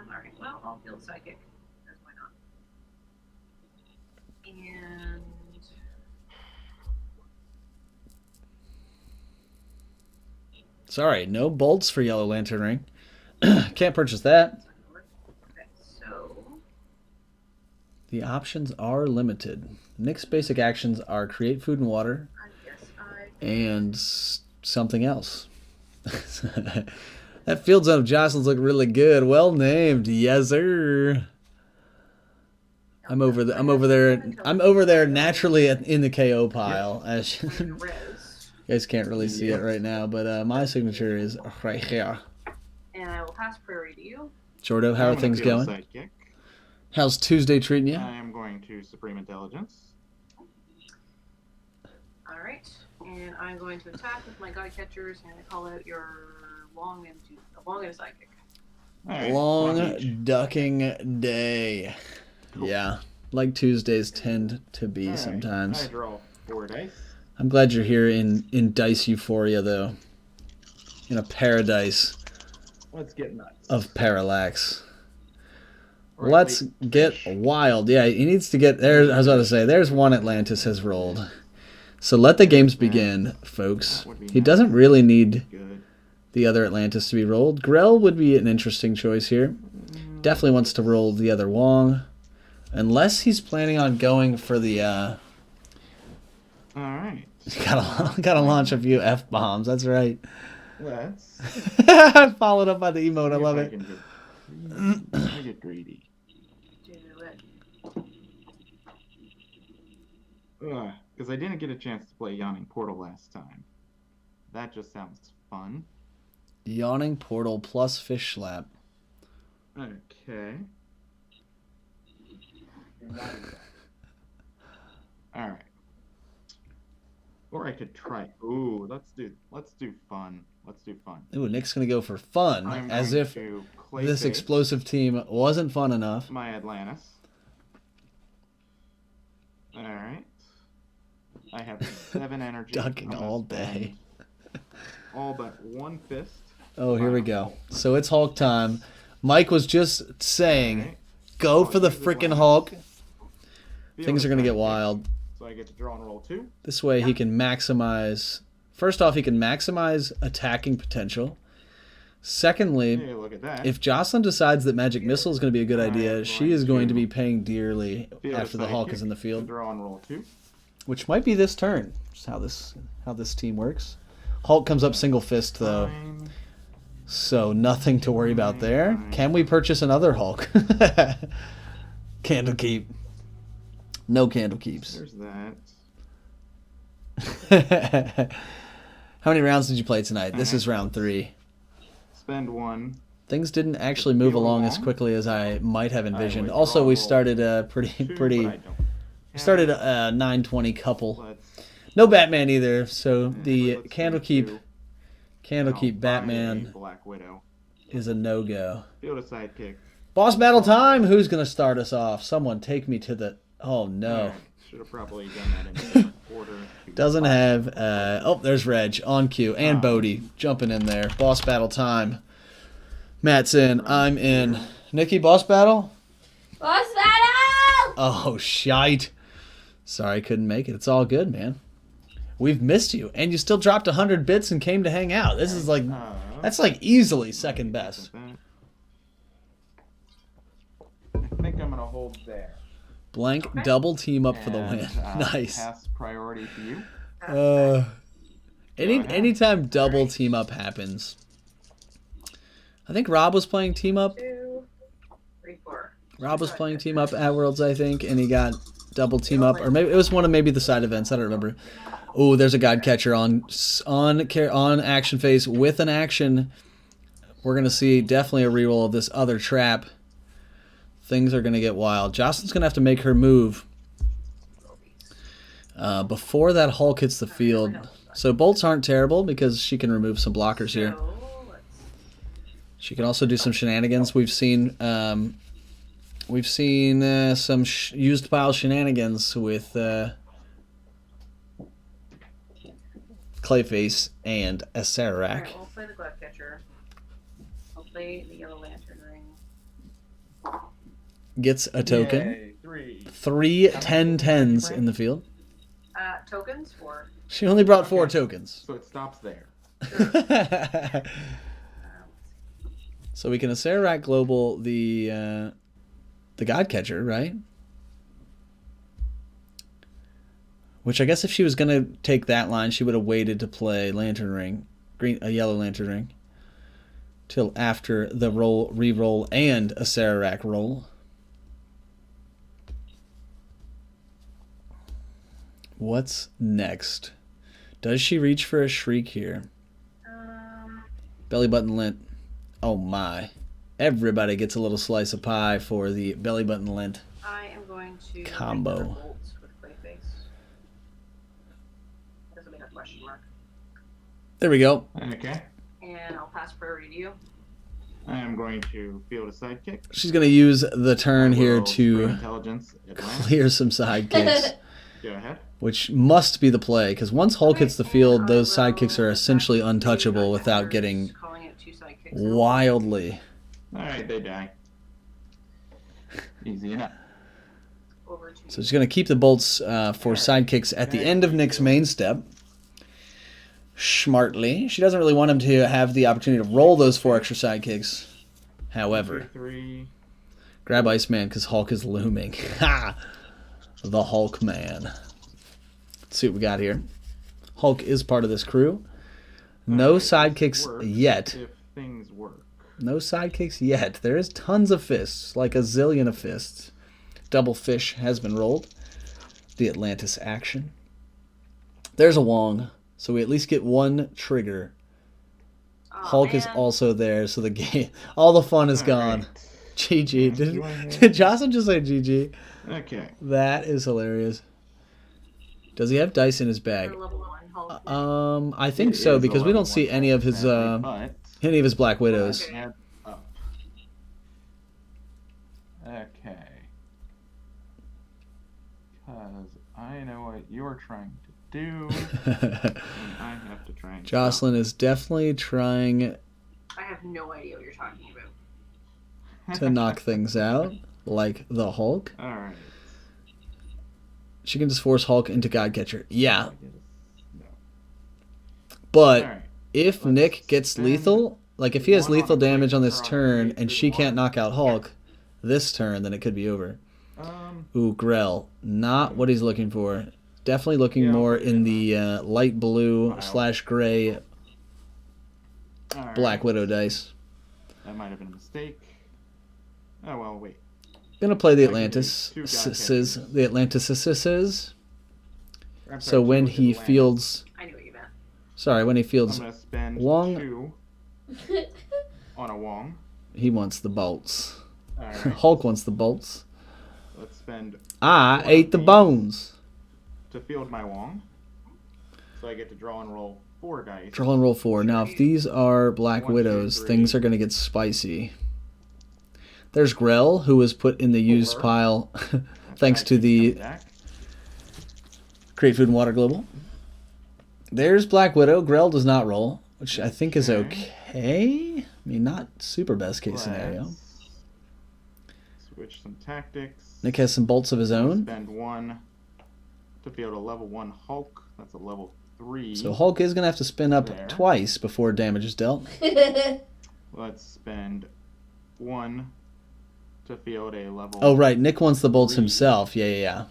Alright, well, I'll field sidekick. Because why not? And Sorry, no bolts for Yellow Lantern Ring. Can't purchase that. okay, so The options are limited. Nick's basic actions are create food and water I guess I and something else. That Field Zone of Jocelyn's look really good. Well named, yes sir. I'm over there naturally in the KO pile. As res. guys can't really see it right now, but my signature is right here. And I will pass priority to you. Jordo, how I'm are gonna things field a going? Sidekick. How's Tuesday treating you? I am going to Supreme Intelligence. Alright. And I'm going to attack with my God Catchers, and I call out your long and a sidekick. All right, Long one each. ducking day. Cool. Yeah, like Tuesdays tend to be All right, sometimes. I draw 4 dice. I'm glad you're here in Dice Euphoria, though. In a paradise Let's get nuts. of parallax. All right, Let's late get fish. wild. Yeah, he needs to get there. I was about to say, there's one Atlantis has rolled. So let the games begin, folks. That would be He nice. doesn't really need Good. the other Atlantis to be rolled. Grell would be an interesting choice here. Definitely wants to roll the other Wong. Unless he's planning on going for the... All right. Gotta launch a few F-bombs. That's right. Let's. Followed up by the emote. I see love if it. I get greedy. Do it. Because I didn't get a chance to play Yawning Portal last time. That just sounds fun. Yawning Portal plus Fish Slap. Okay. All right. Or I could try. Ooh, let's do fun. Let's do fun. Ooh, Nick's gonna go for fun, I'm as going if to this Clayface explosive team wasn't fun enough. my Atlantis. All right. I have 7 energy. Ducking I'm gonna all day. spend all but 1 fist. Oh, here we go. So it's Hulk time. Mike was just saying, Alright. go for the use the frickin' blast. Hulk. Field Things are gonna get attack. wild. So I get to draw and roll 2. This way he can maximize... First off, he can maximize attacking potential. Secondly, Hey, look at that. if Jocelyn decides that Magic Missile is going to be a good idea, I'm she is going going to to be paying dearly Field after the Hulk sidekick, is in the field, Draw and roll 2. which might be this turn. Just how this team works. Hulk comes up single fist though, Fine. so nothing to worry about there. Can we purchase another Hulk? Candlekeep. No Candlekeeps. There's that. How many rounds did you play tonight? This is round 3. Spend 1. Things didn't actually move Feel along as along? quickly as I might have envisioned. withdraw Also, we roll started 2, pretty. but I don't We started a 9:20 couple. Let's No Batman either. So the let's do Candlekeep 2. I'll Candlekeep buy a Batman Black Widow. is a no-go. Field a sidekick. Boss battle time. Who's gonna start us off? Someone take me to the. Oh no. Should have probably done that in a different order. Doesn't have. Oh, there's Reg on cue and Bodie jumping in there. Boss battle time. Matt's in. I'm in. Nikki, boss battle. Boss battle! Oh, shite. Sorry, couldn't make it. It's all good, man. We've missed you, and you still dropped 100 bits and came to hang out. This is like, that's like easily second best. I think I'm gonna hold there. Blank Okay. double team up for the And, win. Nice. Pass priority to you. Anytime Alright. double team up happens. I think Rob was playing team up. 2, 3, 4. Rob was playing team up at Worlds, I think, and he got double team up, or maybe it was one of maybe the side events. I don't remember. Oh, there's a God Catcher on action phase with an action. We're gonna see definitely a reroll of this other trap. Things are gonna get wild. Jocelyn's gonna have to make her move before that Hulk hits the field. So bolts aren't terrible because she can remove some blockers here. So, let's She can also do some shenanigans. We've seen some used pile shenanigans with Clayface and Acererak. Alright, we'll play the Glove Catcher. I'll play the Yellow Lantern Ring. Gets a token. Yay, 3. 3 10-10s in the field. Tokens for. She only brought 4 Okay. tokens. So it stops there. So we can Acererak Global the God Catcher, right? Which I guess if she was gonna take that line, she would have waited to play Lantern Ring, a Yellow Lantern Ring, till after the re-roll and Acererak roll. What's next? Does she reach for a shriek here? Belly button lint. Oh my. Everybody gets a little slice of pie for the belly button lint. I am going to Combo. make another bolts with Clayface. Doesn't make a question mark. There we go. Okay. And I'll pass priority to you. I am going to field a sidekick. She's going to use the turn I here will to spray intelligence. Atlanta. clear some sidekicks, Go ahead. which must be the play, because once Hulk hits the field, And those I will sidekicks are essentially pass untouchable the without others, getting calling it 2 sidekicks. wildly. All right, they die. Easy enough. Over to So she's going to keep the bolts for sidekicks at the end of Nick's main step. Smartly. She doesn't really want him to have the opportunity to roll those 4 extra sidekicks. However, 3. grab Iceman because Hulk is looming. Ha! The Hulk Man. Let's see what we got here. Hulk is part of this crew. No sidekicks Works yet. If things work. No sidekicks yet. There is tons of fists, like a zillion of fists. Double fish has been rolled. The Atlantis action. There's a Wong, so we at least get 1 trigger. Hulk is also there, so the game, all the fun is gone. GG. Did Jocelyn just say GG? Okay. That is hilarious. Does he have dice in his bag? level 1 Hulk. I think It so, is a because we level don't see 1 any of his sadly, but Black Widows. add up. Okay. Because I know what you're trying to do, and I have to try and Jocelyn is definitely trying I have no idea what you're talking about. to knock things out, like the Hulk. All right. She can just force Hulk into Godcatcher. Yeah, No. but All right. if Let's Nick gets spend lethal, like if he has one on lethal a damage on this breaker on turn three, and two, she can't one. knock out Hulk this turn, then it could be over. Um. Ooh, Grell. Not what he's looking for. Definitely looking Yeah, more but in the light blue Wow. / gray All right. Black Widow dice. That might have been a mistake. Oh well, wait. Gonna play the I can do Atlantis. 2 The Atlantis. I'm So sorry, when 2 he Atlantis. fields, I knew what you meant. sorry, when he I'm fields, gonna spend Wong- 2 on a Wong. he wants the bolts. All right. Hulk wants the bolts. Let's spend I One ate the of these. bones. to field my Wong. So I get to draw and roll 4 dice. Draw and roll 4. Now, if these are Black 1, 2, Widows, 3. things are going to get spicy. There's Grell, who was put in the used 4. pile That's thanks to sidekicks the coming back. Create Food and Water Global. There's Black Widow. Grell does not roll, which I think is okay. I mean, not super best case scenario. Let's switch some tactics. Nick has some bolts of his own. Spend 1 to field a level 1 Hulk. That's a level 3. So Hulk is going to have to spin up There. twice before damage is dealt. Let's spend 1 to field a level Oh, right. Nick wants the bolts 3 himself. Yeah.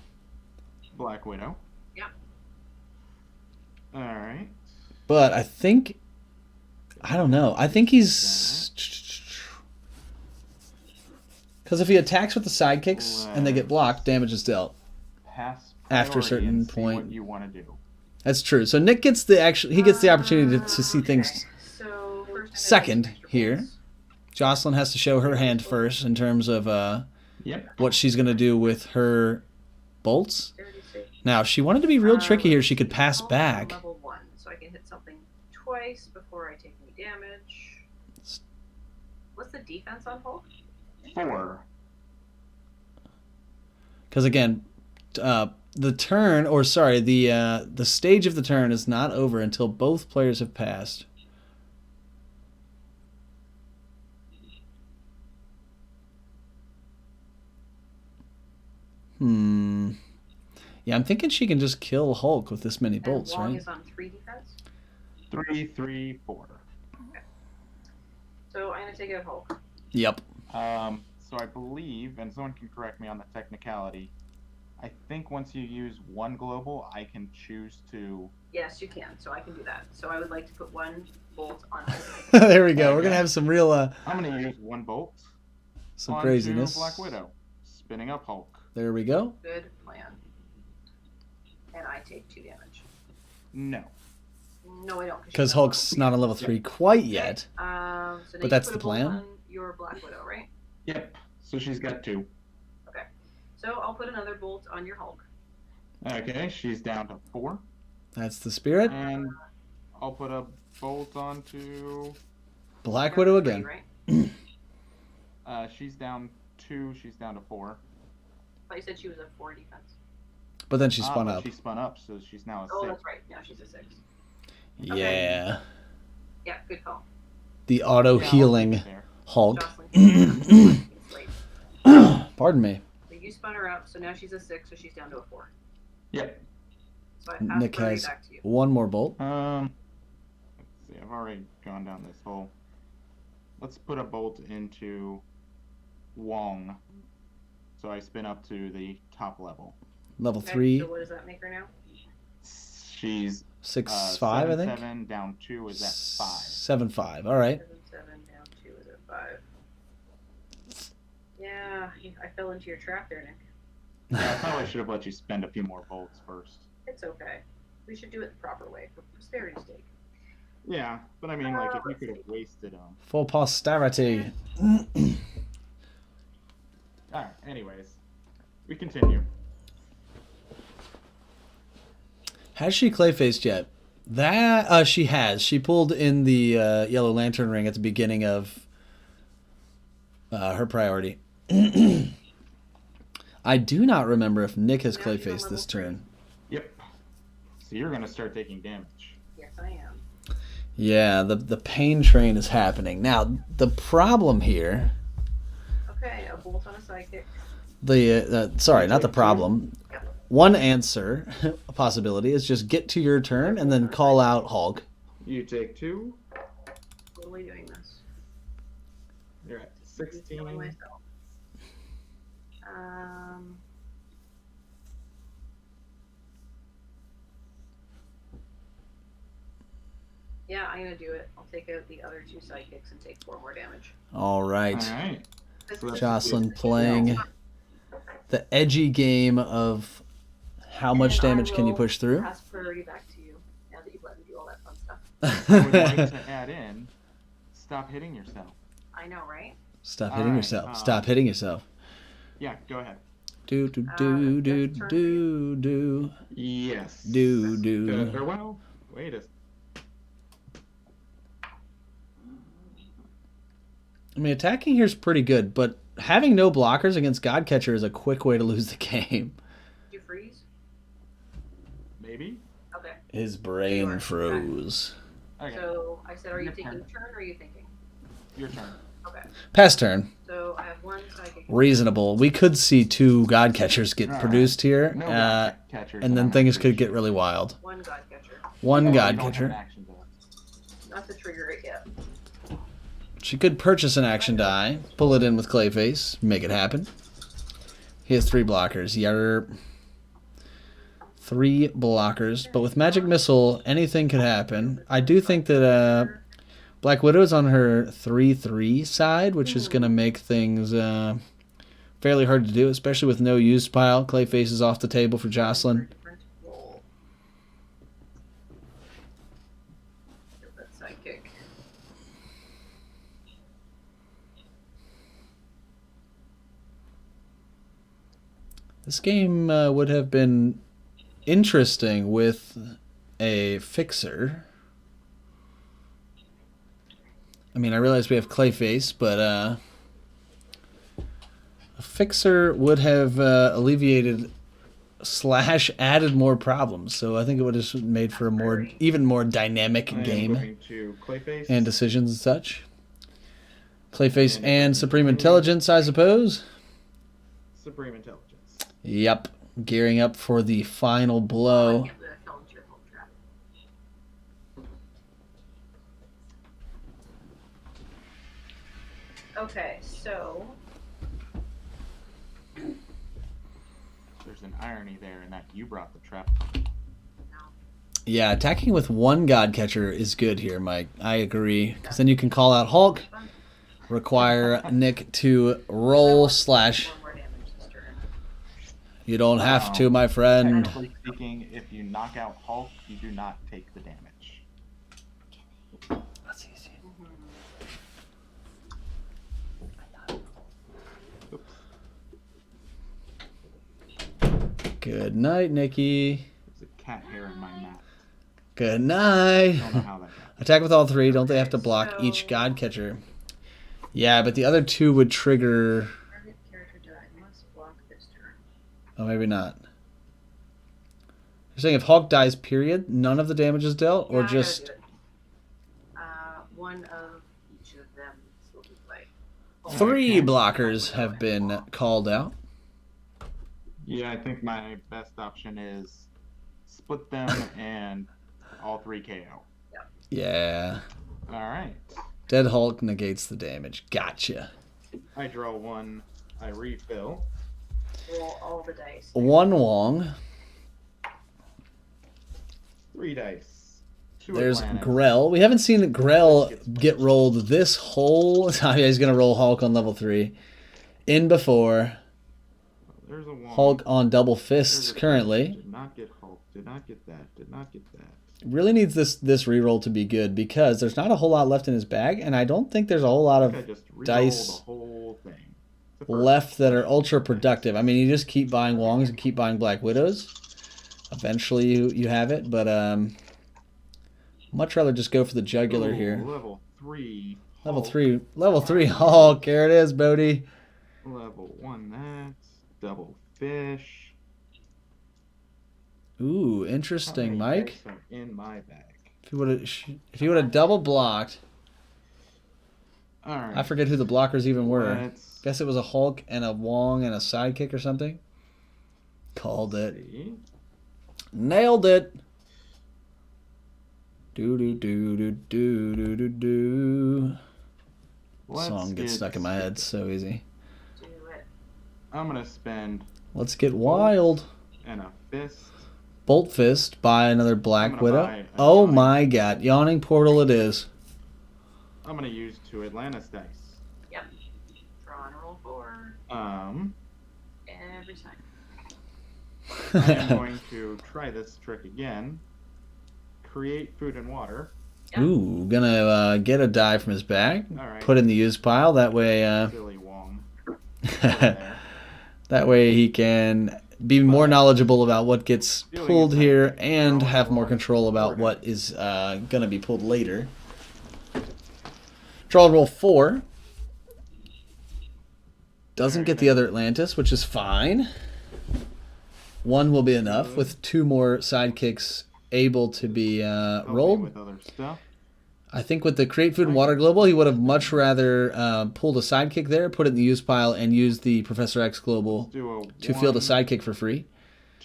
Black Widow. Yeah. Alright. But I think... I don't know. I think he's... Because if he attacks with the sidekicks and they get blocked, damage is dealt. Pass After a priority certain and see point. what you want to do. That's true. So Nick gets the opportunity to see things. Okay. So first I'm gonna Second do some extra here. bolts. Jocelyn has to show her hand first in terms of Yep. what she's going to do with her bolts. 36. Now, if she wanted to be real tricky here, she could pass Hulk on back. Level 1, so I can hit something twice before I take any damage. What's the defense on Hulk? 4. Because again, the turn, or sorry, the stage of the turn is not over until both players have passed. Yeah, I'm thinking she can just kill Hulk with this many bolts, and Wong right? is on 3 defense. 3, 3, 4. So I'm gonna take out Hulk. Yep. So I believe, and someone can correct me on the technicality, I think once you use 1 global, I can choose to... Yes, you can. So I can do that. So I would like to put 1 bolt on. There we go. We're gonna have some real I'm going to use 1 bolt some onto craziness. Black Widow, spinning up Hulk. There we go. Good plan. And I take 2 damage. No. No, I don't. Because she's not Hulk's not on level 3 quite yet. So now But you that's put the a bolt plan. on your Black Widow, right? Yep. So she's got 2. So I'll put another bolt on your Hulk. Okay, she's down to 4. That's the spirit. And I'll put a bolt onto. Black Down to Widow 3, again. right? She's down 2. She's down to 4. But you said she was a 4 defense. But then she spun But up. She spun up, so she's now a 6. Oh, that's right. Now she's a 6. Yeah. Yeah, good call. The auto Yeah, I'll healing keep it there. Hulk. Jocelyn. Pardon me. So you spun her up, so now she's a 6, so she's down to a 4. Yep. So I pass Nick Furry has back to you. one more bolt. Let's see. I've already gone down this hole. Let's put a bolt into Wong. So I spin up to the top level. Level Okay, 3, So what does that make her now? She's 6, 5, I 7, think. 7, down 2 is at 5. 7, 5. All right. 7, 7, down 2 is at 5. Yeah, I fell into your trap there, Nick. Yeah, I probably should have let you spend a few more bolts first. It's okay. We should do it the proper way for prosperity's sake. Yeah, but I mean, like, if you could have wasted them. For posterity. Alright, anyways. We continue. Has she clayfaced yet? That she has. She pulled in the Yellow Lantern ring at the beginning of her priority. I do not remember if Nick has Now she's on clayfaced level this 3. turn. Yep. So you're gonna start taking damage. Yes, I am. Yeah, the pain train is happening. Now, the problem here, Okay, a bolt on a sidekick. sorry, not the problem. One answer, a possibility, is just get to your turn and then call out Hulk. You take 2. Totally doing this. You're at Healing 16. myself. Yeah, I'm gonna do it. I'll take out the other 2 sidekicks and take 4 more damage. All right. Alright. This So is- that's Jocelyn playing the edgy game of how much And I damage can you will push through? Pass priority back to you now that you've let me do all that fun stuff. I would like to add in, stop hitting yourself. I know, right? Stop All hitting right, yourself. Stop hitting yourself. Yeah, go ahead. Do do Uh, do do that's turn for do do Yes. do do. Or well, wait a. I mean, attacking here is pretty good, but having no blockers against Godcatcher is a quick way to lose the game. Did you freeze? Maybe? Okay. His brain froze. Okay, So I said, are you Your taking turn. a turn or are you thinking? your turn. Okay. Pass turn. So I have 1 sidekick. Reasonable. We could see 2 Godcatchers get Alright. produced here, No catchers. and then things could get really wild. 1 god catcher. One Oh, you don't have Godcatcher. an action to it. Not to trigger it yet. She could purchase an action die, pull it in with Clayface, make it happen. He has 3 blockers. Yarp. 3 blockers, but with Magic Missile, anything could happen. I do think that Black Widow is on her 3/3 side, which is going to make things fairly hard to do, especially with no use pile. Clayface is off the table for Jocelyn. Different roll. Get that sidekick. This game would have been interesting with a fixer. I mean, I realize we have Clayface, but a fixer would have alleviated / added more problems. So I think it would have made for a even more dynamic I am game going to Clayface. and decisions and such. Clayface and Supreme Intelligence, I suppose. Supreme Intelligence. Yep, gearing up for the final I blow. get the fell into your home trap. Okay, so There's an irony there in that you brought the trap. Yeah, attacking with 1 Godcatcher is good here, Mike. I agree. Because then you can call out Hulk, require Nick to roll / 4 more damage this turn. you don't have to, my friend. Technically speaking, if you knock out Hulk, you do not take the damage. Good night, Nikki. There's a cat hair in my map. Good night. Don't know how that got. Attack with all three. Don't they have to block So- each god catcher? Yeah, but the other two would trigger. Target character died. Must block this turn. Oh, maybe not. You're saying if Hulk dies, period, none of the damage is dealt, or Yeah, I gotta just do it. One of each of them will be played. three blockers have been called out? Yeah, I think my best option is split them and all 3 KO. Yeah. Alright. Dead Hulk negates the damage. Gotcha. I draw 1. I refill. Roll all the dice. One Wong. 3 dice. 2 There's Atlantis. Grell. We haven't seen Grell get rolled this whole time. Yeah, he's going to roll Hulk on level 3. In before. There's a 1. Hulk on double There's fists a currently. Did not get Hulk. Did not get that. Did not get that. Really needs this reroll to be good because there's not a whole lot left in his bag, and I don't think there's a whole lot I of think I just re-rolled dice the whole thing. Except for- left that are ultra productive. I mean, you just keep buying Wongs and keep buying Black Widows. Eventually you have it, but much rather just go for the jugular Ooh, here. Level 3. Level Hulk. 3. Level 3 Hulk. Here it is, Bodie. Level 1 that. Double fish. Ooh, How interesting, many Mike. dice are in my bag. If he would have double blocked, Alright. I forget who the blockers even were. Let's Guess it was a Hulk and a Wong and a sidekick or something. Called it. see. Nailed it. Do do do do do do do do. Let's Song gets get stuck in my head so easy. Do it. I'm gonna spend Let's get wild. and a fist. Bolt Fist, buy another Black I'm gonna Widow. buy a Oh Yawning. my god. Yawning Portal it is. I'm gonna use 2 Atlantis dice. Draw and roll 4 Um, every time. I am going to try this trick again. Create food and water. Ooh, gonna get a die from his bag. Alright. Put in the use pile. That way, Silly Wong. There. that way he can be more knowledgeable about what gets pulled here and have more control about what is gonna be pulled later. Draw and roll 4. Doesn't get the other Atlantis, which is fine. 1 will be enough with 2 more sidekicks able to be Help me rolled. with other stuff. I think with the Create Food and Water Global, he would have much rather pulled a sidekick there, put it in the use pile, and use the Professor X Global Do a to field a 1, sidekick for free.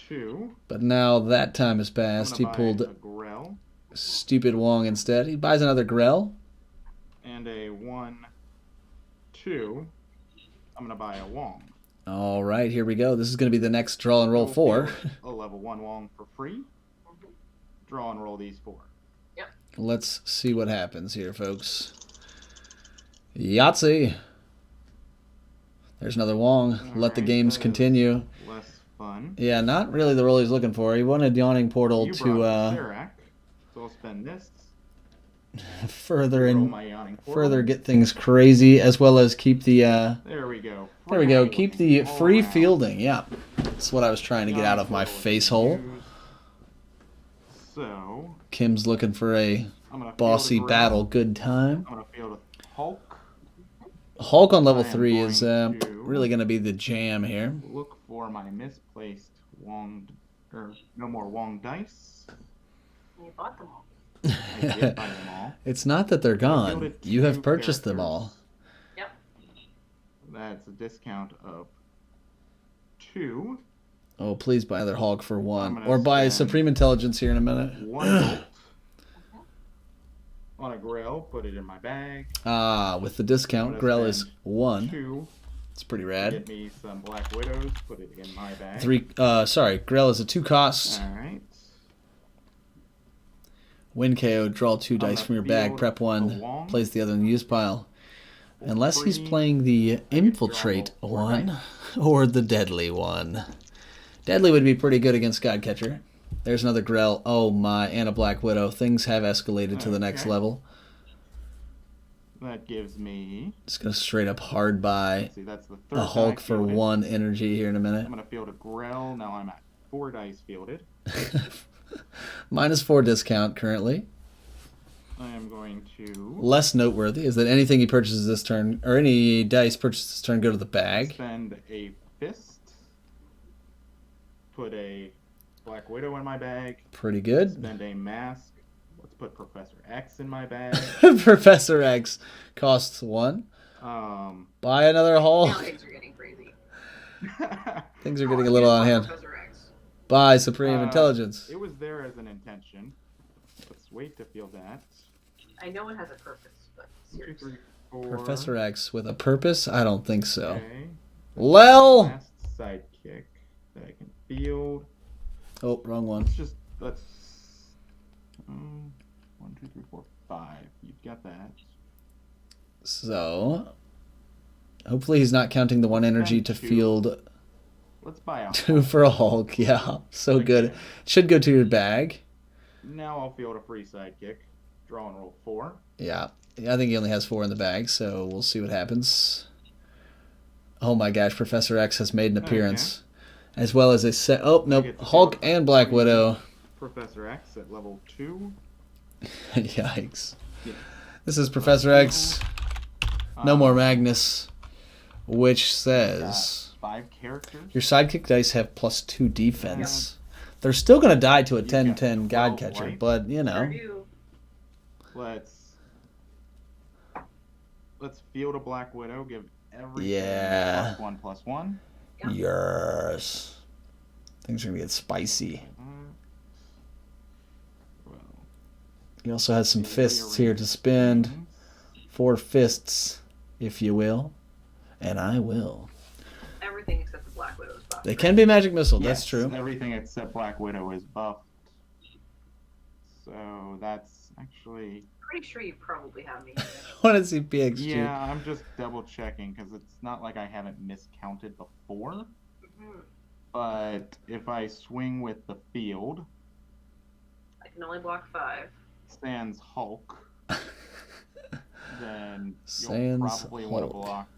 2. But now that time has I'm passed. He gonna buy pulled a Grell stupid Wong instead. He buys another Grell. and a 1, 2. I'm gonna buy a Wong. All right, here we go. This is going to be the next draw and roll Go 4. field A level 1 Wong for free. Draw and roll these 4. Let's see what happens here, folks. Yahtzee. There's another Wong. Let the Alright, games that is continue. Less fun. Yeah, not really the role he's looking for. He wanted Yawning Portal You to brought Serac, so I'll spend this. further Roll and my Yawning Portal. further get things crazy, as well as keep the There we go. there we go. Free Keep the all free around. fielding. Yeah, that's what I was trying to get out of my Yawning Portal face is hole. used. So Kim's looking for a I'm gonna field bossy a Grell. battle. Good time. I'm gonna field a Hulk. Hulk on level I am 3 is going to- really going to be the jam here. Look for my misplaced Wong, or no more Wong dice. You bought them all. I did buy them all. It's not that they're gone. fielded You have 2 purchased them all. characters. That's a discount of 2. Oh, please buy another Hulk for 1. gonna Or buy spend Supreme Intelligence here in a minute. 1 bolt on a Grell. Put it in my bag. Ah, with the discount, I'm gonna Grell is spend 1. 2. It's pretty Get rad. me some Black Widows. Put it in my bag. 3, sorry, Grell is a 2 cost. All right. Win KO, draw 2 dice gonna from your bag, field prep a 1, Wong. place the other in the use pile. For Unless he's free. playing the Infiltrate draw 4 one dice. or the Deadly one. Deadly would be pretty good against Godcatcher. There's another Grell. Oh my, and a Black Widow. Things have escalated to the next Okay. level. That gives me. Just gonna straight up hard buy Let's see, that's the third a Hulk die for fielded. 1 energy here in a minute. I'm gonna field a Grell. Now I'm at 4 dice fielded. -4 discount currently. I am going to Less noteworthy is that anything he purchases this turn, or any dice purchased this turn, go to the bag. spend a fist. Put a Black Widow in my bag. Pretty good. Spend a mask. Let's put Professor X in my bag. Professor X costs 1. Buy another Now Hulk. things are getting crazy. Things are getting a little on hand. Professor X. Buy Supreme Intelligence. It was there as an intention. Let's wait to feel that. I know it has a purpose, but 2, seriously. 3, 4. Professor X with a purpose? I don't think so. Okay. Lel! Last sidekick that I can field. Oh, wrong one. Let's 1, 2, 3, 4, 5. You've got that. So, hopefully he's not counting the 1 energy to Two. field Let's buy a 2 for a Hulk. Yeah, so good. Okay. Should go to your bag. Now I'll field a free sidekick. Draw and roll 4. Yeah, I think he only has 4 in the bag, so we'll see what happens. Oh my gosh, Professor X has made an appearance. As well as a set. Oh, nope. get to Hulk field and Black Widow. Professor X at level 2. Yikes. Yeah. This is Professor X. No more Um, Magnus. Which says 5 characters. your sidekick dice have +2 defense. They're still going to die to a You got 10-10 12 Godcatcher, white. but you know. Review. Let's field a Black Widow. Give everything Yeah. +1/+1. Yeah. Yes. Things are going to get spicy. Well, He also has some fists here to spend. 4 fists, if you will. And I will. Everything except the Black Widow's buff. They can be magic missile, Yes, that's true. Everything except Black Widow is buffed. So that's actually. Pretty sure you probably have me. I want to see PXG. Yeah, I'm just double checking because it's not like I haven't miscounted before. Mhm. But if I swing with the field, I can only block 5. sans Hulk, then you'll Sans probably want to Hulk. block.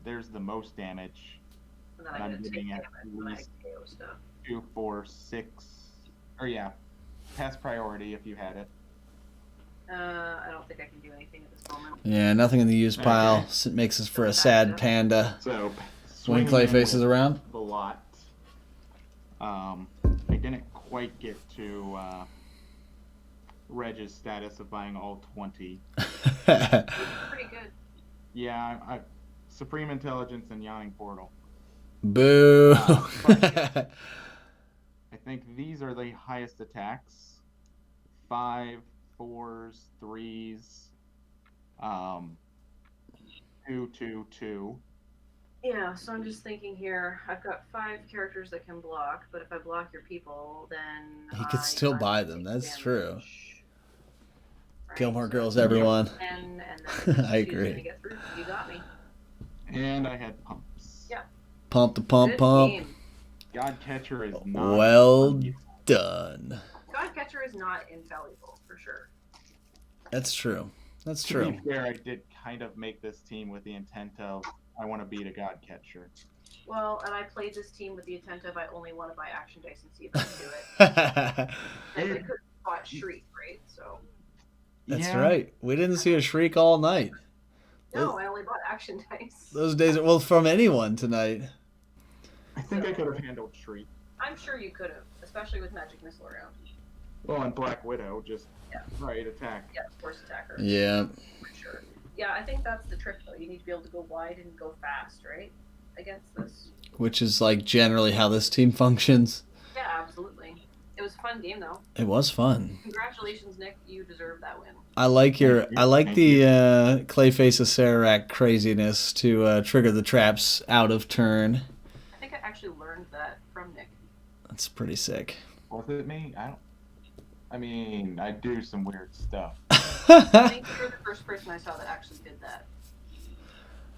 There's the most damage. And then And I I'm get to take getting at damage when I least KO stuff. 2, 4, 6. Or yeah, pass priority if you had it. I don't think I can do anything at this moment. Yeah, nothing in the use pile. Okay. So it makes us for a sad panda. So When swinging Clay in faces with around. the lot. I didn't quite get to Reg's status of buying all 20. Pretty good. Yeah, Supreme Intelligence and Yawning Portal. Boo. I think these are the highest attacks. 5, 4s, 3s, 2, 2, 2. Yeah, so I'm just thinking here. I've got 5 characters that can block, but if I block your people, then He could still I buy take them, that's damage. true. Right, Gilmore so Girls, everyone. 10, and then I she's agree. gonna get through. You got me. And I had pumps. Yeah. Pump the pump Good pump. game. Godcatcher is not. Well done. Godcatcher is not infallible, for sure. That's true. That's To true. be fair, I did kind of make this team with the intent of I want to beat a Godcatcher. Well, and I played this team with the intent of I only want to buy action dice and see if I can do it. And I could spot Shriek, right? So That's Yeah. right. We didn't see a shriek all night. no, I only bought action dice. Those days are, well, from anyone tonight. I think I could have handled Shriek. I'm sure you could have, especially with magic missile around. Well, and Black Widow, just Yeah. right attack. Yeah, force attacker. Yeah. For sure. Yeah, I think that's the trick though. You need to be able to go wide and go fast, right? Against this. Which is like generally how this team functions. Yeah, absolutely. It was a fun game though. It was fun. Congratulations, Nick. You deserve that win. I like your. Thank you. I like Thank the Clayface Acererak craziness to trigger the traps out of turn. I think I actually learned that from Nick. That's pretty sick. Was it me? I mean, I do some weird stuff. I think you're the first person I saw that actually did that.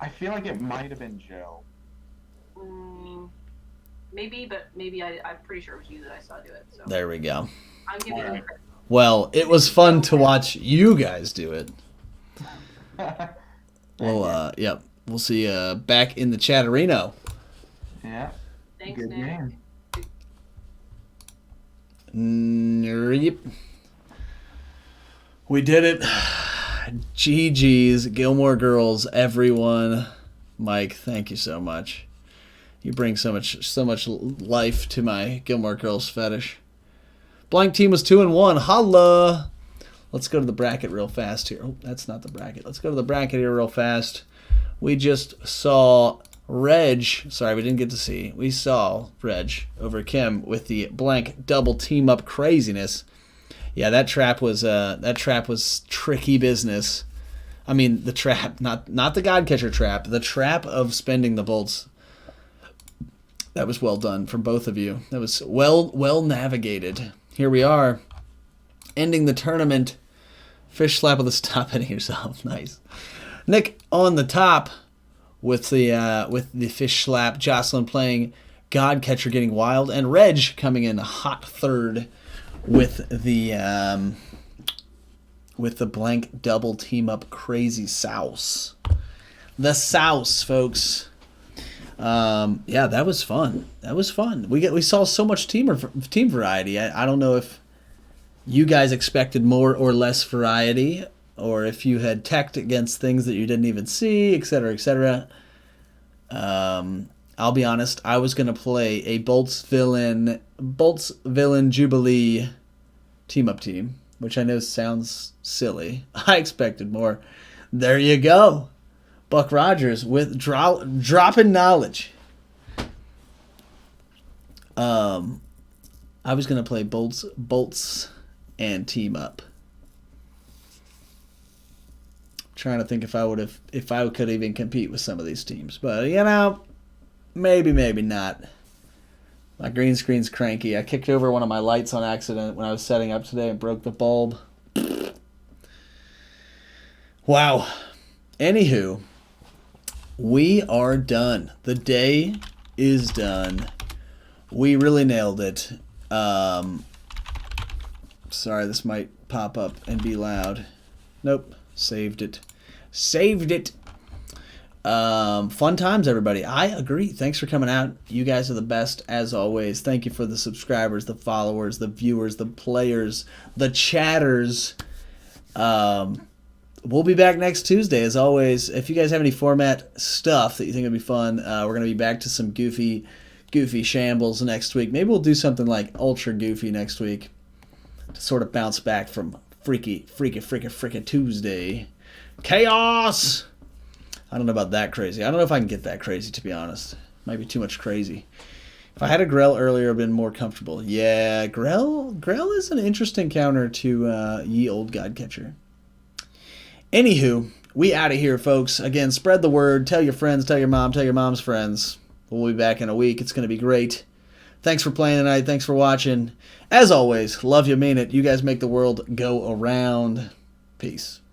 I feel like it might have been Joe. Maybe, but maybe I'm pretty sure it was you that I saw do it. So There we go. I'm giving you Alright. credit. Well, it was fun to watch you guys do it. Well, yep. We'll see you back in the Chatterino. Yeah. Thanks, Good Nick. game. Yep. We did it. GG's, Gilmore Girls, everyone. Mike, thank you so much. You bring so much life to my Gilmore Girls fetish. Blank team was 2-1. Holla! Let's go to the bracket real fast here. Oh, that's not the bracket. Let's go to the bracket here real fast. We just saw Reg. Sorry, we didn't get to see. We saw Reg over Kim with the blank double team up craziness. Yeah, that trap was tricky business. I mean, the trap, not the Godcatcher trap, the trap of spending the bolts. That was well done from both of you. That was well navigated. Here we are, ending the tournament. Fish slap with the stop hitting yourself. Nice. Nick on the top with the fish slap. Jocelyn playing Godcatcher getting wild, and Reg coming in a hot third with the blank double team up crazy souse. The souse, folks. Yeah, that was fun. That was fun. We saw so much team variety. I don't know if you guys expected more or less variety, or if you had teched against things that you didn't even see, etc., etc. I'll be honest. I was gonna play a Bolts Villain Jubilee team, which I know sounds silly. I expected more. There you go. Buck Rogers with dropping knowledge. I was gonna play bolts and team up. Trying to think if I could even compete with some of these teams, but maybe not. My green screen's cranky. I kicked over one of my lights on accident when I was setting up today and broke the bulb. Wow. Anywho, we are done. The day is done. We really nailed it. Sorry, this might pop up and be loud. Nope. Saved it. Fun times, everybody. I agree. Thanks for coming out. You guys are the best, as always. Thank you for the subscribers, the followers, the viewers, the players, the chatters. We'll be back next Tuesday, as always. If you guys have any format stuff that you think would be fun, we're going to be back to some goofy shambles next week. Maybe we'll do something like ultra goofy next week to sort of bounce back from freaky Tuesday. Chaos! I don't know about that crazy. I don't know if I can get that crazy, to be honest. Might be too much crazy. If I had a Grell earlier, I'd been more comfortable. Yeah, Grell is an interesting counter to Ye Old Godcatcher. Anywho, we out of here, folks. Again, spread the word. Tell your friends. Tell your mom. Tell your mom's friends. We'll be back in a week. It's going to be great. Thanks for playing tonight. Thanks for watching. As always, love you, mean it. You guys make the world go around. Peace.